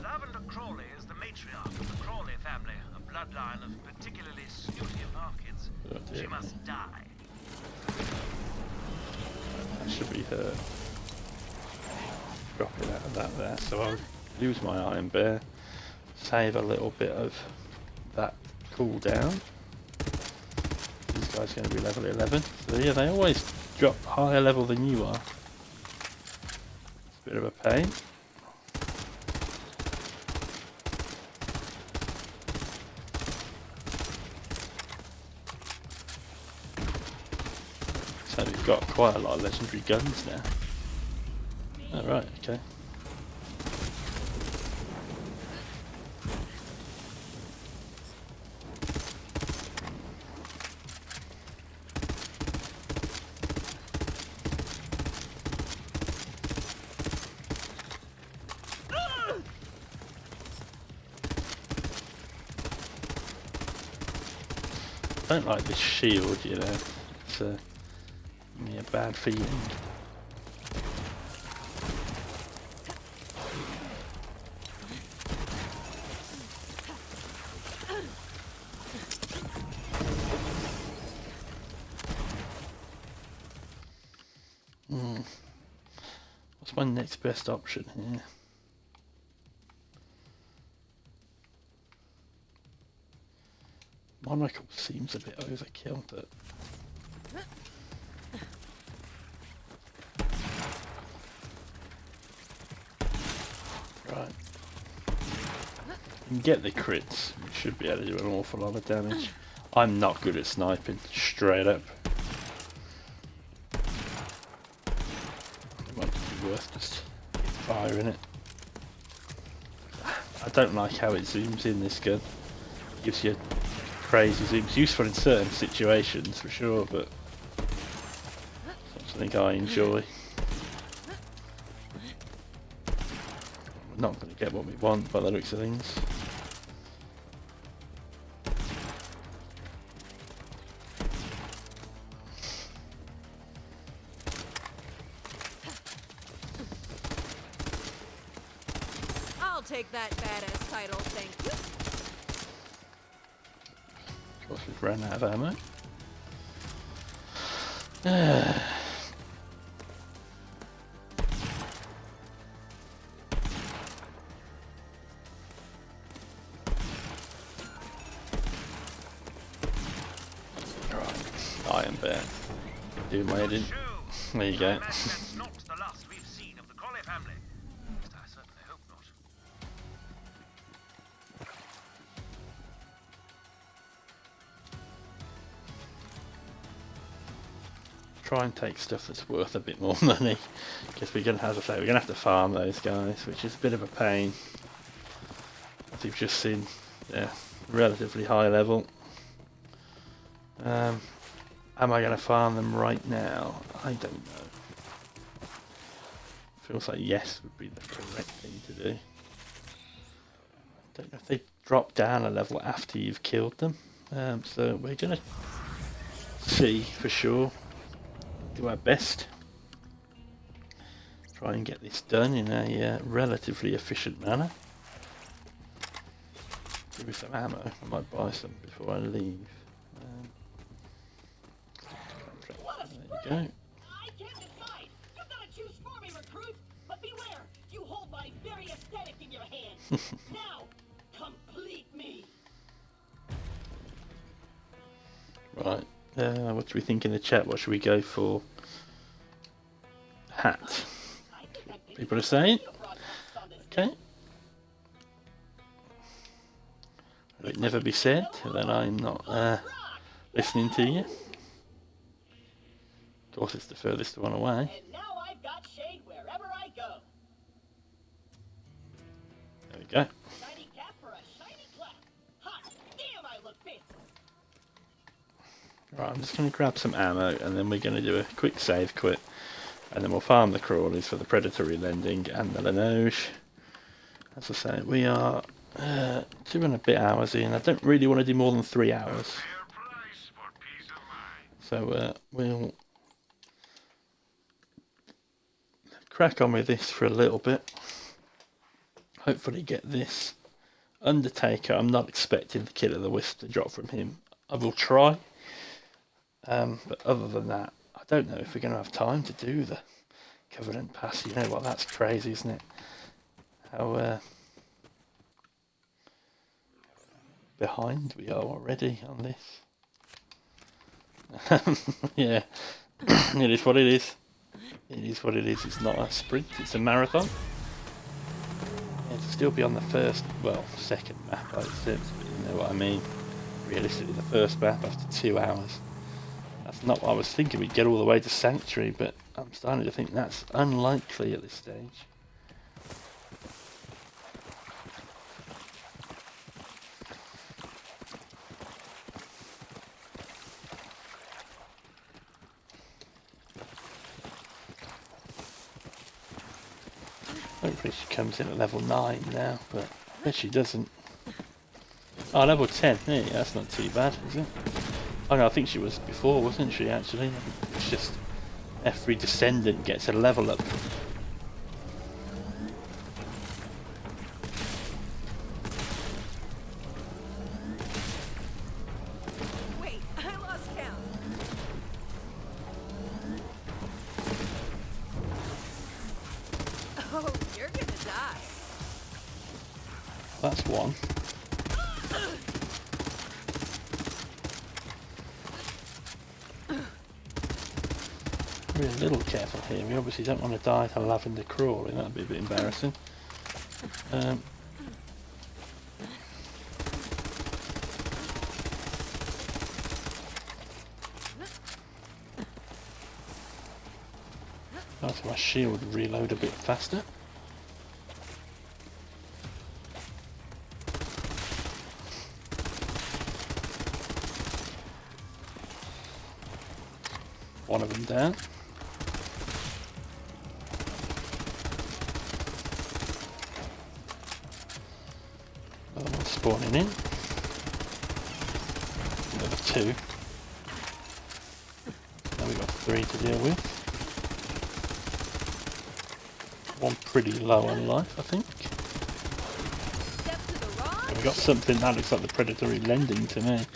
Lavender Crawley is the matriarch of the Crawley family, a bloodline of particularly snooty orchids. Oh She dear. must die. That should be her. Drop it out of that there. So I'll use my Iron Bear, save a little bit of that cooldown. This guy's going to be level 11. So yeah, they always drop higher level than you are. It's a bit of a pain. So we've got quite a lot of legendary guns now. Oh, right, okay. I don't like this shield, you know. It's give me a bad feeling. What's my next best option here? Monocle seems a bit overkill, but right. You can get the crits. We should be able to do an awful lot of damage. I'm not good at sniping, straight up. It might be worth just firing it. I don't like how it zooms in this gun. It gives you crazy zooms. Useful in certain situations for sure, but it's something I enjoy. We're not going to get what we want by the looks of things. I'll take that badass title, thank you. Of course, we've ran out of ammo. Right, Iron Bear. Do my head in. There you go. That's not the last we've seen of the Crawley family. At least I certainly hope not. Try and take stuff that's worth a bit more money, because we're gonna, as I say, we're gonna have to farm those guys, which is a bit of a pain. As you've just seen, yeah, relatively high level. Am I gonna farm them right now? I don't know. Feels like yes would be the correct thing to do. I don't know if they drop down a level after you've killed them. So we're gonna see for sure. Do our best. Try and get this done in a relatively efficient manner. Give me some ammo. I might buy some before I leave. There you go. I can't decide. You gotta choose for me, recruit. But beware, you hold my very aesthetic in your hand. Now, complete me. Right. What do we think in the chat? What should we go for? Hat. People are saying. Okay. Let it never be said that I'm not listening to you. Of course, it's the furthest one away. And now I've got shade wherever I go. There we go. Shiny cap for a shiny clap. Hot damn, I look fancy. Right, I'm just going to grab some ammo and then we're going to do a quick save quit and then we'll farm the crawlies for the predatory lending and the Linoge. As I say, we are 2 and a bit hours in. I don't really want to do more than 3 hours. So we'll crack on with this for a little bit. Hopefully get this Undertaker. I'm not expecting the Kill of the Wisp to drop from him. I will try. But other than that, I don't know if we're going to have time to do the Covenant Pass. You know what, that's crazy, isn't it? How behind we are already on this. Yeah, it is what it is. It is what it is. It's not a sprint, it's a marathon. Yeah, to still be on the first, well, second map, I assume, but you know what I mean. Realistically, the first map after 2 hours. That's not what I was thinking. We'd get all the way to Sanctuary, but I'm starting to think that's unlikely at this stage. Hopefully she comes in at level 9 now, but I bet she doesn't. Oh, level 10. Yeah, that's not too bad, is it? Oh no, I think she was before, wasn't she, actually? It's just every descendant gets a level up. Wait, I lost count. Oh, you're gonna die. That's one. Be a little careful here. We obviously don't want to die to lavender crawling. That'd be a bit embarrassing. That's my shield reload a bit faster. One of them down. Another one spawning in. Another 2. Now we've got 3 to deal with. One pretty low on life, I think. And we've got something that looks like the predatory lending to me,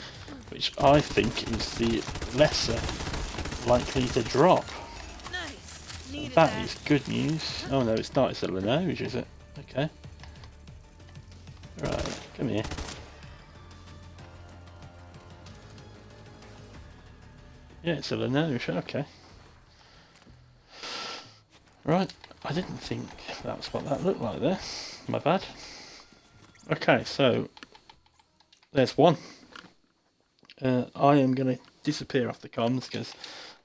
which I think is the lesser likely to drop. Nice. That is good news. Oh no, it's not. It's a Linoge, is it? Okay. Right, come here. Yeah, it's a Linoge. Okay. Right. I didn't think that's what that looked like there. My bad. Okay, so there's one. I am going to disappear off the comms because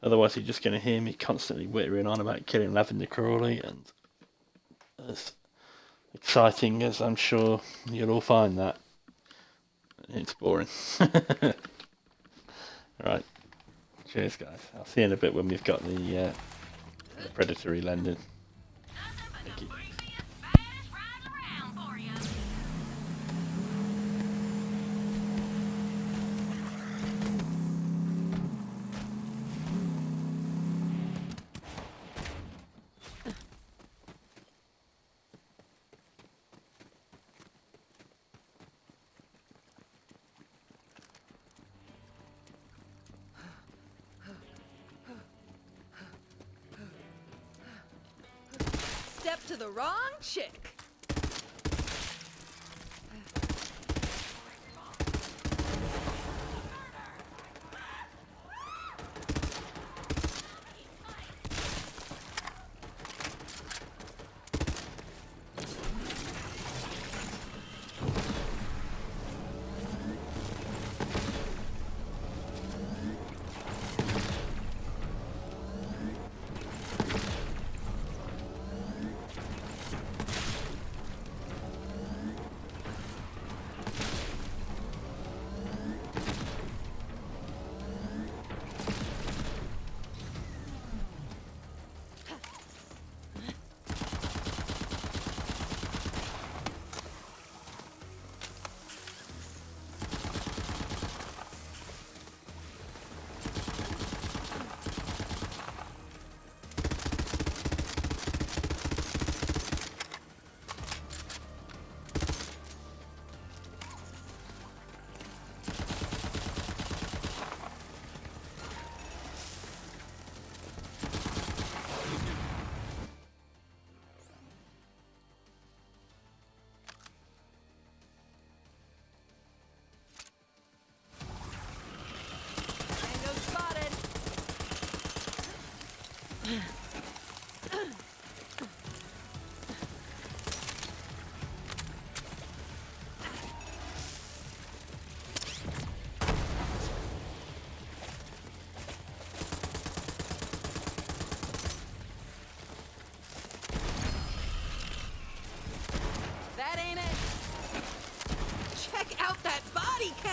otherwise you're just going to hear me constantly whittering on about killing Lavender Crawley, and as exciting as I'm sure you'll all find that, it's boring. Right. Cheers, guys. I'll see you in a bit when we've got the predatory lending. Thank you. Step to the wrong chick.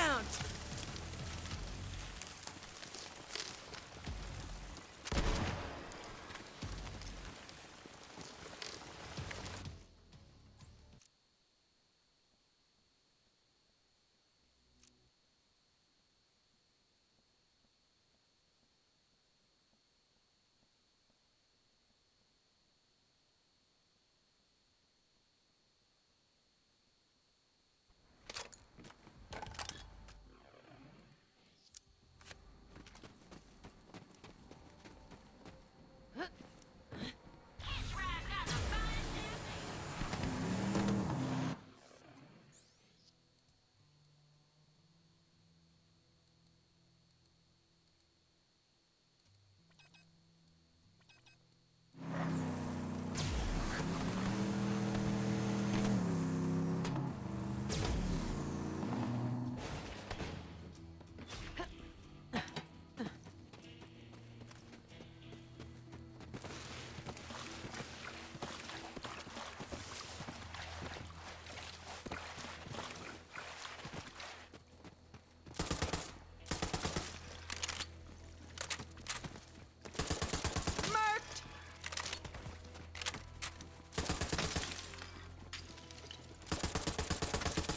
count.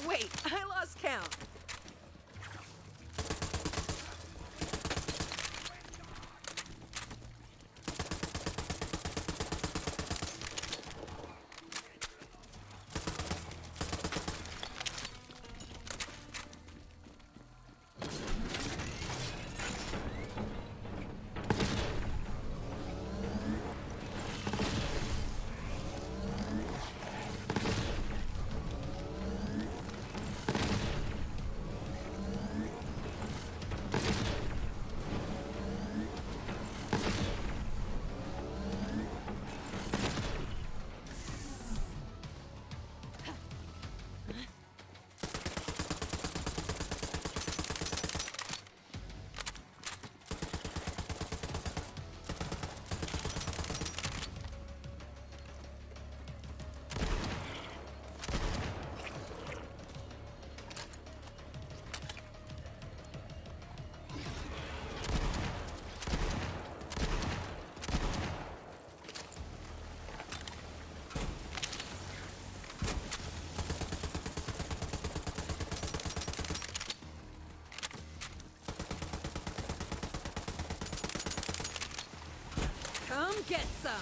Wait, I lost count. Come get some.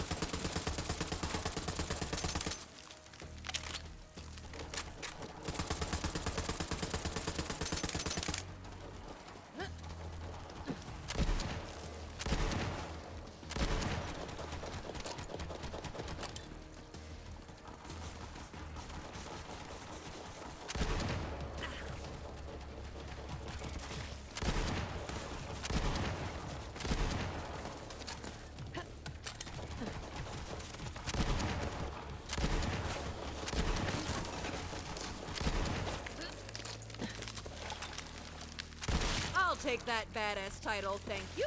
I'll take that badass title, thank you.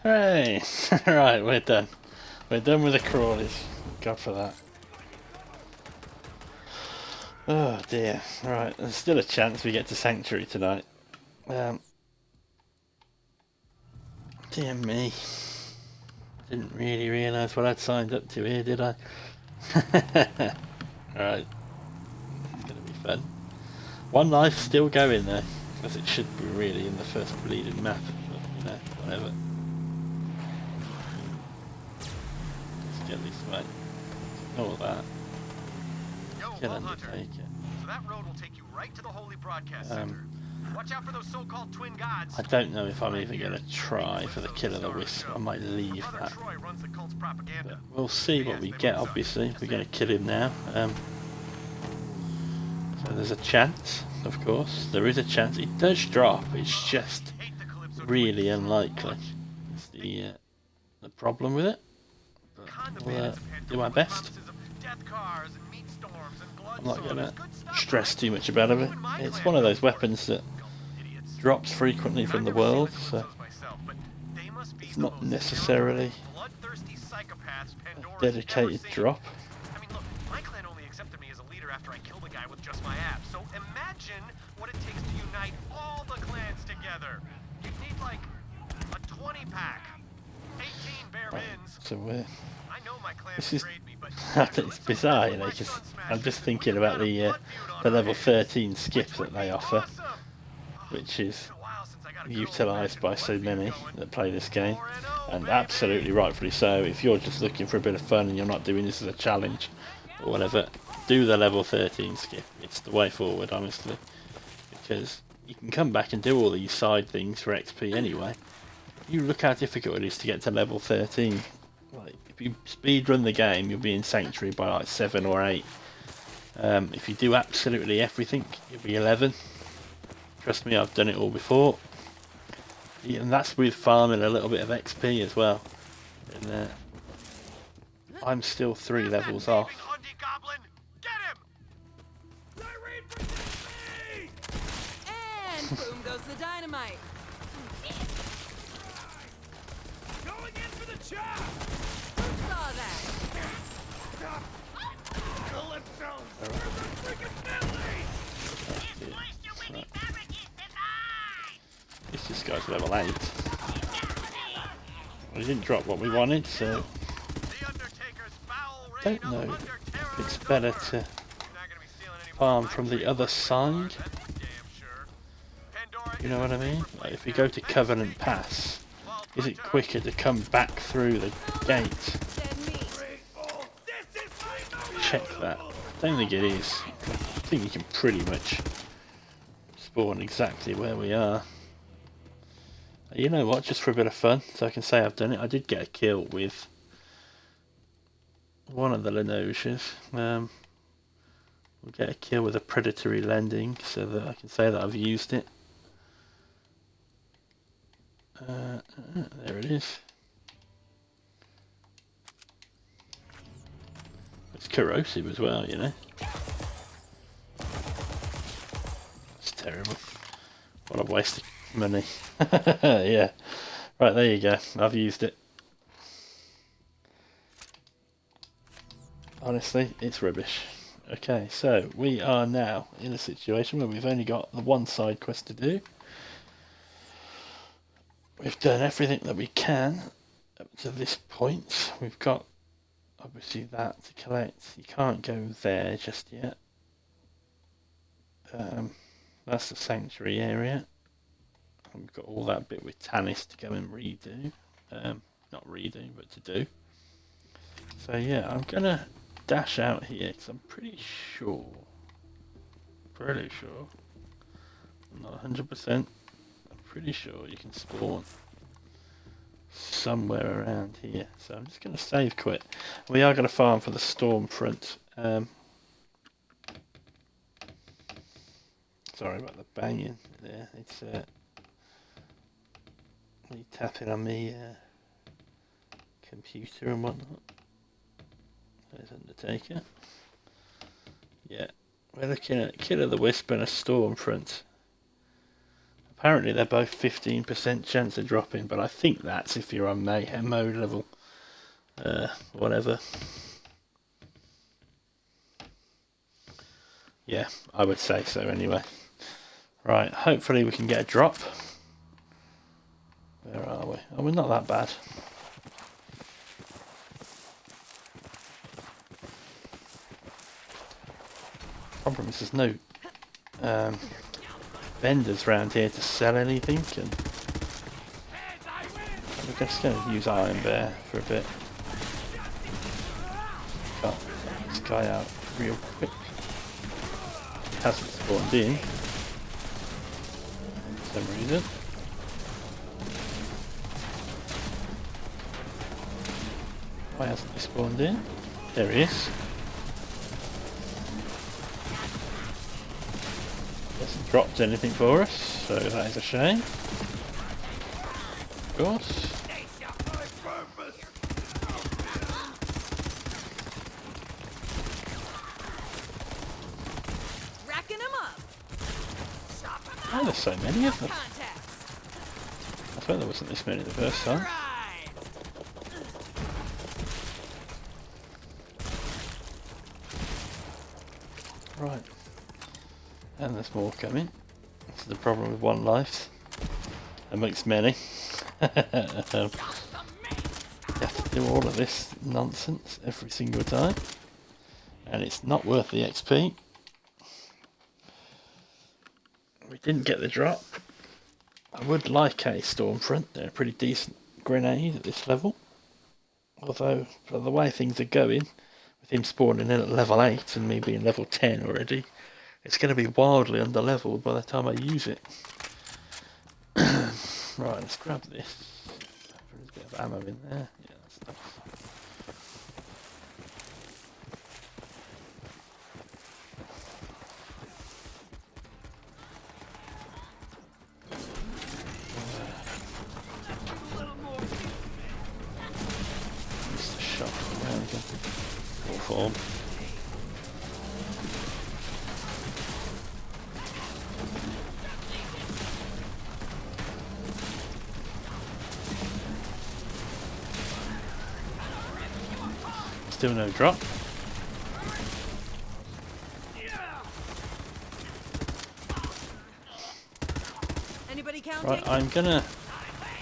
Hey! Right, we're done. We're done with the crawlies. God for that. Oh dear. Right, there's still a chance we get to Sanctuary tonight. Dear me. Didn't really realise what I'd signed up to here, did I? Right. It's going to be fun. One life still going though, as it should be really in the first bleeding map, but you know, whatever. Let's get this way. Ignore that. Yo, Kill Vault Hunter. Undertaker. So that road will take you right to the Holy Broadcast Center. Watch out for those so-called twin gods. I don't know if I'm even going to try for the Kill of the Wisp. I might leave Brother that. Troy runs the cult's propaganda. But we'll see what we get, obviously. We're going to kill him now. So there's a chance, of course. There is a chance. It does drop. It's just really unlikely. It's the problem with it. But we'll do our best. I'm not going to stress too much about it. It's one of those weapons that drops frequently from the world, so it's not necessarily a dedicated drop. I mean, look, my clan only accepted me as a leader after I killed a guy with just my abs. So imagine what it takes to unite all the clans together. You'd need like a 20-pack, 18 bare mins. So I know my clan this is betrayed me, but it's bizarre, you know, because I'm just thinking about the level 13 skip that they offer, which is utilised by so many that play this game, and absolutely rightfully so. If you're just looking for a bit of fun and you're not doing this as a challenge or whatever, do the level 13 skip. It's the way forward, honestly, because you can come back and do all these side things for XP anyway. You look how difficult it is to get to level 13. Like, if you speed run the game, you'll be in Sanctuary by like 7 or 8. If you do absolutely everything, you'll be 11. Trust me, I've done it all before. And that's with farming a little bit of XP as well. And I'm still 3 levels off. And boom goes the dynamite. Going in for the chop! Who saw that? Calypso! Freaking Billy! This guy's level 8. We didn't drop what we wanted, so I don't know if it's better to farm from the other side. You know what I mean? Like if we go to Covenant Pass, is it quicker to come back through the gate? Check that. I don't think it is. I think you can pretty much spawn exactly where we are. You know what, just for a bit of fun, so I can say I've done it, I did get a kill with one of the Lenosias. We'll get a kill with a predatory lending, so that I can say that I've used it. There it is. It's corrosive as well, you know. It's terrible. What a waste of money. Yeah. Right, there you go. I've used it. Honestly, it's rubbish. Okay, so we are now in a situation where we've only got the one side quest to do. We've done everything that we can up to this point. We've got obviously that to collect. You can't go there just yet. That's the sanctuary area. And we've got all that bit with Tanis to go and redo. Not redo, but to do. So yeah, I'm gonna dash out here because I'm pretty sure. I'm not 100%. I'm pretty sure you can spawn somewhere around here. So I'm just gonna save quit. We are gonna farm for the storm front. Sorry about the banging there. It's me tapping on me computer and whatnot. There's Undertaker. Yeah, we're looking at Kill of the Wisp and a storm front. Apparently they're both 15% chance of dropping, but I think that's if you're on Mayhem mode level. Whatever. Yeah, I would say so anyway. Right, hopefully we can get a drop. Where are we? Oh, we're not that bad. Problem is there's no vendors around here to sell anything, and we're just going to use Iron Bear for a bit. Got this guy out real quick. He hasn't spawned in for some reason. Why hasn't he spawned in? There he is. Hasn't dropped anything for us, so that is a shame. Of course. Racking them up. Oh, there's so many of them. I thought there wasn't this many the first time. Right. And there's more coming. That's the problem with one life. Amongst many. You have to do all of this nonsense every single time. And it's not worth the XP. We didn't get the drop. I would like a Stormfront. They're a pretty decent grenade at this level. Although, for the way things are going, with him spawning in at level 8 and me being level 10 already, it's going to be wildly under-leveled by the time I use it. Right, let's grab this. There's a bit of ammo in there. Yeah, that's nice. Mr. Shot. There we go. Full form. Still no drop. Anybody counting? Right, I'm gonna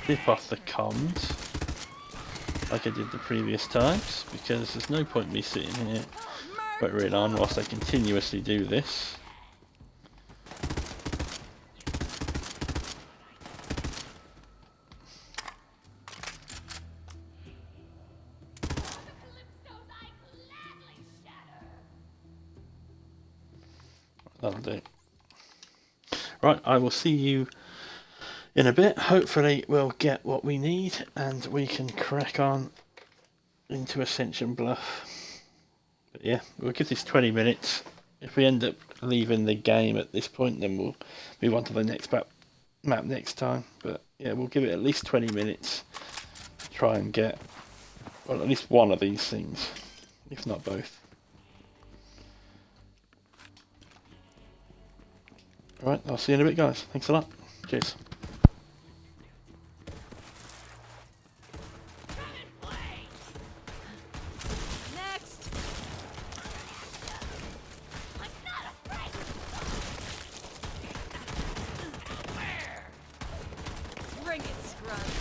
dip off the comms like I did the previous times, because there's no point me sitting here buttering on whilst I continuously do this. That'll do. Right, I will see you in a bit. Hopefully we'll get what we need and we can crack on into Ascension Bluff. But yeah, we'll give this 20 minutes. If we end up leaving the game at this point, then we'll move on to the next map next time. But yeah, we'll give it at least 20 minutes to try and get, well, at least one of these things, if not both. Alright, I'll see you in a bit, guys. Thanks a lot. Cheers. Next. Bring it, scrubs.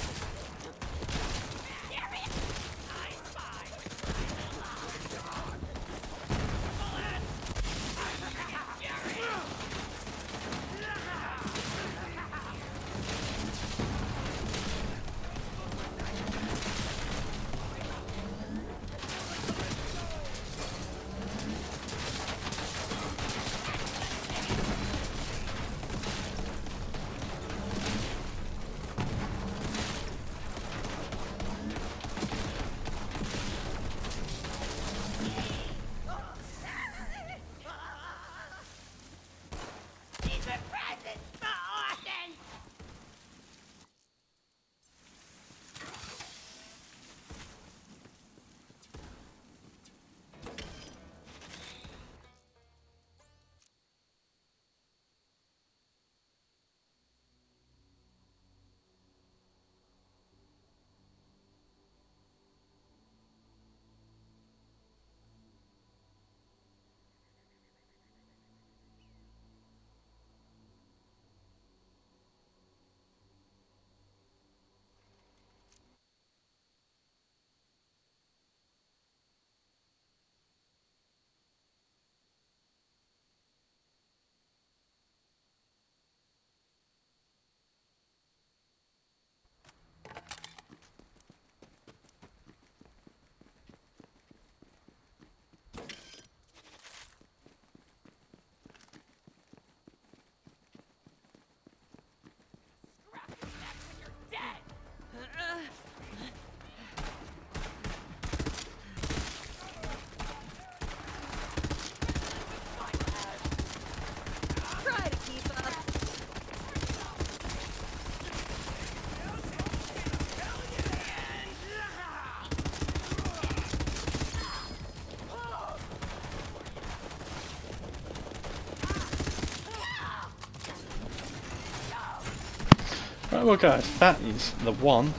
Right, well guys, that is the one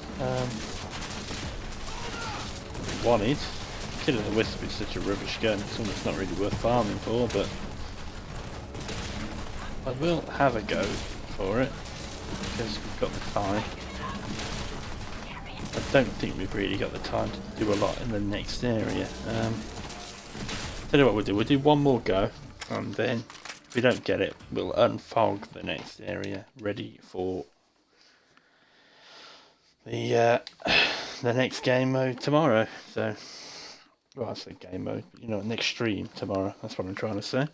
we wanted. Killer the Wisp is such a rubbish gun, it's almost not really worth farming for, but I will have a go for it, because we've got the time. I don't think we've really got the time to do a lot in the next area. Tell you what we'll do one more go, and then if we don't get it, we'll unfog the next area, ready for the next game mode tomorrow. So, well, I say game mode, you know, next stream tomorrow. That's what I'm trying to say.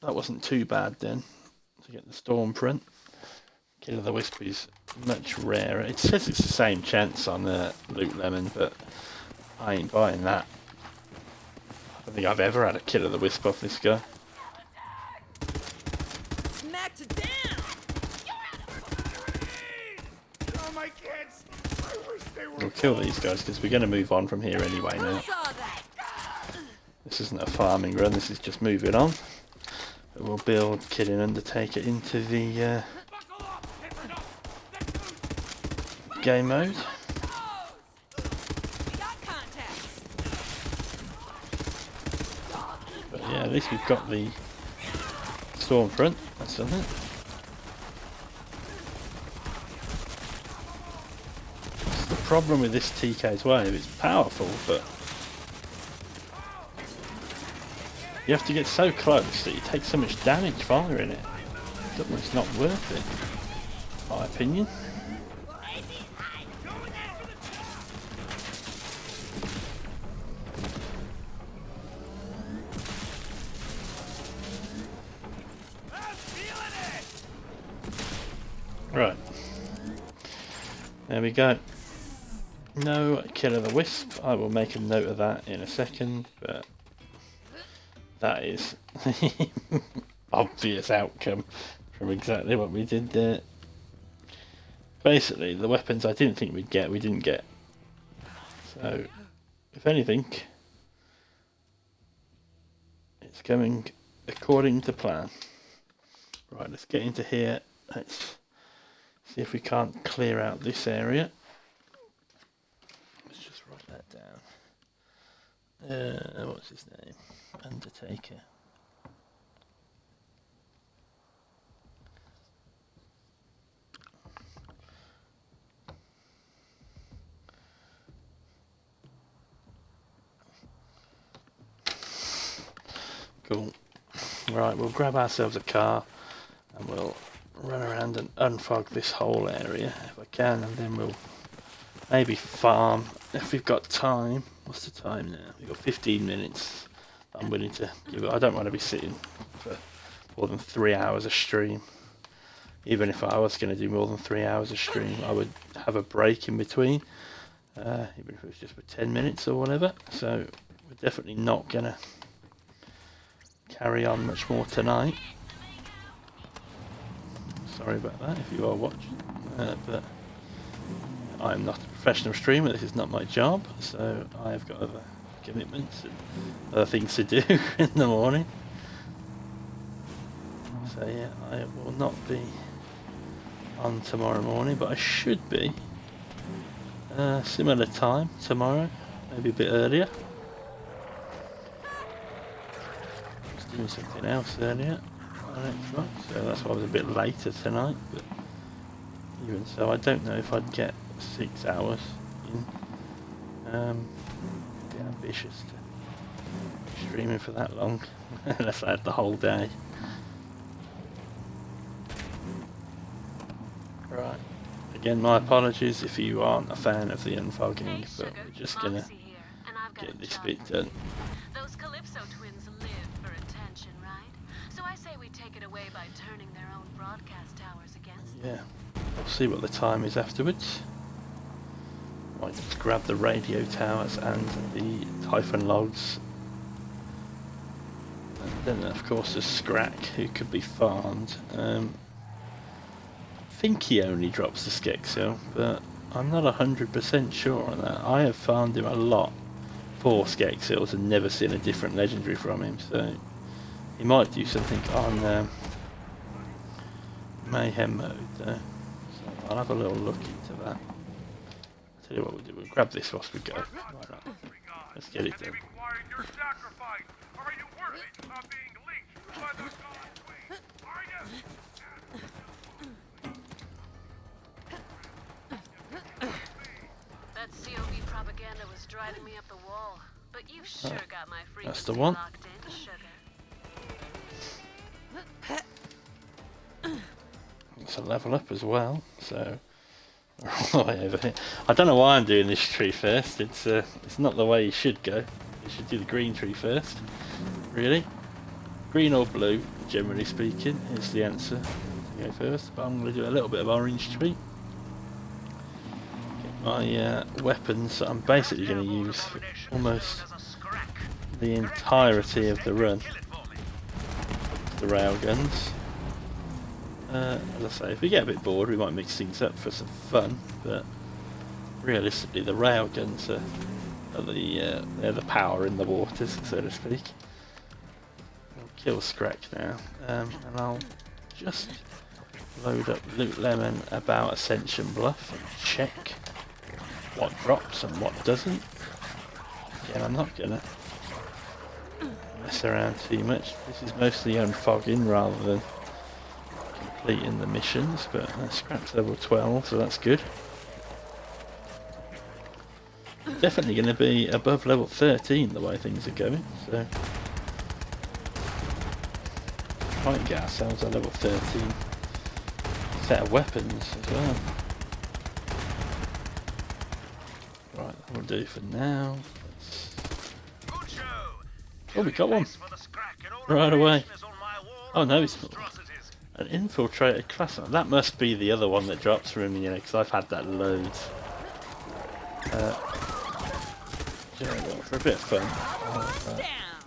That wasn't too bad then to get the storm print. Killer the Wisp is much rarer. It says it's the same chance on Loot Lemon, but I ain't buying that. I don't think I've ever had a Killer the Wisp off this guy. Smacked it down! Oh, my kids! I wish they were. We'll kill these guys because we're going to move on from here anyway now. Saw that! This isn't a farming run, this is just moving on. But we'll build Killing Undertaker into the game mode. We got contacts! But yeah, at least we've got the storm front, that's something. That's the problem with this TK's wave, it's powerful, but you have to get so close that you take so much damage firing it. It's not worth it, in my opinion. Right, there we go. No Killer the Wisp. I will make a note of that in a second, but that is the obvious outcome from exactly what we did there. Basically, the weapons I didn't think we'd get, we didn't get. So, if anything, it's going according to plan. Right, let's get into here. Let's see if we can't clear out this area. Let's just write that down. What's his name? Undertaker. Cool. Right, we'll grab ourselves a car and we'll run around and unfog this whole area if I can, and then we'll maybe farm if we've got time. What's the time now? We've got 15 minutes. I'm willing to give it. I don't want to be sitting for more than 3 hours a stream. Even if I was going to do more than 3 hours a stream, I would have a break in between, even if it was just for 10 minutes or whatever. So we're definitely not going to carry on much more tonight. Sorry about that if you are watching, but I'm not a professional streamer, this is not my job, so I've got other commitments and other things to do in the morning. So yeah, I will not be on tomorrow morning, but I should be similar time tomorrow, maybe a bit earlier. I was doing something else earlier. So that's why I was a bit later tonight, but even so I don't know if I'd get 6 hours in. A bit ambitious to be streaming for that long, unless I had the whole day. Right, again my apologies if you aren't a fan of the unfogging, but we're just gonna get this bit done. Those Calypso twins live for attention, right? So I say we take it away by turning their own broadcast towers against them. Yeah, we'll see what the time is afterwards. Might just grab the radio towers and the Typhon logs. And then of course there's Scrack, who could be farmed. I think he only drops the Skexil, but I'm not 100% sure on that. I have farmed him a lot for Skexils and never seen a different legendary from him, so he might do something on mayhem mode though, so I'll have a little look into that. I'll tell you what we'll do, we'll grab this whilst we go. Right up. Let's get it done. Required your sacrifice. Are you worthy of being leached by the God's wings? Are you? That COV propaganda was driving me up the wall. But you sure got my That's the frequency one. locked in, sugar. It's a level up as well, so we're all the way over here. I don't know why I'm doing this tree first. It's not the way you should go. You should do the green tree first. Really, green or blue, generally speaking, is the answer to go first. But I'm going to do a little bit of orange tree. Get my weapons that I'm basically going to use for almost the entirety of the run. The railguns. As I say, if we get a bit bored, we might mix things up for some fun, but realistically, the railguns are they're the power in the waters, so to speak. I'll kill Scrack now, and I'll just load up Loot Lemon about Ascension Bluff and check what drops and what doesn't. Again, I'm not gonna mess around too much. This is mostly unfogging rather than completing the missions, but Scrap's level 12, so that's good. Definitely going to be above level 13 the way things are going, so might get ourselves a level 13 set of weapons as well. Right, that will do for now. Oh, we got one right away. Oh no, it's not. An infiltrated class. That must be the other one that drops from, you know, because I've had that loads. For a bit of fun,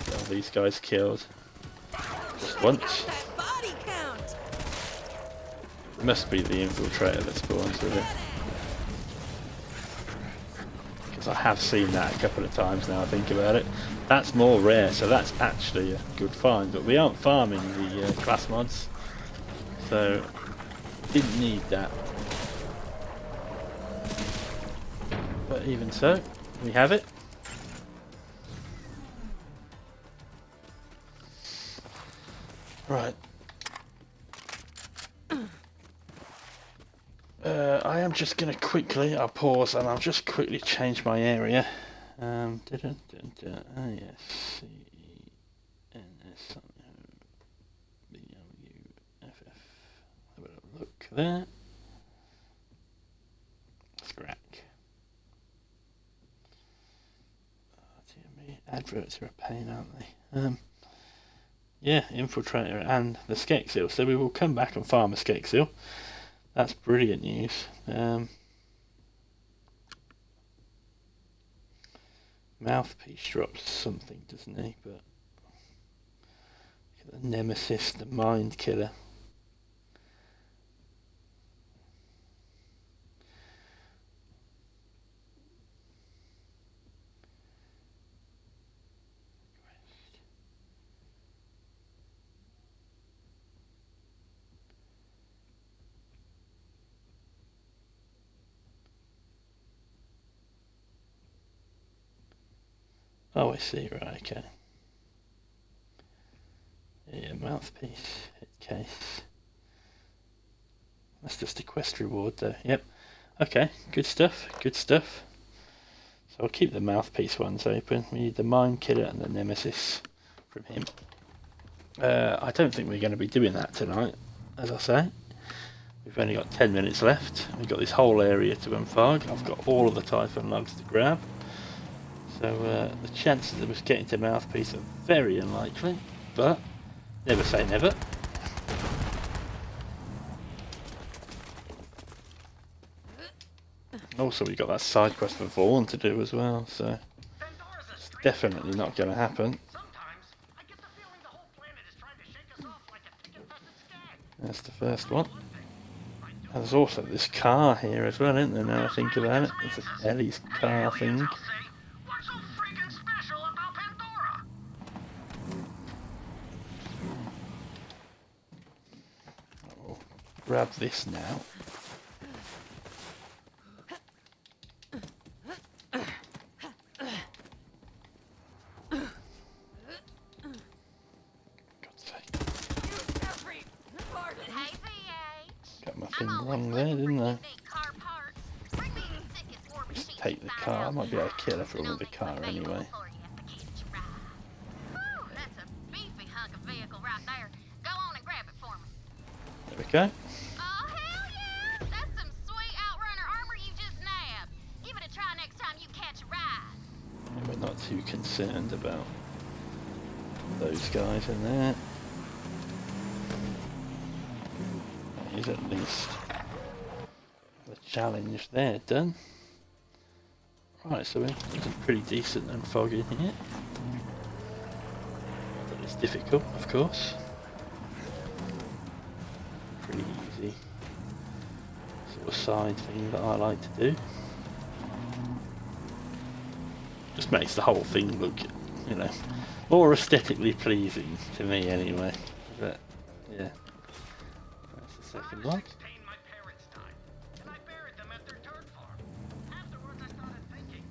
get all these guys killed just once. It must be the infiltrator that spawns with it, because I have seen that a couple of times now I think about it. That's more rare, so that's actually a good find, but we aren't farming the class mods, so didn't need that. But even so, we have it. Right. I am just going to quickly, I'll pause and I'll just quickly change my area. Oh yes, C-E-N-S, B-W-F-F. Have a look there. Scrack. Oh dear me, adverts are a pain, aren't they? Yeah, Infiltrator and the Skexil. So we will come back and farm a Skexil. That's brilliant news. Mouthpiece drops something, doesn't he? But the Nemesis, the Mind Killer. Oh, I see, right, okay. Yeah, mouthpiece, hit case. That's just a quest reward though, yep. Okay, good stuff, good stuff. So I'll keep the mouthpiece ones open. We need the Mind Killer and the Nemesis from him. I don't think we're going to be doing that tonight, as I say. We've only got 10 minutes left. We've got this whole area to unfog. I've got all of the Typhon logs to grab. So the chances of us getting to Mouthpiece are very unlikely, but never say never. Also, we've got that side quest for Vaughn to do as well, so it's definitely not going to happen. That's the first one. And there's also this car here as well, isn't there, now I think about it? It's a Ellie's car thing. grab this now. God's sake. Hey, VH. Got my thing wrong there, didn't I? Car parts. Bring me the tickets for Just machines take the inside car. I out. might be able to kill her for all the car Available anyway. for you at the catch a ride. Whew, that's a beefy hunk of vehicle right there. Go on and grab it for me. There we go. Oh, hell yeah! That's some sweet Outrunner armor you just nabbed. Give it a try next time you catch a ride. We're not too concerned about those guys in there. That is at least the challenge there done. Right, so we're looking pretty decent and foggy here. But it's difficult, of course. Pretty easy sort of side thing that I like to do. Just makes the whole thing look, you know, more aesthetically pleasing to me anyway. But yeah, that's the second one. My parents died, and I buried them at their dirt farm. Afterwards, I started thinking,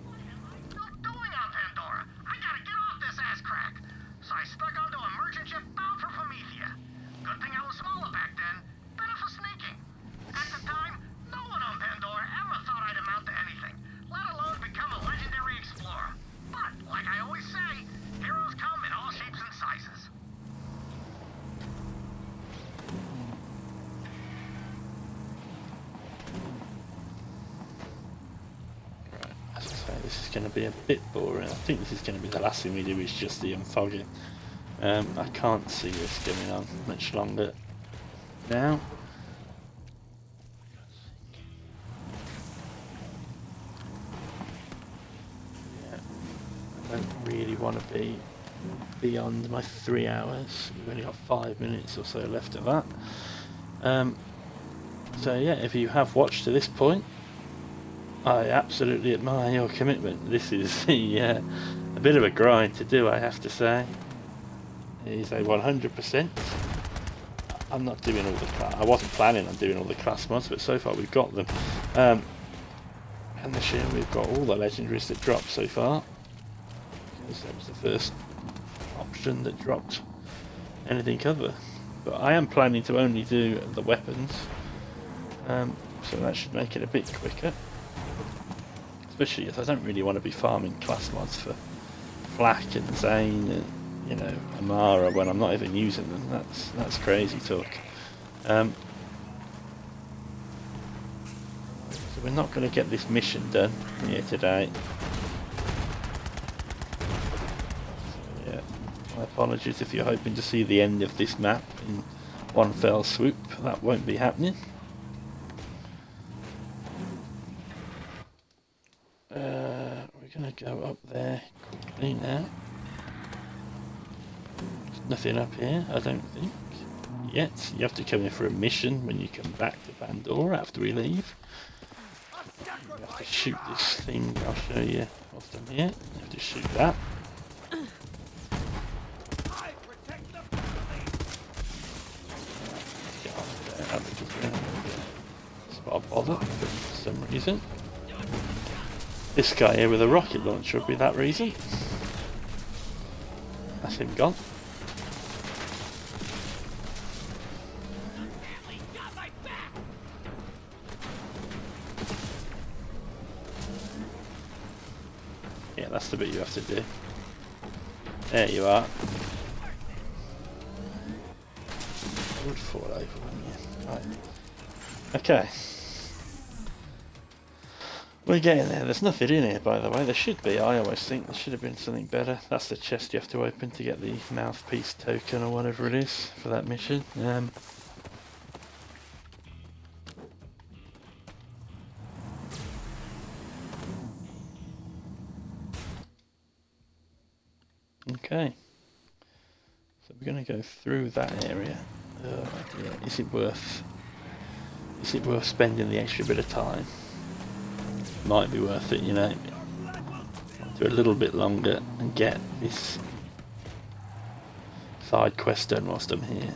what am I not doing on Pandora? I gotta get off this ass crack. So I stuck onto a merchant ship bound for Promethea. Good thing I was smaller back then. Better for sneaking. At the time, no one on Pandora ever thought I'd amount to anything, let alone become a legendary explorer. But, like I always say, heroes come in all shapes and sizes. Right, as I say, this is going to be a bit boring. I think this is going to be the last thing we do, is just the unfogging. I can't see this going on much longer now. Yeah, I don't really want to be beyond my 3 hours. We've only got 5 minutes or so left of that. So yeah, if you have watched to this point, I absolutely admire your commitment. This is a bit of a grind to do, I have to say. It is a 100%. I'm not doing all the class. I wasn't planning on doing all the class mods, but so far we've got them. And this year we've got all the legendaries that dropped so far, because that was the first option that dropped anything other. But I am planning to only do the weapons, so that should make it a bit quicker. Especially as I don't really want to be farming class mods for Flak and Zane and, you know, Amara when I'm not even using them. That's crazy talk. So we're not going to get this mission done here today. So yeah, my apologies if you're hoping to see the end of this map in one fell swoop. That won't be happening. We're going to go up there quickly now. There's nothing up here, I don't think, yet. You have to come in for a mission when you come back to Pandora after we leave. You have to shoot this thing, I'll show you what's done here. You have to shoot that. Get off there, because it's not a bother for some reason. This guy here with a rocket launcher would be that reason. That's him gone. Yeah, that's the bit you have to do. There you are. I would fall over, wouldn't you? Right. Okay. We're getting there. There's nothing in here, by the way. There should be. I always think there should have been something better. That's the chest you have to open to get the mouthpiece token or whatever it is for that mission. Okay. So we're going to go through that area. Oh dear. Is it worth spending the extra bit of time? Might be worth it, you know. Do a little bit longer and get this side quest done whilst I'm here.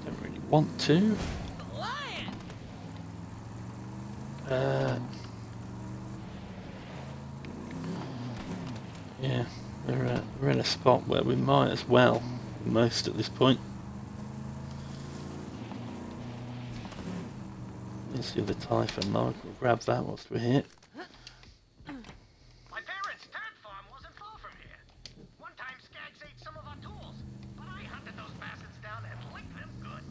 Don't really want to. Yeah, we're in a spot where we might as well most at this point. Let's see the Typhon log. We'll grab that whilst we're here. My parents' turret farm wasn't far from here. One time skags ate some of our tools, but I hunted those bastards down and licked them good.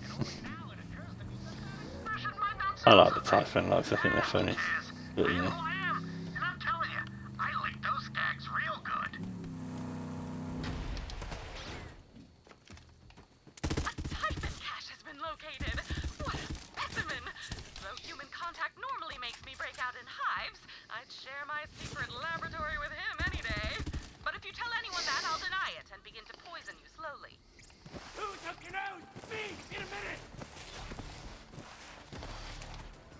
And only now it occurs to me that expression might not I sound like the so Typhon logs. I think they're funny. But I you know know, who I am, and I'm telling you, I licked those skags real good. A Typhon cache has been located. What a specimen! Though human contact normally makes me break out in hives, I'd share my secret laboratory with him any day. But if you tell anyone that, I'll deny it and begin to poison you slowly. Who took your nose? Me! In a minute!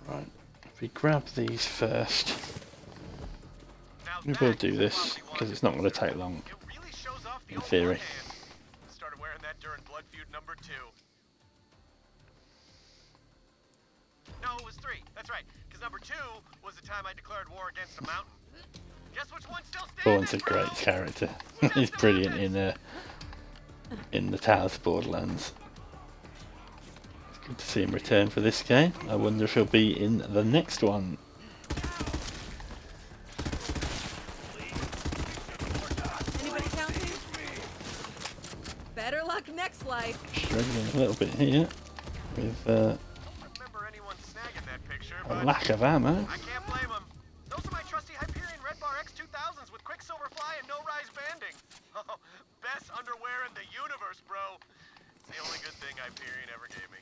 right. If we grab these first, Now we will that do is this what we because wanted. it's not going to take long. It really shows off the In old theory. blood hand. Started wearing that during Blood Feud number 2. No, it was 3. That's right. Because number 2 was the time I declared war against the mountain. Guess which one's still standing? Vaughn's a great bro? character. He's brilliant in the Tales of Borderlands. It's good to see him return for this game. I wonder if he'll be in the next one. Anybody counting? Better luck next life. Struggling a little bit here with Don't remember anyone snagging that picture, a but lack of ammo. I can't blame them. Those are my trusty Hyperion Red Bar X2000s with Quicksilver Fly and no rise banding. Oh, best underwear in the universe, bro. It's the only good thing Hyperion ever gave me.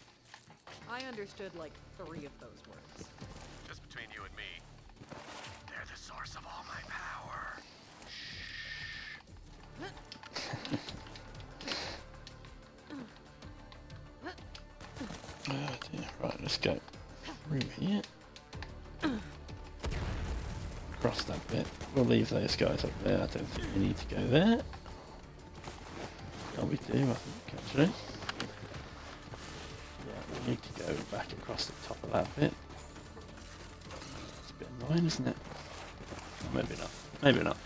I understood like 3 of those words. Just between you and me, they're the source of all my power. Oh dear. Right, let's go through here. Across that bit. We'll leave those guys up there. I don't think we need to go there. Oh, we do, I think, actually. Yeah, we need to go back across the top of that bit. It's a bit annoying, isn't it? Or maybe not. Maybe not.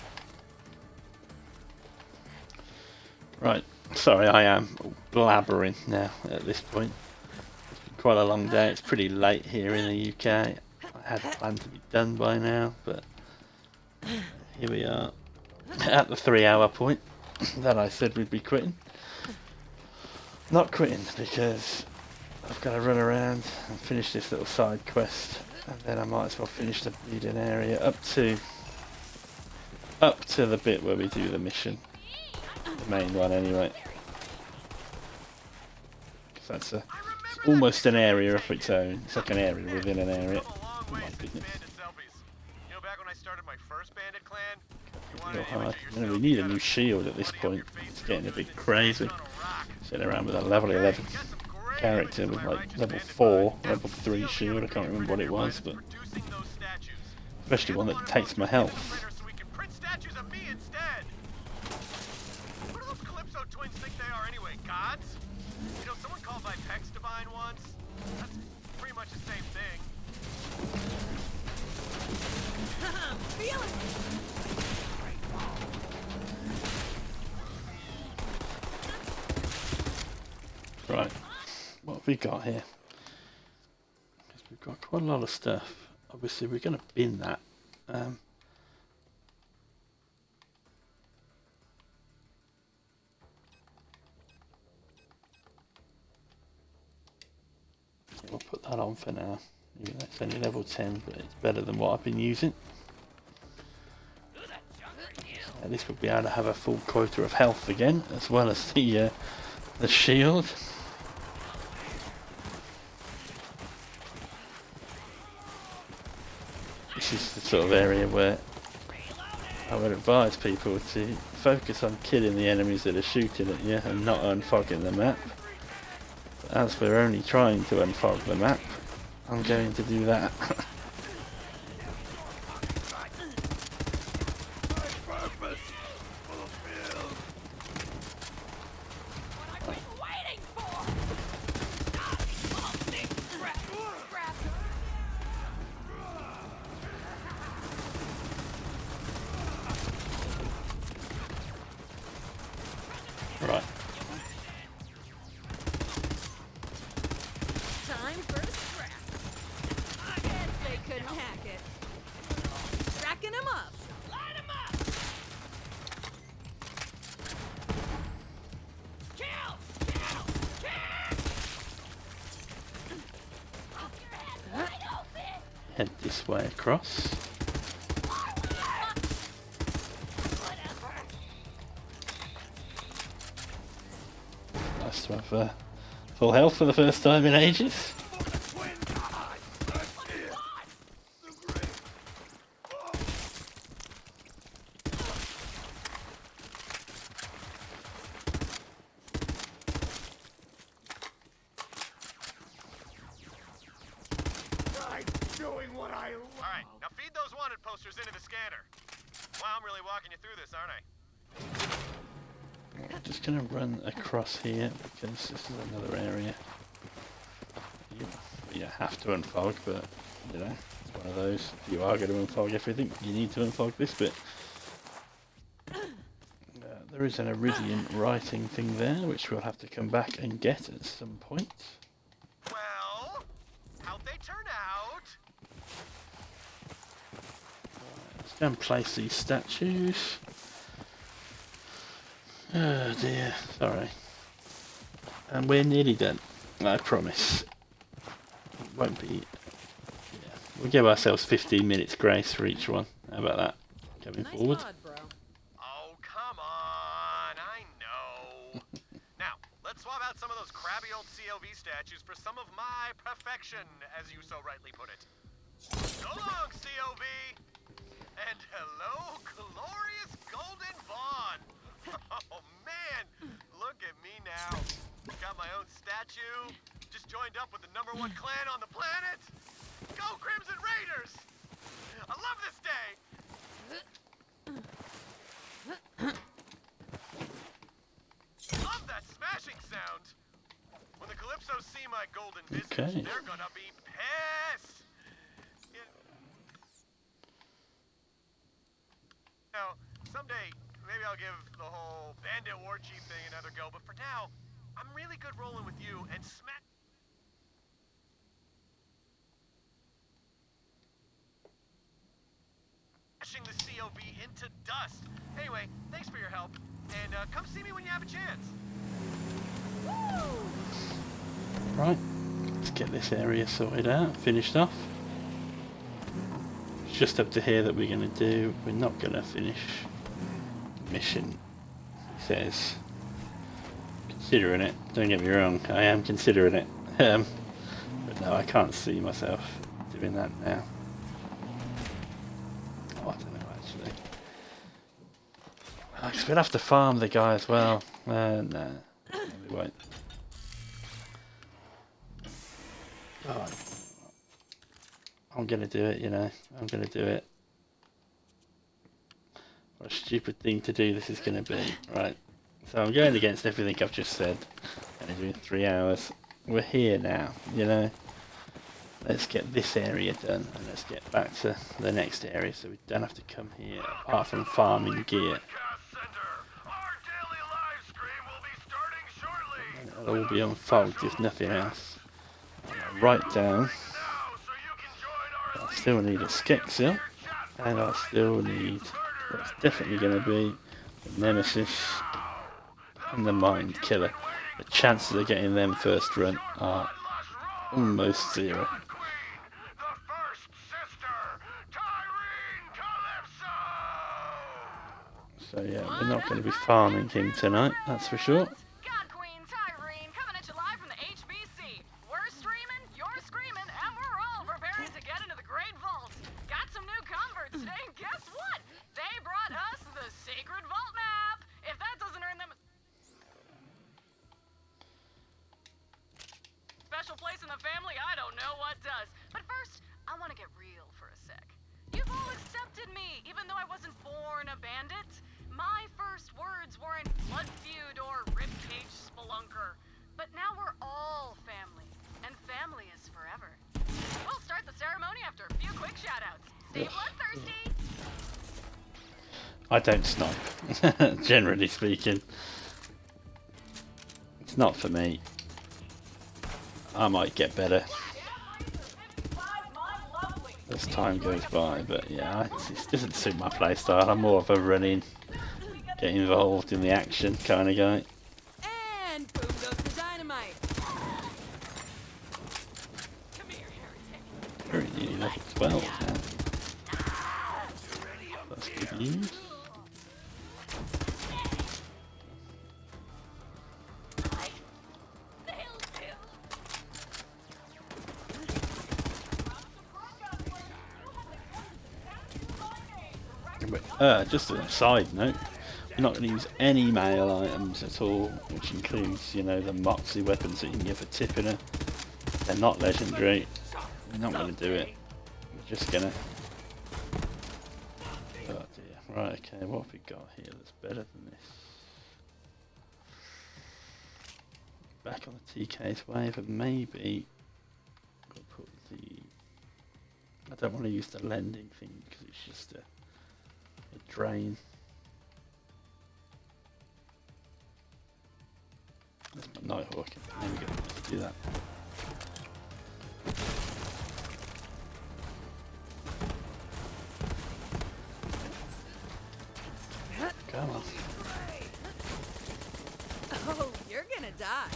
Right. Sorry, I am blabbering now at this point. It's been quite a long day. It's pretty late here in the UK. I had planned to be done by now, but here we are at the 3-hour point that I said we'd be quitting. Not quitting because I've got to run around and finish this little side quest, and then I might as well finish the bleeding area up to the bit where we do the mission, the main one anyway. 'Cause that's it's almost an area of its own. It's like an area within an area. Come a long Oh way my since goodness. bandit selfies. You know, back when I started my first bandit clan, you Real wanted an hard. image of You know, yourself, we need you a new gotta shield at this put it on point. your face It's real getting a good, bit crazy. sit on a rock. Sitting around with a level 11 Got some great character images with of my like righteous level bandit 4, bud. level 3 Still shield. I the can't remember what it was, but producing those statues. especially one that takes my health. So we can print statues of me instead. What do those Calypso twins think they are anyway? Gods? You know, someone called my Pex divine once. That's pretty much the same thing. Feel it! Right, what have we got here? 'Cause we've got quite a lot of stuff. Obviously, we're going to bin that. We'll put that on for now. Even though it's only level 10, but it's better than what I've been using. At least we'll be able to have a full quota of health again, as well as the shield. This is the sort of area where I would advise people to focus on killing the enemies that are shooting at you and not unfogging the map. But as we're only trying to unfog the map, I'm going to do that. this way across. Nice to have full health for the first time in ages. Alright, now feed those wanted posters into the scanner. Wow, I'm really walking you through this, aren't I? I'm just going to run across here because this is another area. You have to unfog, but you know, it's one of those. If you are going to unfog everything, you need to unfog this bit. There is an Iridium writing thing there, which we'll have to come back and get at some point. Well, how'd they turn out? Let's go and place these statues. Oh dear, sorry. And we're nearly done, I promise. It won't be... Yeah. We'll give ourselves 15 minutes grace for each one. How about that? Coming forward. Mod, bro. Oh, come on, I know. Now, let's swap out some of those crabby old COV statues for some of my perfection, as you so rightly put it. So long, COV! And hello, glorious Golden Vaughn! Oh man, look at me now. Got my own statue. Just joined up with the #1 clan on the planet. Go Crimson Raiders! I love this day! Love that smashing sound! When the Calypsos see my golden visage, Okay. they're gonna be pissed! Now, someday, maybe I'll give the whole bandit war chief thing another go, but for now, I'm really good rolling with you and smashing the COV into dust. Anyway, thanks for your help, and come see me when you have a chance. Right, let's get this area sorted out, finished off. It's just up to here that we're going to do. We're not going to finish mission, he says. Considering it, don't get me wrong, I am considering it. But no, I can't see myself doing that now. Oh, I don't know actually. Oh, 'cause we'll have to farm the guy as well. No, we won't. Oh, I'm gonna do it, you know. I'm gonna do it. What a stupid thing to do this is gonna be. Right. So I'm going against everything I've just said. Gonna do 3 hours. We're here now, you know. Let's get this area done and let's get back to the next area so we don't have to come here apart from farming gear. And it'll all be unfogged if nothing else. Right down. I still need a Skexil, and I still need what's definitely going to be the Nemesis and the Mind Killer. The chances of getting them first run are almost 0. So yeah, we're not going to be farming him tonight, that's for sure. God Queen Tyrene coming at you live from the HBC. We're streaming, you're screaming, and we're all preparing to get into the Great Vault. Got some new converts today, and guess what? They brought us the Sacred Vault map. If that doesn't earn them a special place in the family, I don't know what does. But first, I want to get real for a sec. You've all accepted me, even though I wasn't born a bandit. My first words weren't blood feud or ribcage spelunker. But now we're all family, and family is forever. We'll start the ceremony after a few quick shoutouts. Stay bloodthirsty! I don't snipe, generally speaking. It's not for me. I might get better as time goes by, but yeah, it doesn't suit my playstyle. I'm more of a running, get involved in the action kind of guy. And boom goes the dynamite. Come here, heretic. Very nearly level 12 now. Just a side note, we're not going to use any male items at all, which includes, you know, the Moxie weapons that you can get for tipping her. They're not legendary. We're not going to do it. We're just going to... Oh dear. Right, okay, what have we got here that's better than this? Back on the TK's wave, and maybe I'll put the... I don't want to use the lending thing because it's just a drain. That's my Nighthawk. There we go. Let's do that. Come on. Oh, you're gonna die.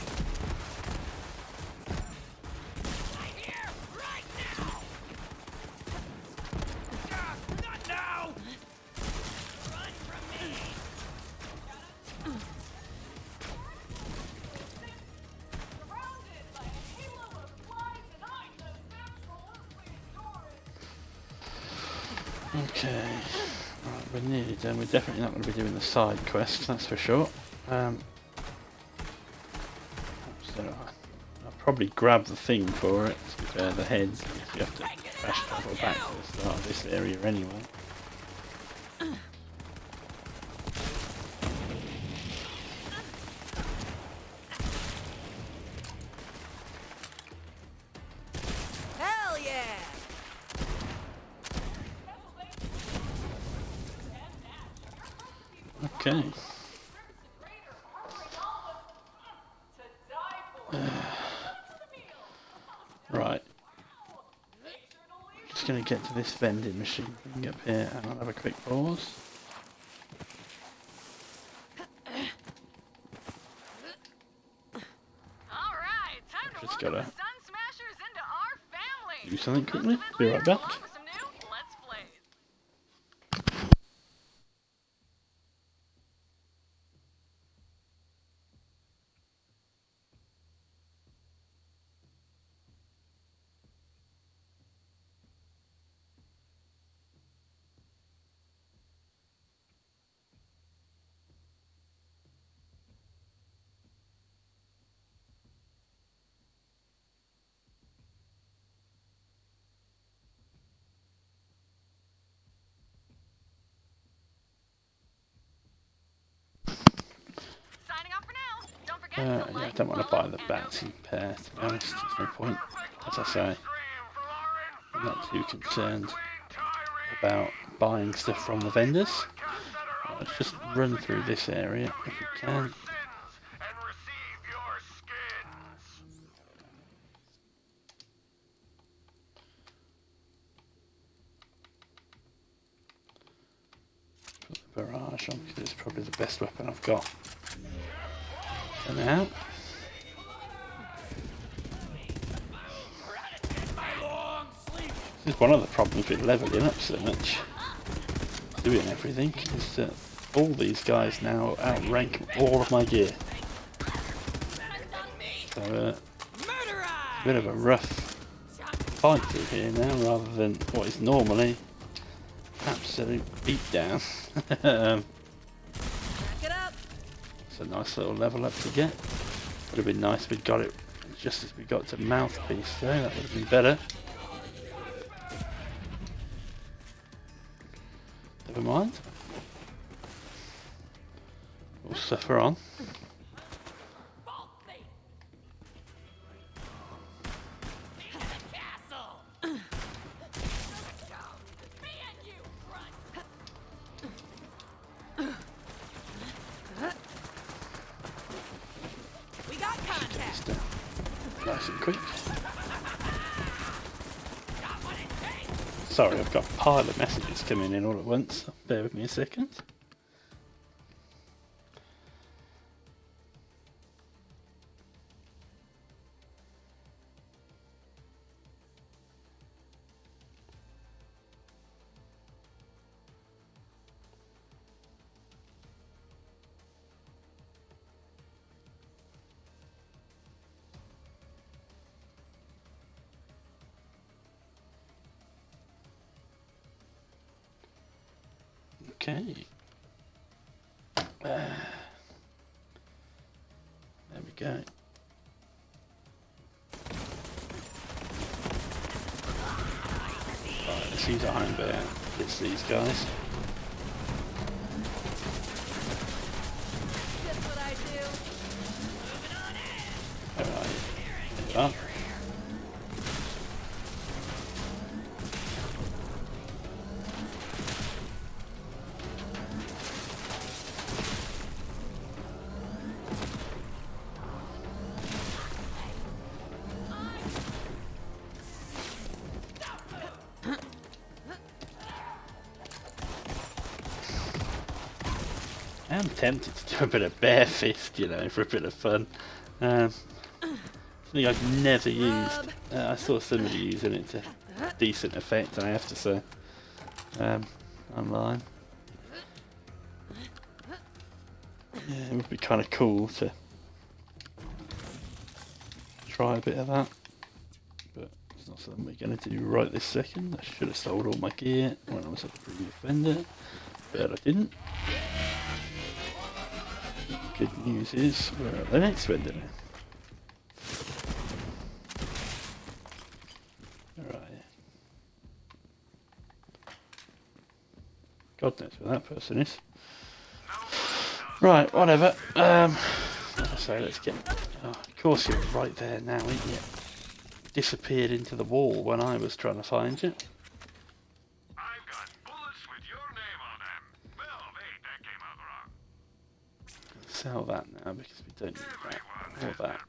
Not now! Run from me! Surrounded by a halo of flies and items, natural earthly storage. Okay. Right, we're nearly done. We're definitely not going to be doing the side quest, that's for sure. So I'll probably grab the thing for it, to be fair, the heads, if you have to fast travel back to the start of this area anyway. Hell yeah! Okay. Right. Just going to get to this vending machine. We can get up here and I'll have a quick pause. All right, time to Just welcome gotta the Sun Smashers into our family. do something quickly. Most of it Be later, right back. along with some new Let's Plays. Signing off for now. Don't forget to Yeah, I like, don't want to follow, buy the and bats in pair, to be honest. There's no point. As I say, I'm not too concerned about buying stuff from the vendors. Let's just run through this area if we can. Put the barrage on because it's probably the best weapon I've got for now. This is one of the problems with leveling up so much, doing everything, is that all these guys now outrank all of my gear. So a bit of a rough fight through here now, rather than what is normally absolute beatdown. Back it up. It's a nice little level up to get. Would have been nice if we'd got it just as we got to Mouthpiece though, that would have been better. Never mind. We'll suffer on. We got contact. Just nice and quick. Sorry, I've got a pile of messages coming in all at once. Bear with me a second. Okay. There we go. Right, let's use Iron Bear against these guys. Just what I do. Alright, there you are. I'm tempted to do a bit of bare fist, you know, for a bit of fun. Something I've never used. I saw somebody using it to decent effect, I have to say, online. Yeah, it would be kind of cool to try a bit of that, but it's not something we're going to do right this second. I should have sold all my gear when I was at the previous vendor, but I didn't. Good news is we're at the next vendor now. Alright. God knows who that person is. Right, whatever. So let's get... Oh, of course you're right there now, ain't you? Disappeared into the wall when I was trying to find you. I've got bullets with your name on them. Well, wait, that came out wrong. Sell that now because we don't need that. Or that.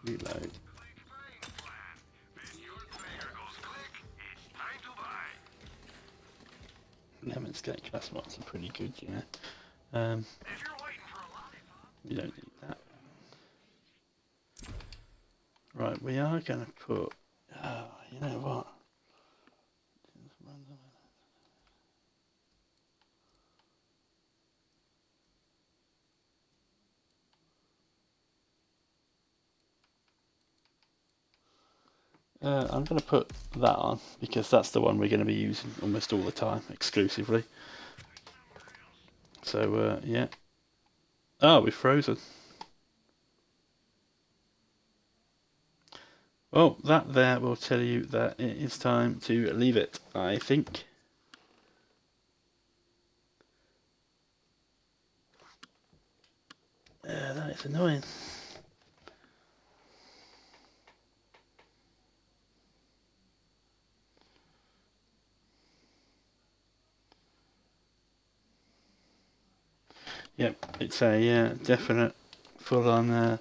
Reload. Lemon's Gate class mods are pretty good, you know. You don't need that. Right, we are going to put... Oh, you know what? I'm going to put that on because that's the one we're going to be using almost all the time, exclusively. So, yeah. Oh, we're frozen. Well, that there will tell you that it is time to leave it, I think. That is annoying. Yep, it's a definite full-on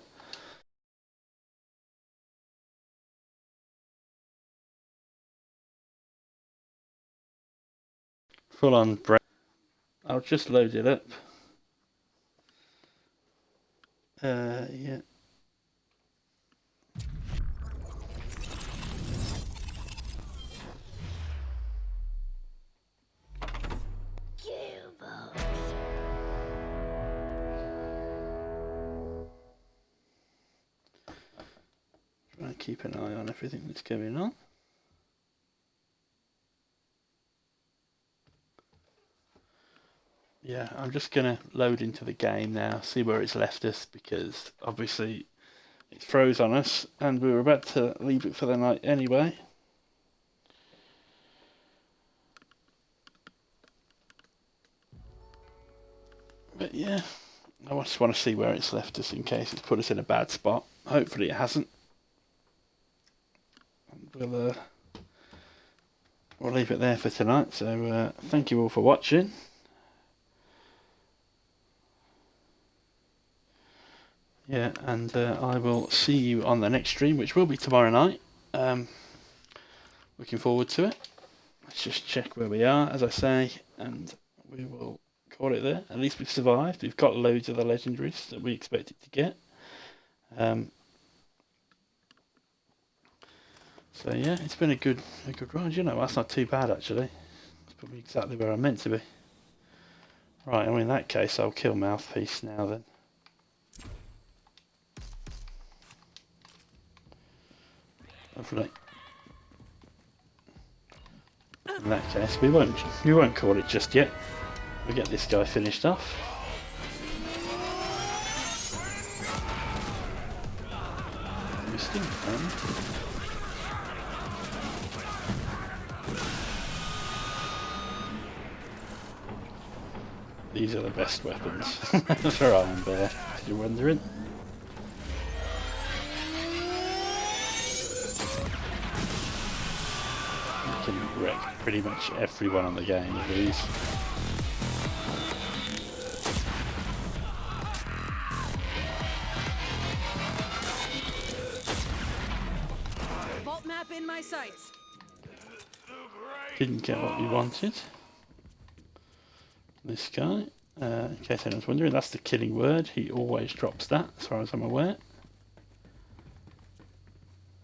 break. I'll just load it up. Yeah. Trying to keep an eye on everything that's going on. Yeah, I'm just going to load into the game now, see where it's left us, because obviously it froze on us and we were about to leave it for the night anyway. But yeah, I just want to see where it's left us in case it's put us in a bad spot. Hopefully it hasn't. And we'll leave it there for tonight, so thank you all for watching. Yeah, and I will see you on the next stream, which will be tomorrow night. Looking forward to it. Let's just check where we are, as I say, and we will call it there. At least we've survived. We've got loads of the legendaries that we expected to get. So yeah, it's been a good ride. You know, that's not too bad actually. It's probably exactly where I'm meant to be. Right, well in that case, I'll kill Mouthpiece now then. Lovely. In that case, we won't call it just yet. We'll get this guy finished off. Interesting. These are the best weapons for Iron Bear, if you're wondering. You can wreck pretty much everyone on the game with these. Vault map in my sights. Didn't get what we wanted. This guy, in case anyone's wondering, that's the killing word. He always drops that, as far as I'm aware.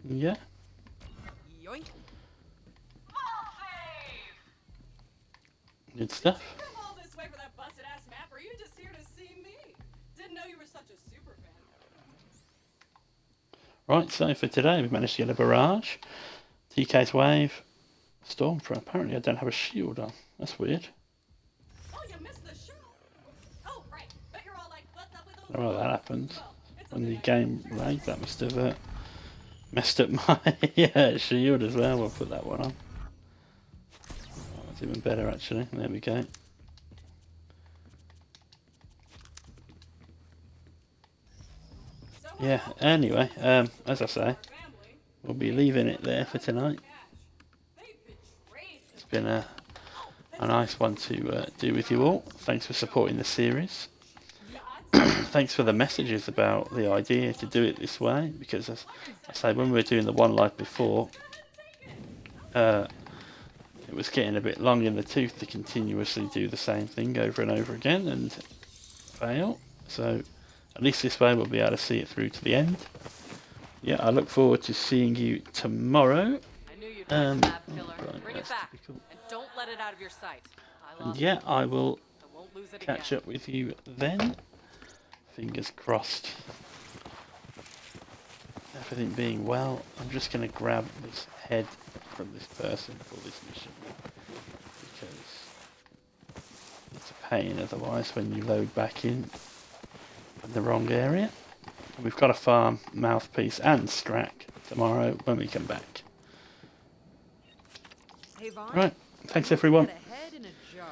Yeah. Yoink. Good stuff. You come all this way for that busted ass map, or are you just here to see me? Didn't know you were such a super fan. Right, so for today we've managed to get a barrage, TK's wave, Stormfront. Apparently I don't have a shield on. That's weird. Oh, you missed the show. Oh, right. Bet you're all like, what's up with I those? don't know why that happened. Well, it's When the okay. game lagged, that must have messed up my shield as well. We'll put that one on. Oh, that's even better actually. There we go. Yeah, anyway, as I say, we'll be leaving it there for tonight. It's been a nice one to do with you all. Thanks for supporting the series. Thanks for the messages about the idea to do it this way, because as I say, when we were doing the One Life before, it was getting a bit long in the tooth to continuously do the same thing over and over again and fail. So at least this way we'll be able to see it through to the end. Yeah, I look forward to seeing you tomorrow. I knew you'd like the map killer. Right, Bring it that's back, typical. and don't let it out of your sight. I And lost yeah, it. I will I won't lose it catch again. up with you then. Fingers crossed. Everything being well, I'm just going to grab this head from this person for this mission, because it's a pain otherwise when you load back in the wrong area. And we've got to farm Mouthpiece and Strack tomorrow when we come back. Hey, Vaughn. Right, thanks everyone. Got a head in a jar.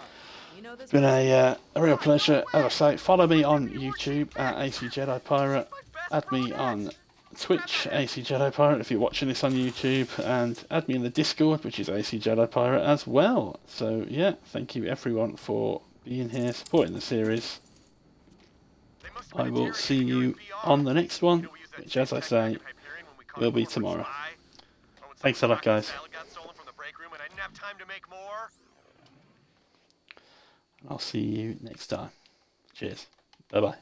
You know this It's been a real pleasure. As I say, follow me on YouTube at AC Jedi Pirate. Add me on Twitch, AC Jedi Pirate, if you're watching this on YouTube, and add me in the Discord, which is AC Jedi Pirate as well. So yeah, thank you everyone for being here, supporting the series. I will see you on the next one, which, as I say, will be tomorrow. Thanks a lot, guys. I'll see you next time. Cheers. Bye bye.